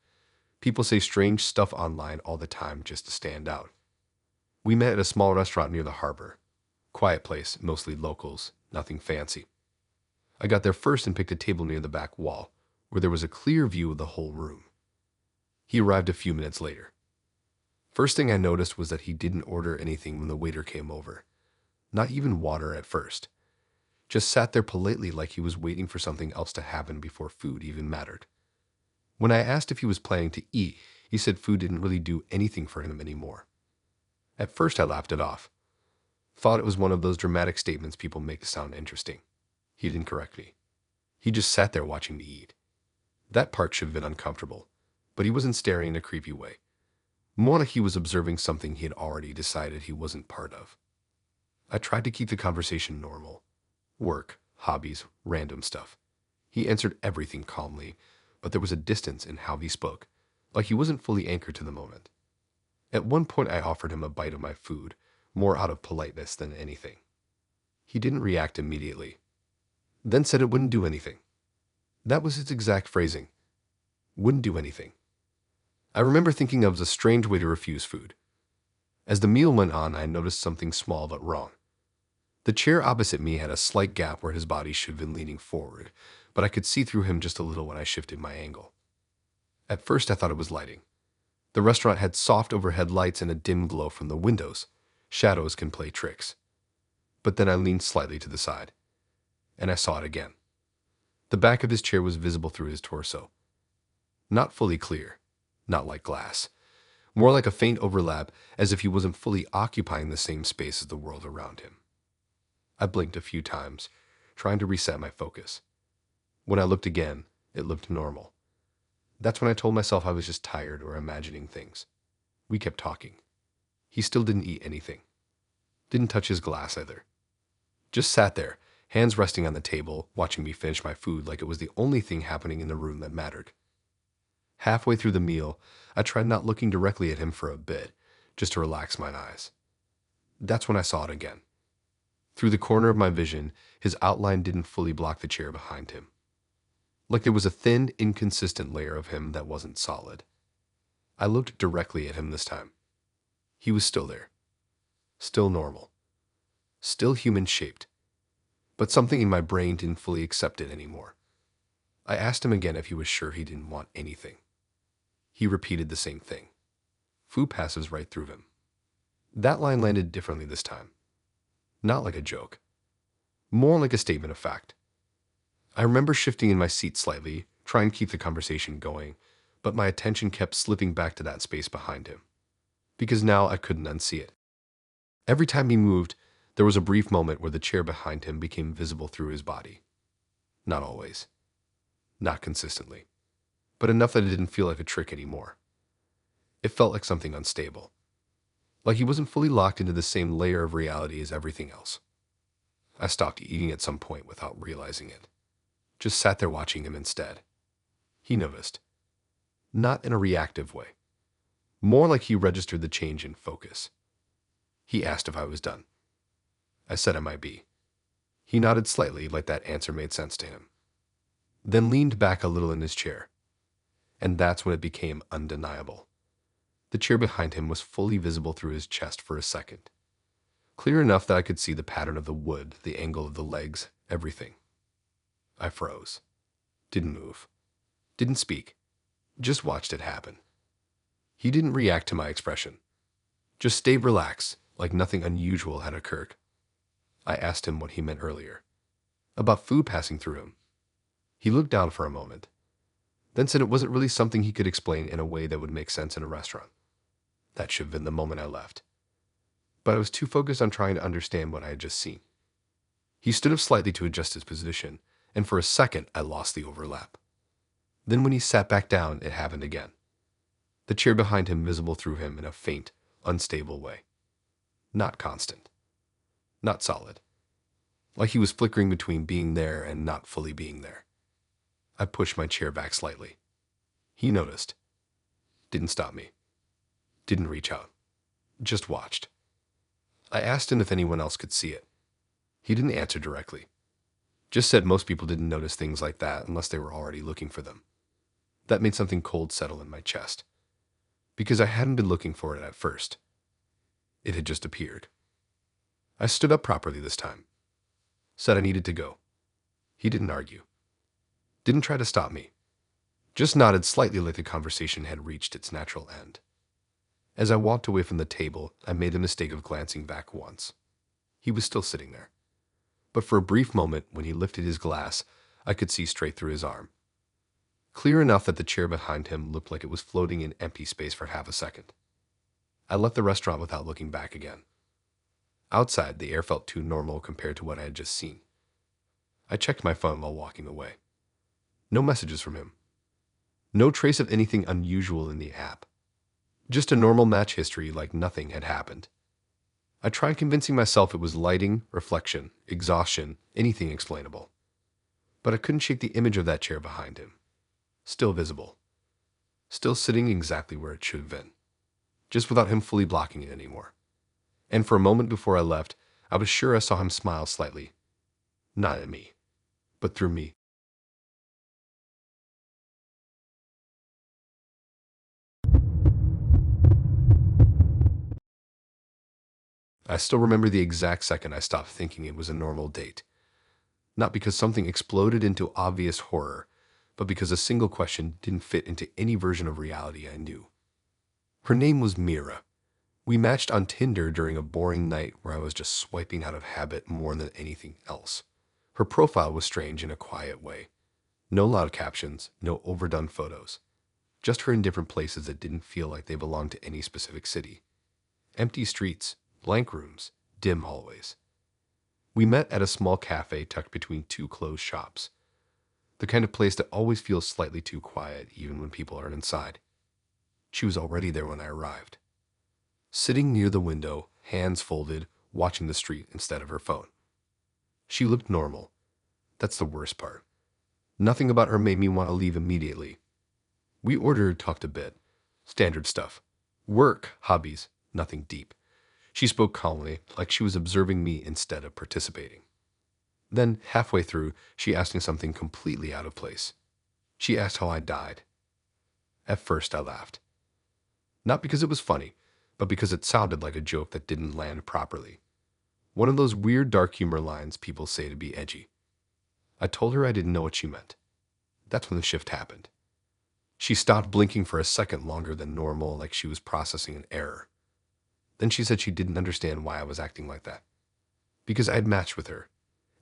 People say strange stuff online all the time just to stand out. We met at a small restaurant near the harbor. Quiet place, mostly locals, nothing fancy. I got there first and picked a table near the back wall, where there was a clear view of the whole room. He arrived a few minutes later. First thing I noticed was that he didn't order anything when the waiter came over. Not even water at first. Just sat there politely like he was waiting for something else to happen before food even mattered. When I asked if he was planning to eat, he said food didn't really do anything for him anymore. At first I laughed it off. Thought it was one of those dramatic statements people make to sound interesting. He didn't correct me. He just sat there watching me eat. That part should have been uncomfortable, but he wasn't staring in a creepy way. More like he was observing something he had already decided he wasn't part of. I tried to keep the conversation normal. Work, hobbies, random stuff. He answered everything calmly, but there was a distance in how he spoke, like he wasn't fully anchored to the moment. At one point I offered him a bite of my food, more out of politeness than anything. He didn't react immediately, then said it wouldn't do anything. That was his exact phrasing. Wouldn't do anything. I remember thinking of as a strange way to refuse food. As the meal went on, I noticed something small but wrong. The chair opposite me had a slight gap where his body should have been leaning forward, but I could see through him just a little when I shifted my angle. At first I thought it was lighting. The restaurant had soft overhead lights and a dim glow from the windows. Shadows can play tricks. But then I leaned slightly to the side, and I saw it again. The back of his chair was visible through his torso. Not fully clear, not like glass. More like a faint overlap, as if he wasn't fully occupying the same space as the world around him. I blinked a few times, trying to reset my focus. When I looked again, it looked normal. That's when I told myself I was just tired or imagining things. We kept talking. He still didn't eat anything. Didn't touch his glass either. Just sat there, hands resting on the table, watching me finish my food like it was the only thing happening in the room that mattered. Halfway through the meal, I tried not looking directly at him for a bit, just to relax my eyes. That's when I saw it again. Through the corner of my vision, his outline didn't fully block the chair behind him. Like there was a thin, inconsistent layer of him that wasn't solid. I looked directly at him this time. He was still there. Still normal. Still human-shaped. But something in my brain didn't fully accept it anymore. I asked him again if he was sure he didn't want anything. He repeated the same thing. Food passes right through him. That line landed differently this time. Not like a joke. More like a statement of fact. I remember shifting in my seat slightly, trying to keep the conversation going, but my attention kept slipping back to that space behind him. Because now I couldn't unsee it. Every time he moved, there was a brief moment where the chair behind him became visible through his body. Not always. Not consistently. But enough that it didn't feel like a trick anymore. It felt like something unstable. Like he wasn't fully locked into the same layer of reality as everything else. I stopped eating at some point without realizing it. Just sat there watching him instead. He noticed. Not in a reactive way. More like he registered the change in focus. He asked if I was done. I said I might be. He nodded slightly, like that answer made sense to him. Then leaned back a little in his chair. And that's when it became undeniable. The chair behind him was fully visible through his chest for a second. Clear enough that I could see the pattern of the wood, the angle of the legs, everything. I froze. Didn't move. Didn't speak. Just watched it happen. He didn't react to my expression. Just stayed relaxed, like nothing unusual had occurred. I asked him what he meant earlier. About food passing through him. He looked down for a moment, then said it wasn't really something he could explain in a way that would make sense in a restaurant. That should have been the moment I left. But I was too focused on trying to understand what I had just seen. He stood up slightly to adjust his position, and for a second I lost the overlap. Then when he sat back down, it happened again. The chair behind him visible through him in a faint, unstable way. Not constant. Not solid. Like he was flickering between being there and not fully being there. I pushed my chair back slightly. He noticed. Didn't stop me. Didn't reach out. Just watched. I asked him if anyone else could see it. He didn't answer directly. Just said most people didn't notice things like that unless they were already looking for them. That made something cold settle in my chest. Because I hadn't been looking for it at first. It had just appeared. I stood up properly this time. Said I needed to go. He didn't argue. Didn't try to stop me. Just nodded slightly like the conversation had reached its natural end. As I walked away from the table, I made the mistake of glancing back once. He was still sitting there. But for a brief moment, when he lifted his glass, I could see straight through his arm. Clear enough that the chair behind him looked like it was floating in empty space for half a second. I left the restaurant without looking back again. Outside, the air felt too normal compared to what I had just seen. I checked my phone while walking away. No messages from him. No trace of anything unusual in the app. Just a normal match history like nothing had happened. I tried convincing myself it was lighting, reflection, exhaustion, anything explainable. But I couldn't shake the image of that chair behind him. Still visible. Still sitting exactly where it should have been. Just without him fully blocking it anymore. And for a moment before I left, I was sure I saw him smile slightly. Not at me, but through me. I still remember the exact second I stopped thinking it was a normal date. Not because something exploded into obvious horror, but because a single question didn't fit into any version of reality I knew. Her name was Mira. We matched on Tinder during a boring night where I was just swiping out of habit more than anything else. Her profile was strange in a quiet way. No loud captions, no overdone photos. Just her in different places that didn't feel like they belonged to any specific city. Empty streets, blank rooms, dim hallways. We met at a small cafe tucked between two closed shops. The kind of place that always feels slightly too quiet even when people aren't inside. She was already there when I arrived. Sitting near the window, hands folded, watching the street instead of her phone. She looked normal. That's the worst part. Nothing about her made me want to leave immediately. We ordered, talked a bit. Standard stuff. Work, hobbies, nothing deep. She spoke calmly, like she was observing me instead of participating. Then, halfway through, she asked me something completely out of place. She asked how I died. At first, I laughed. Not because it was funny, but because it sounded like a joke that didn't land properly. One of those weird dark humor lines people say to be edgy. I told her I didn't know what she meant. That's when the shift happened. She stopped blinking for a second longer than normal, like she was processing an error. Then she said she didn't understand why I was acting like that. Because I'd matched with her,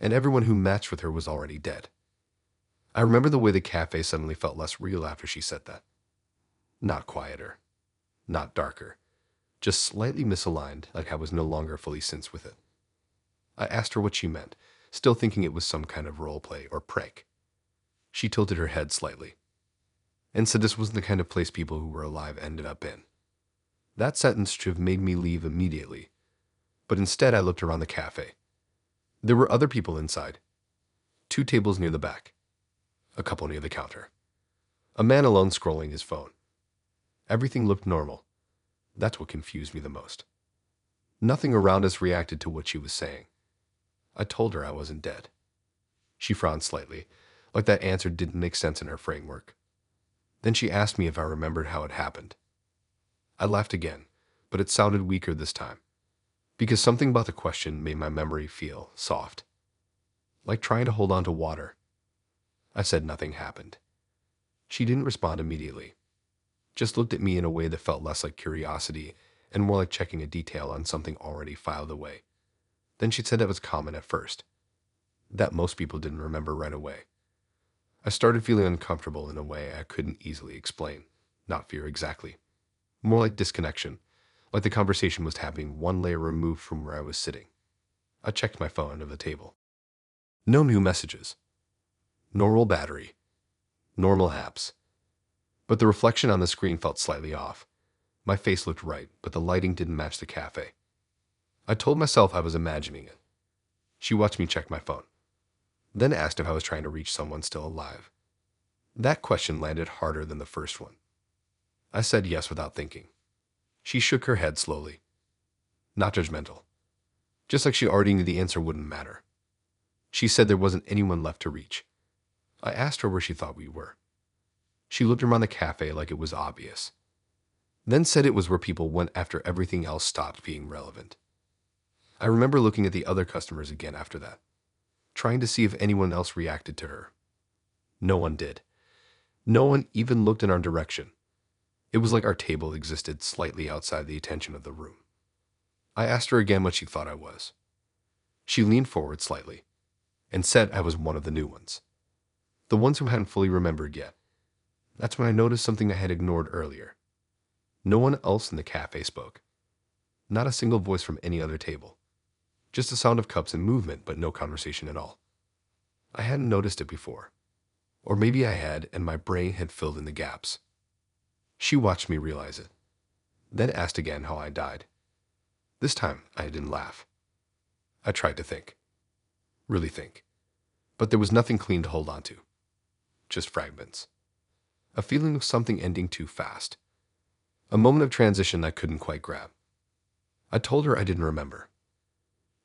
and everyone who matched with her was already dead. I remember the way the cafe suddenly felt less real after she said that. Not quieter. Not darker. Just slightly misaligned, like I was no longer fully synced with it. I asked her what she meant, still thinking it was some kind of role play or prank. She tilted her head slightly, and said this wasn't the kind of place people who were alive ended up in. That sentence should have made me leave immediately, but instead I looked around the cafe. There were other people inside. 2 tables near the back. A couple near the counter. A man alone scrolling his phone. Everything looked normal. That's what confused me the most. Nothing around us reacted to what she was saying. I told her I wasn't dead. She frowned slightly, like that answer didn't make sense in her framework. Then she asked me if I remembered how it happened. I laughed again, but it sounded weaker this time, because something about the question made my memory feel soft, like trying to hold on to water. I said nothing happened. She didn't respond immediately, just looked at me in a way that felt less like curiosity and more like checking a detail on something already filed away. Then she said it was common at first, that most people didn't remember right away. I started feeling uncomfortable in a way I couldn't easily explain, not fear exactly. More like disconnection, like the conversation was happening one layer removed from where I was sitting. I checked my phone under the table. No new messages. Normal battery. Normal apps. But the reflection on the screen felt slightly off. My face looked right, but the lighting didn't match the cafe. I told myself I was imagining it. She watched me check my phone, then asked if I was trying to reach someone still alive. That question landed harder than the first one. I said yes without thinking. She shook her head slowly. Not judgmental. Just like she already knew the answer wouldn't matter. She said there wasn't anyone left to reach. I asked her where she thought we were. She looked around the cafe like it was obvious, then said it was where people went after everything else stopped being relevant. I remember looking at the other customers again after that, trying to see if anyone else reacted to her. No one did. No one even looked in our direction. It was like our table existed slightly outside the attention of the room. I asked her again what she thought I was. She leaned forward slightly and said I was one of the new ones. The ones who hadn't fully remembered yet. That's when I noticed something I had ignored earlier. No one else in the cafe spoke. Not a single voice from any other table. Just the sound of cups and movement, but no conversation at all. I hadn't noticed it before. Or maybe I had, and my brain had filled in the gaps. She watched me realize it, then asked again how I died. This time, I didn't laugh. I tried to think. Really think. But there was nothing clean to hold on to. Just fragments. A feeling of something ending too fast. A moment of transition I couldn't quite grab. I told her I didn't remember.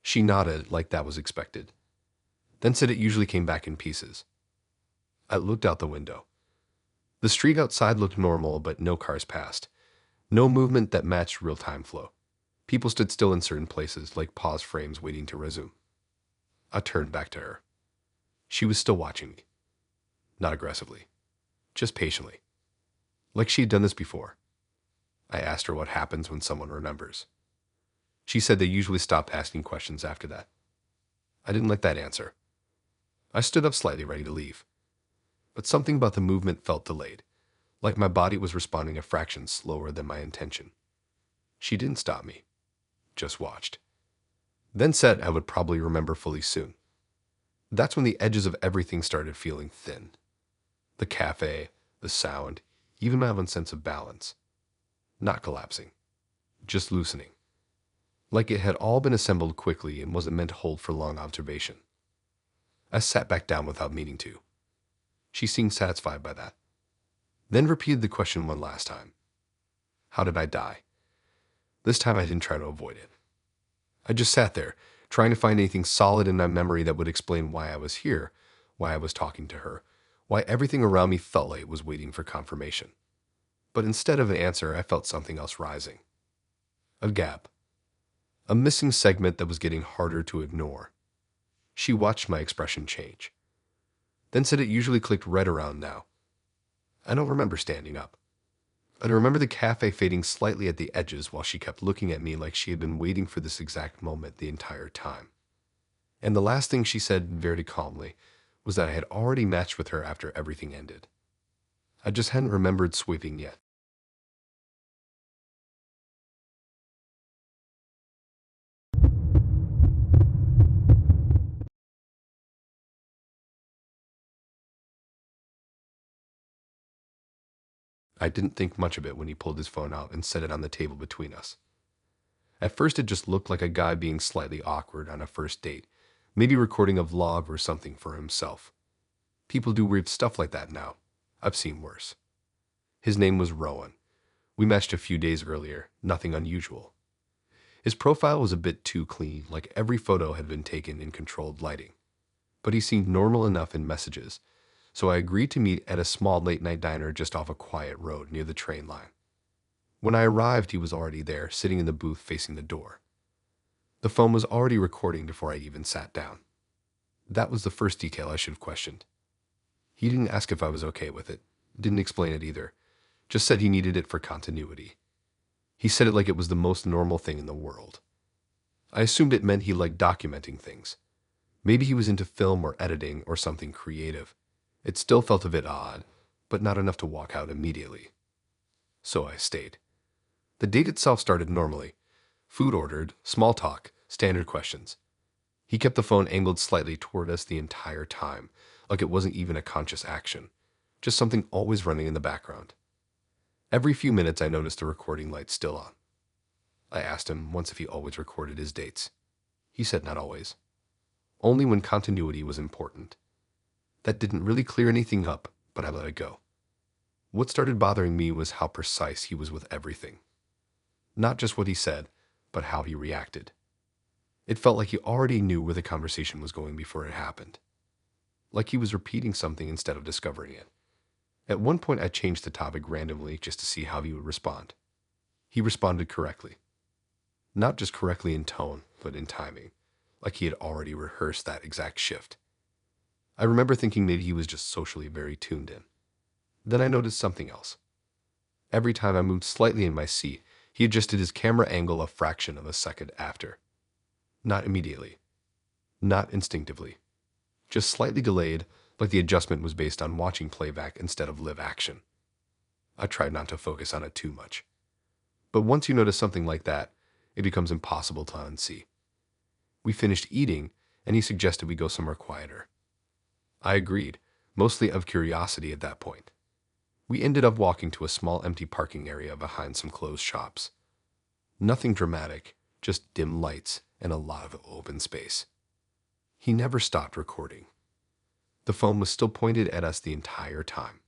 She nodded like that was expected, then said it usually came back in pieces. I looked out the window. The street outside looked normal, but no cars passed. No movement that matched real-time flow. People stood still in certain places, like pause frames waiting to resume. I turned back to her. She was still watching me. Not aggressively. Just patiently. Like she had done this before. I asked her what happens when someone remembers. She said they usually stop asking questions after that. I didn't like that answer. I stood up slightly, ready to leave. But something about the movement felt delayed, like my body was responding a fraction slower than my intention. She didn't stop me, just watched. Then said I would probably remember fully soon. That's when the edges of everything started feeling thin. The cafe, the sound, even my own sense of balance. Not collapsing, just loosening. Like it had all been assembled quickly and wasn't meant to hold for long observation. I sat back down without meaning to. She seemed satisfied by that. Then repeated the question one last time. How did I die? This time I didn't try to avoid it. I just sat there, trying to find anything solid in my memory that would explain why I was here, why I was talking to her, why everything around me felt like it was waiting for confirmation. But instead of an answer, I felt something else rising. A gap. A missing segment that was getting harder to ignore. She watched my expression change. Then said it usually clicked red around now. I don't remember standing up. I remember the cafe fading slightly at the edges while she kept looking at me like she had been waiting for this exact moment the entire time. And the last thing she said very calmly was that I had already matched with her after everything ended. I just hadn't remembered sweeping yet. I didn't think much of it when he pulled his phone out and set it on the table between us. At first it just looked like a guy being slightly awkward on a first date, maybe recording a vlog or something for himself. People do weird stuff like that now. I've seen worse. His name was Rowan. We matched a few days earlier, nothing unusual. His profile was a bit too clean, like every photo had been taken in controlled lighting. But he seemed normal enough in messages, so I agreed to meet at a small late-night diner just off a quiet road near the train line. When I arrived, he was already there, sitting in the booth facing the door. The phone was already recording before I even sat down. That was the first detail I should have questioned. He didn't ask if I was okay with it, didn't explain it either, just said he needed it for continuity. He said it like it was the most normal thing in the world. I assumed it meant he liked documenting things. Maybe he was into film or editing or something creative. It still felt a bit odd, but not enough to walk out immediately. So I stayed. The date itself started normally. Food ordered, small talk, standard questions. He kept the phone angled slightly toward us the entire time, like it wasn't even a conscious action, just something always running in the background. Every few minutes I noticed the recording light still on. I asked him once if he always recorded his dates. He said not always. Only when continuity was important. That didn't really clear anything up, but I let it go. What started bothering me was how precise he was with everything. Not just what he said, but how he reacted. It felt like he already knew where the conversation was going before it happened. Like he was repeating something instead of discovering it. At one point I changed the topic randomly just to see how he would respond. He responded correctly. Not just correctly in tone, but in timing, like he had already rehearsed that exact shift. I remember thinking maybe he was just socially very tuned in. Then I noticed something else. Every time I moved slightly in my seat, he adjusted his camera angle a fraction of a second after. Not immediately. Not instinctively. Just slightly delayed, like the adjustment was based on watching playback instead of live action. I tried not to focus on it too much. But once you notice something like that, it becomes impossible to unsee. We finished eating, and he suggested we go somewhere quieter. I agreed, mostly of curiosity at that point. We ended up walking to a small empty parking area behind some closed shops. Nothing dramatic, just dim lights and a lot of open space. He never stopped recording. The phone was still pointed at us the entire time.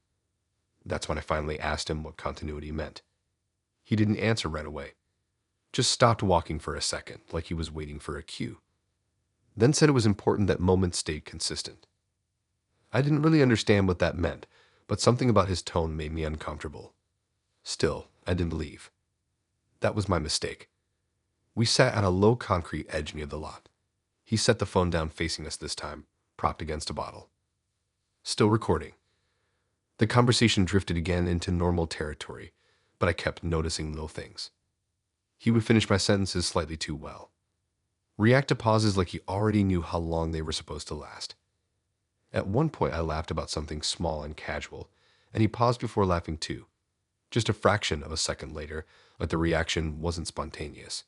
That's when I finally asked him what continuity meant. He didn't answer right away. Just stopped walking for a second, like he was waiting for a cue. Then said it was important that moments stayed consistent. I didn't really understand what that meant, but something about his tone made me uncomfortable. Still, I didn't leave. That was my mistake. We sat on a low concrete edge near the lot. He set the phone down facing us this time, propped against a bottle. Still recording. The conversation drifted again into normal territory, but I kept noticing little things. He would finish my sentences slightly too well. React to pauses like he already knew how long they were supposed to last. At one point, I laughed about something small and casual, and he paused before laughing too. Just a fraction of a second later, like the reaction wasn't spontaneous.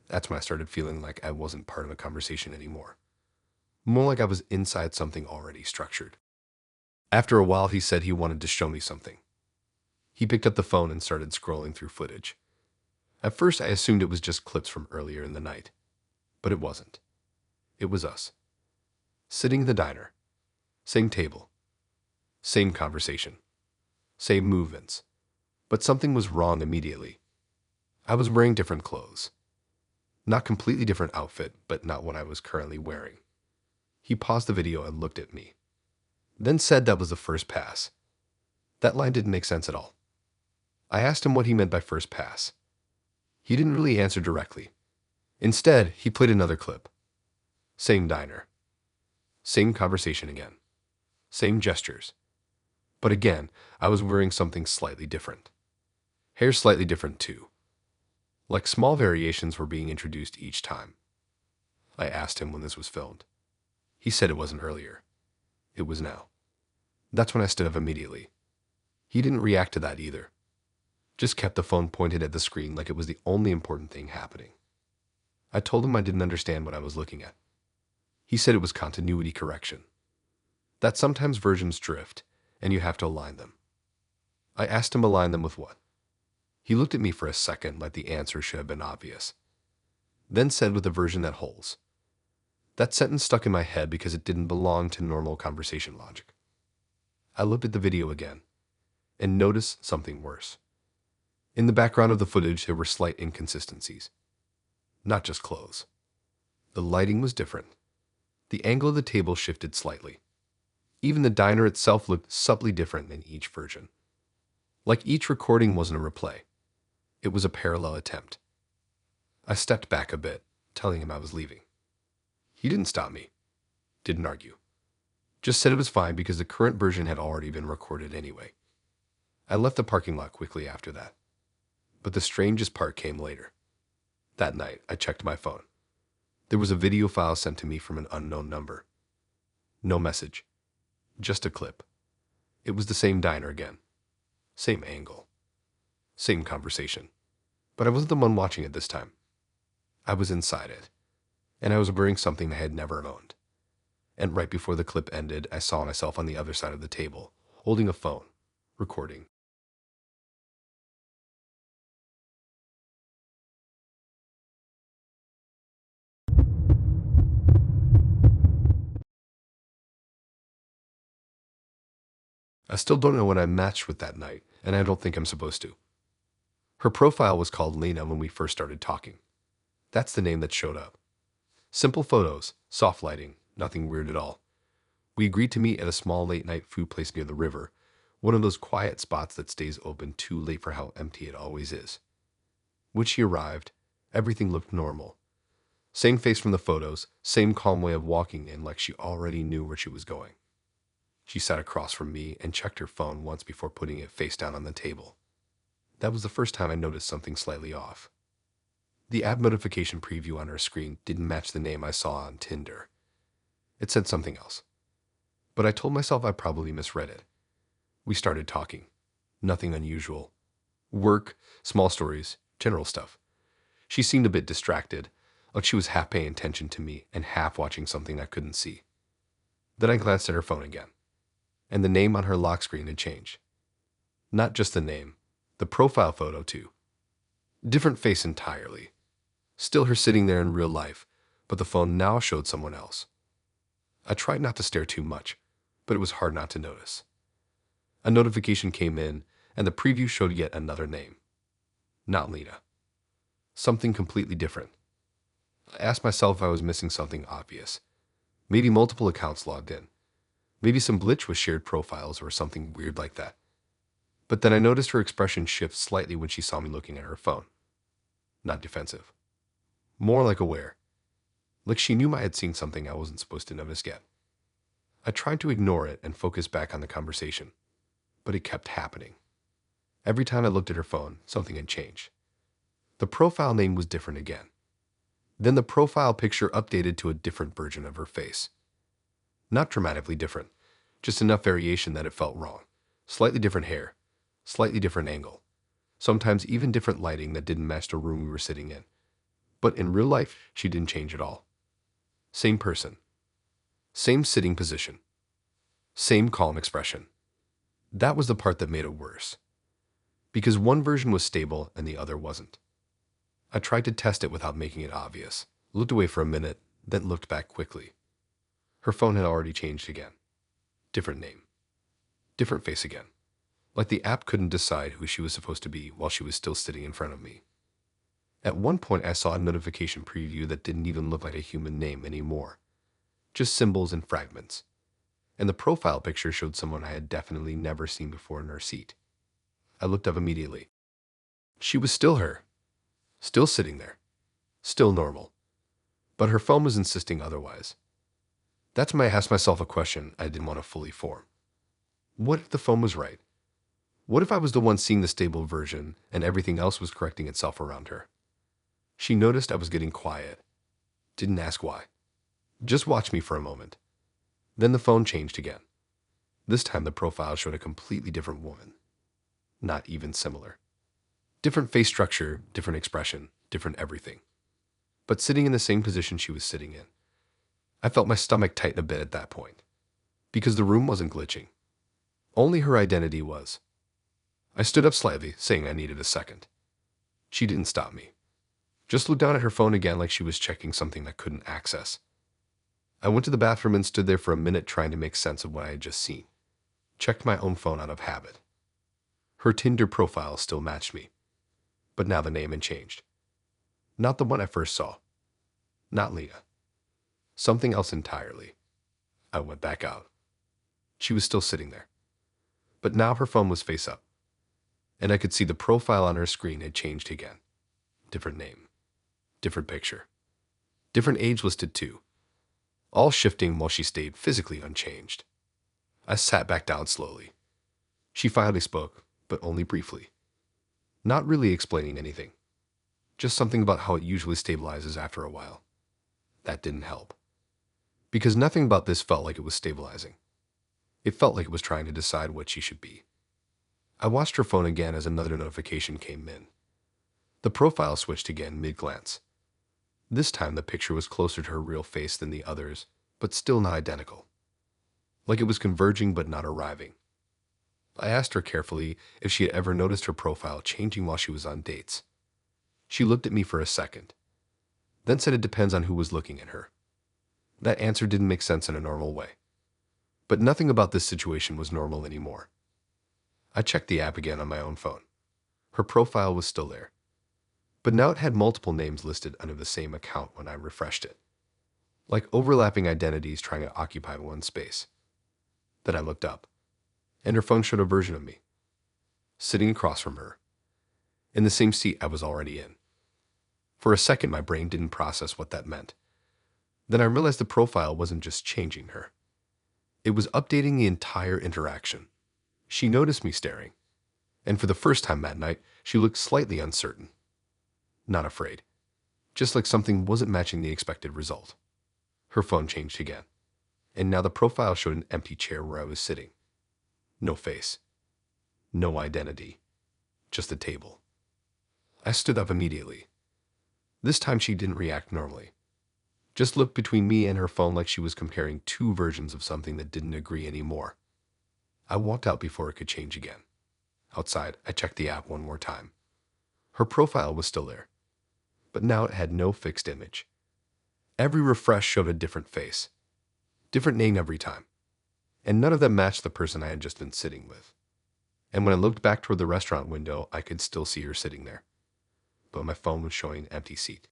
That's when I started feeling like I wasn't part of a conversation anymore. More like I was inside something already structured. After a while, he said he wanted to show me something. He picked up the phone and started scrolling through footage. At first, I assumed it was just clips from earlier in the night. But it wasn't. It was us. Sitting in the diner. Same table. Same conversation. Same movements. But something was wrong immediately. I was wearing different clothes. Not completely different outfit, but not what I was currently wearing. He paused the video and looked at me. Then said that was the first pass. That line didn't make sense at all. I asked him what he meant by first pass. He didn't really answer directly. Instead, he played another clip. Same diner. Same conversation again. Same gestures. But again, I was wearing something slightly different. Hair slightly different too. Like small variations were being introduced each time. I asked him when this was filmed. He said it wasn't earlier. It was now. That's when I stood up immediately. He didn't react to that either. Just kept the phone pointed at the screen like it was the only important thing happening. I told him I didn't understand what I was looking at. He said it was continuity correction. That sometimes versions drift, and you have to align them. I asked him align them with what? He looked at me for a second like the answer should have been obvious. Then said with a version that holds. That sentence stuck in my head because it didn't belong to normal conversation logic. I looked at the video again, and noticed something worse. In the background of the footage, there were slight inconsistencies. Not just clothes. The lighting was different. The angle of the table shifted slightly. Even the diner itself looked subtly different in each version. Like each recording wasn't a replay. It was a parallel attempt. I stepped back a bit, telling him I was leaving. He didn't stop me. Didn't argue. Just said it was fine because the current version had already been recorded anyway. I left the parking lot quickly after that. But the strangest part came later. That night, I checked my phone. There was a video file sent to me from an unknown number. No message. Just a clip. It was the same diner again. Same angle. Same conversation. But I wasn't the one watching it this time. I was inside it. And I was wearing something I had never owned. And right before the clip ended, I saw myself on the other side of the table, holding a phone, recording. I still don't know what I matched with that night, and I don't think I'm supposed to. Her profile was called Lena when we first started talking. That's the name that showed up. Simple photos, soft lighting, nothing weird at all. We agreed to meet at a small late-night food place near the river, one of those quiet spots that stays open too late for how empty it always is. When she arrived, everything looked normal. Same face from the photos, same calm way of walking in like she already knew where she was going. She sat across from me and checked her phone once before putting it face down on the table. That was the first time I noticed something slightly off. The app notification preview on her screen didn't match the name I saw on Tinder. It said something else. But I told myself I probably misread it. We started talking. Nothing unusual. Work, small stories, general stuff. She seemed a bit distracted, like she was half paying attention to me and half watching something I couldn't see. Then I glanced at her phone again, and the name on her lock screen had changed. Not just the name, the profile photo too. Different face entirely. Still her sitting there in real life, but the phone now showed someone else. I tried not to stare too much, but it was hard not to notice. A notification came in, and the preview showed yet another name. Not Lena. Something completely different. I asked myself if I was missing something obvious. Maybe multiple accounts logged in. Maybe some glitch with shared profiles or something weird like that. But then I noticed her expression shift slightly when she saw me looking at her phone. Not defensive. More like aware. Like she knew I had seen something I wasn't supposed to notice yet. I tried to ignore it and focus back on the conversation, but it kept happening. Every time I looked at her phone, something had changed. The profile name was different again. Then the profile picture updated to a different version of her face. Not dramatically different, just enough variation that it felt wrong. Slightly different hair, slightly different angle, sometimes even different lighting that didn't match the room we were sitting in. But in real life, she didn't change at all. Same person, same sitting position, same calm expression. That was the part that made it worse, because one version was stable and the other wasn't. I tried to test it without making it obvious, looked away for a minute, then looked back quickly. Her phone had already changed again. Different name. Different face again. Like the app couldn't decide who she was supposed to be while she was still sitting in front of me. At one point I saw a notification preview that didn't even look like a human name anymore. Just symbols and fragments. And the profile picture showed someone I had definitely never seen before in her seat. I looked up immediately. She was still her. Still sitting there. Still normal. But her phone was insisting otherwise. That's when I asked myself a question I didn't want to fully form. What if the phone was right? What if I was the one seeing the stable version and everything else was correcting itself around her? She noticed I was getting quiet. Didn't ask why. Just watched me for a moment. Then the phone changed again. This time the profile showed a completely different woman. Not even similar. Different face structure, different expression, different everything. But sitting in the same position she was sitting in. I felt my stomach tighten a bit at that point. Because the room wasn't glitching. Only her identity was. I stood up slightly, saying I needed a second. She didn't stop me. Just looked down at her phone again like she was checking something I couldn't access. I went to the bathroom and stood there for a minute trying to make sense of what I had just seen. Checked my own phone out of habit. Her Tinder profile still matched me. But now the name had changed. Not the one I first saw. Not Lena. Something else entirely. I went back out. She was still sitting there. But now her phone was face up. And I could see the profile on her screen had changed again. Different name. Different picture. Different age listed too. All shifting while she stayed physically unchanged. I sat back down slowly. She finally spoke, but only briefly. Not really explaining anything. Just something about how it usually stabilizes after a while. That didn't help. Because nothing about this felt like it was stabilizing. It felt like it was trying to decide what she should be. I watched her phone again as another notification came in. The profile switched again mid-glance. This time the picture was closer to her real face than the others, but still not identical. Like it was converging but not arriving. I asked her carefully if she had ever noticed her profile changing while she was on dates. She looked at me for a second, then said it depends on who was looking at her. That answer didn't make sense in a normal way. But nothing about this situation was normal anymore. I checked the app again on my own phone. Her profile was still there. But now it had multiple names listed under the same account when I refreshed it. Like overlapping identities trying to occupy one space. Then I looked up, and her phone showed a version of me, sitting across from her, in the same seat I was already in. For a second, my brain didn't process what that meant. Then I realized the profile wasn't just changing her. It was updating the entire interaction. She noticed me staring, and for the first time that night, she looked slightly uncertain. Not afraid. Just like something wasn't matching the expected result. Her phone changed again, and now the profile showed an empty chair where I was sitting. No face. No identity. Just a table. I stood up immediately. This time she didn't react normally. Just looked between me and her phone like she was comparing two versions of something that didn't agree anymore. I walked out before it could change again. Outside, I checked the app one more time. Her profile was still there, but now it had no fixed image. Every refresh showed a different face, different name every time, and none of them matched the person I had just been sitting with. And when I looked back toward the restaurant window, I could still see her sitting there, but my phone was showing an empty seat.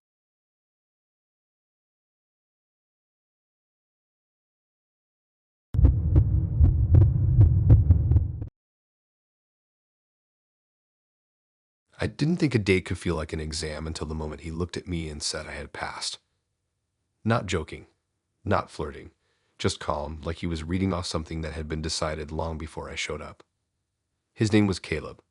I didn't think a date could feel like an exam until the moment he looked at me and said I had passed. Not joking, not flirting, just calm, like he was reading off something that had been decided long before I showed up. His name was Caleb,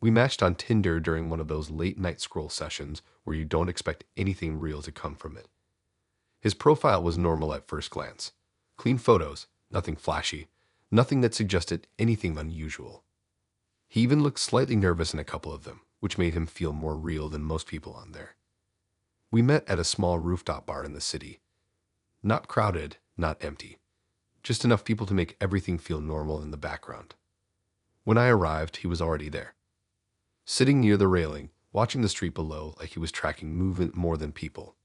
We matched on Tinder during one of those late night scroll sessions where you don't expect anything real to come from it. His profile was normal at first glance. Clean photos, nothing flashy, nothing that suggested anything unusual. He even looked slightly nervous in a couple of them, which made him feel more real than most people on there. We met at a small rooftop bar in the city. Not crowded, not empty. Just enough people to make everything feel normal in the background. When I arrived, he was already there. Sitting near the railing, watching the street below like he was tracking movement more than people.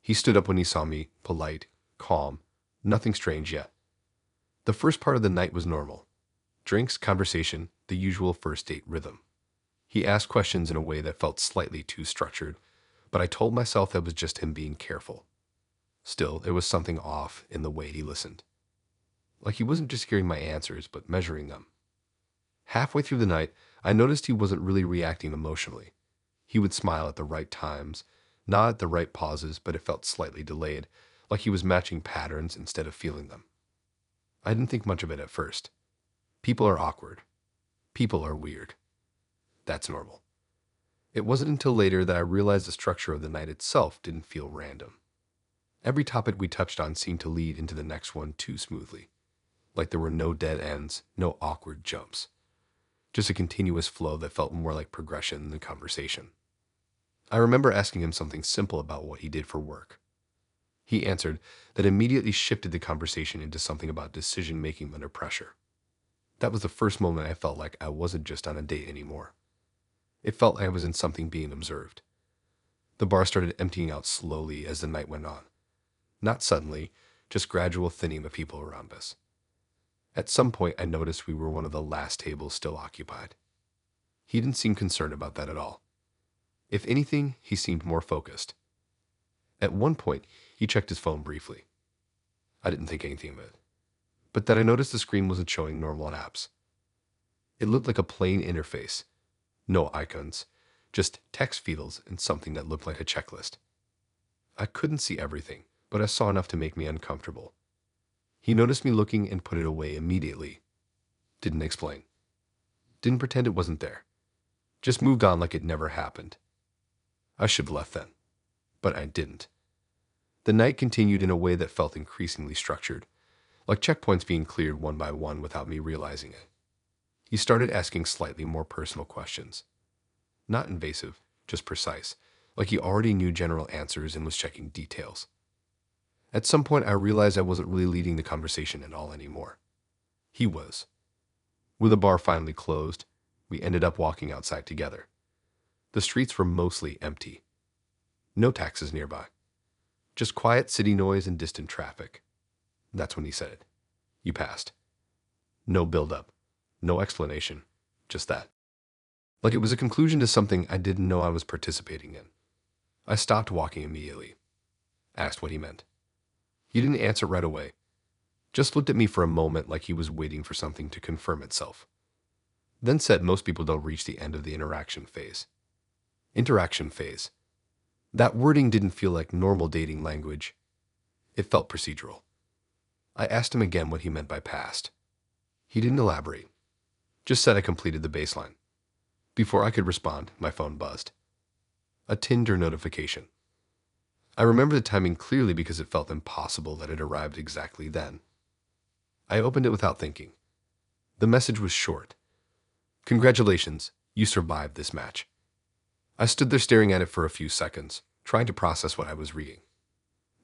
He stood up when he saw me, polite, calm, nothing strange yet. The first part of the night was normal. Drinks, conversation, the usual first date rhythm. He asked questions in a way that felt slightly too structured, but I told myself that was just him being careful. Still, there was something off in the way he listened. Like he wasn't just hearing my answers, but measuring them. Halfway through the night, I noticed he wasn't really reacting emotionally. He would smile at the right times, not at the right pauses, but it felt slightly delayed, like he was matching patterns instead of feeling them. I didn't think much of it at first. People are awkward. People are weird. That's normal. It wasn't until later that I realized the structure of the night itself didn't feel random. Every topic we touched on seemed to lead into the next one too smoothly. Like there were no dead ends, no awkward jumps. Just a continuous flow that felt more like progression than conversation. I remember asking him something simple about what he did for work. He answered that immediately shifted the conversation into something about decision-making under pressure. That was the first moment I felt like I wasn't just on a date anymore. It felt like I was in something being observed. The bar started emptying out slowly as the night went on. Not suddenly, just gradual thinning of people around us. At some point, I noticed we were one of the last tables still occupied. He didn't seem concerned about that at all. If anything, he seemed more focused. At one point, he checked his phone briefly. I didn't think anything of it, but then I noticed the screen wasn't showing normal apps. It looked like a plain interface. No icons, just text fields and something that looked like a checklist. I couldn't see everything, but I saw enough to make me uncomfortable. He noticed me looking and put it away immediately. Didn't explain. Didn't pretend it wasn't there. Just moved on like it never happened. I should have left then, but I didn't. The night continued in a way that felt increasingly structured, like checkpoints being cleared one by one without me realizing it. He started asking slightly more personal questions. Not invasive, just precise, like he already knew general answers and was checking details. At some point, I realized I wasn't really leading the conversation at all anymore. He was. When the bar finally closed, we ended up walking outside together. The streets were mostly empty. No taxis nearby. Just quiet city noise and distant traffic. That's when he said it. You passed. No build-up. No explanation. Just that. Like it was a conclusion to something I didn't know I was participating in. I stopped walking immediately. Asked what he meant. He didn't answer right away. Just looked at me for a moment like he was waiting for something to confirm itself. Then said most people don't reach the end of the interaction phase. Interaction phase. That wording didn't feel like normal dating language. It felt procedural. I asked him again what he meant by past. He didn't elaborate. Just said I completed the baseline. Before I could respond, my phone buzzed. A Tinder notification. I remember the timing clearly because it felt impossible that it arrived exactly then. I opened it without thinking. The message was short. Congratulations, you survived this match. I stood there staring at it for a few seconds, trying to process what I was reading,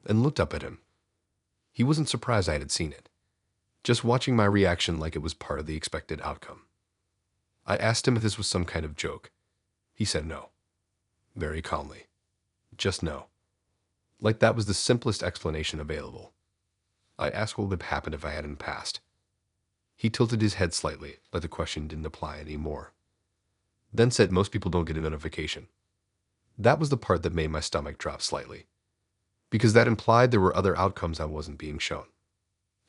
and looked up at him. He wasn't surprised I had seen it, just watching my reaction like it was part of the expected outcome. I asked him if this was some kind of joke. He said no, very calmly. Just no. Like that was the simplest explanation available. I asked what would have happened if I hadn't passed. He tilted his head slightly, like the question didn't apply anymore. Then said most people don't get a notification. That was the part that made my stomach drop slightly, because that implied there were other outcomes I wasn't being shown.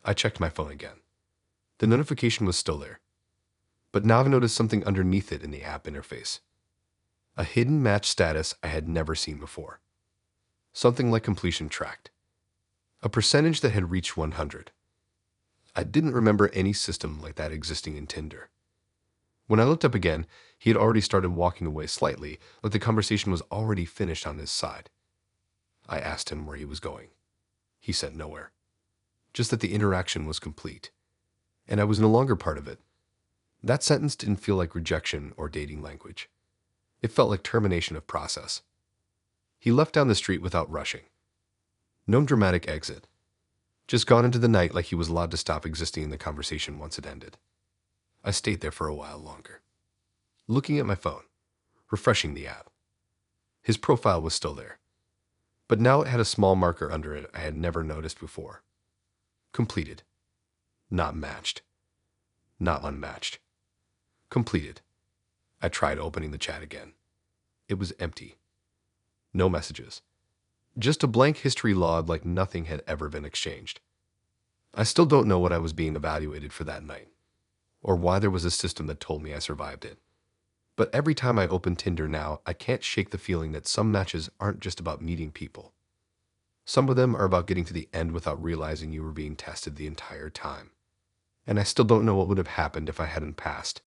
I checked my phone again. The notification was still there, but now I noticed something underneath it in the app interface. A hidden match status I had never seen before. Something like completion tracked. A percentage that had reached 100. I didn't remember any system like that existing in Tinder. When I looked up again, he had already started walking away slightly, like the conversation was already finished on his side. I asked him where he was going. He said nowhere. Just that the interaction was complete, and I was no longer part of it. That sentence didn't feel like rejection or dating language. It felt like termination of process. He left down the street without rushing. No dramatic exit. Just gone into the night like he was allowed to stop existing in the conversation once it ended. I stayed there for a while longer, looking at my phone, refreshing the app. His profile was still there, but now it had a small marker under it I had never noticed before. Completed. Not matched. Not unmatched. Completed. I tried opening the chat again. It was empty. No messages. Just a blank history log like nothing had ever been exchanged. I still don't know what I was being evaluated for that night, or why there was a system that told me I survived it. But every time I open Tinder now, I can't shake the feeling that some matches aren't just about meeting people. Some of them are about getting to the end without realizing you were being tested the entire time. And I still don't know what would have happened if I hadn't passed.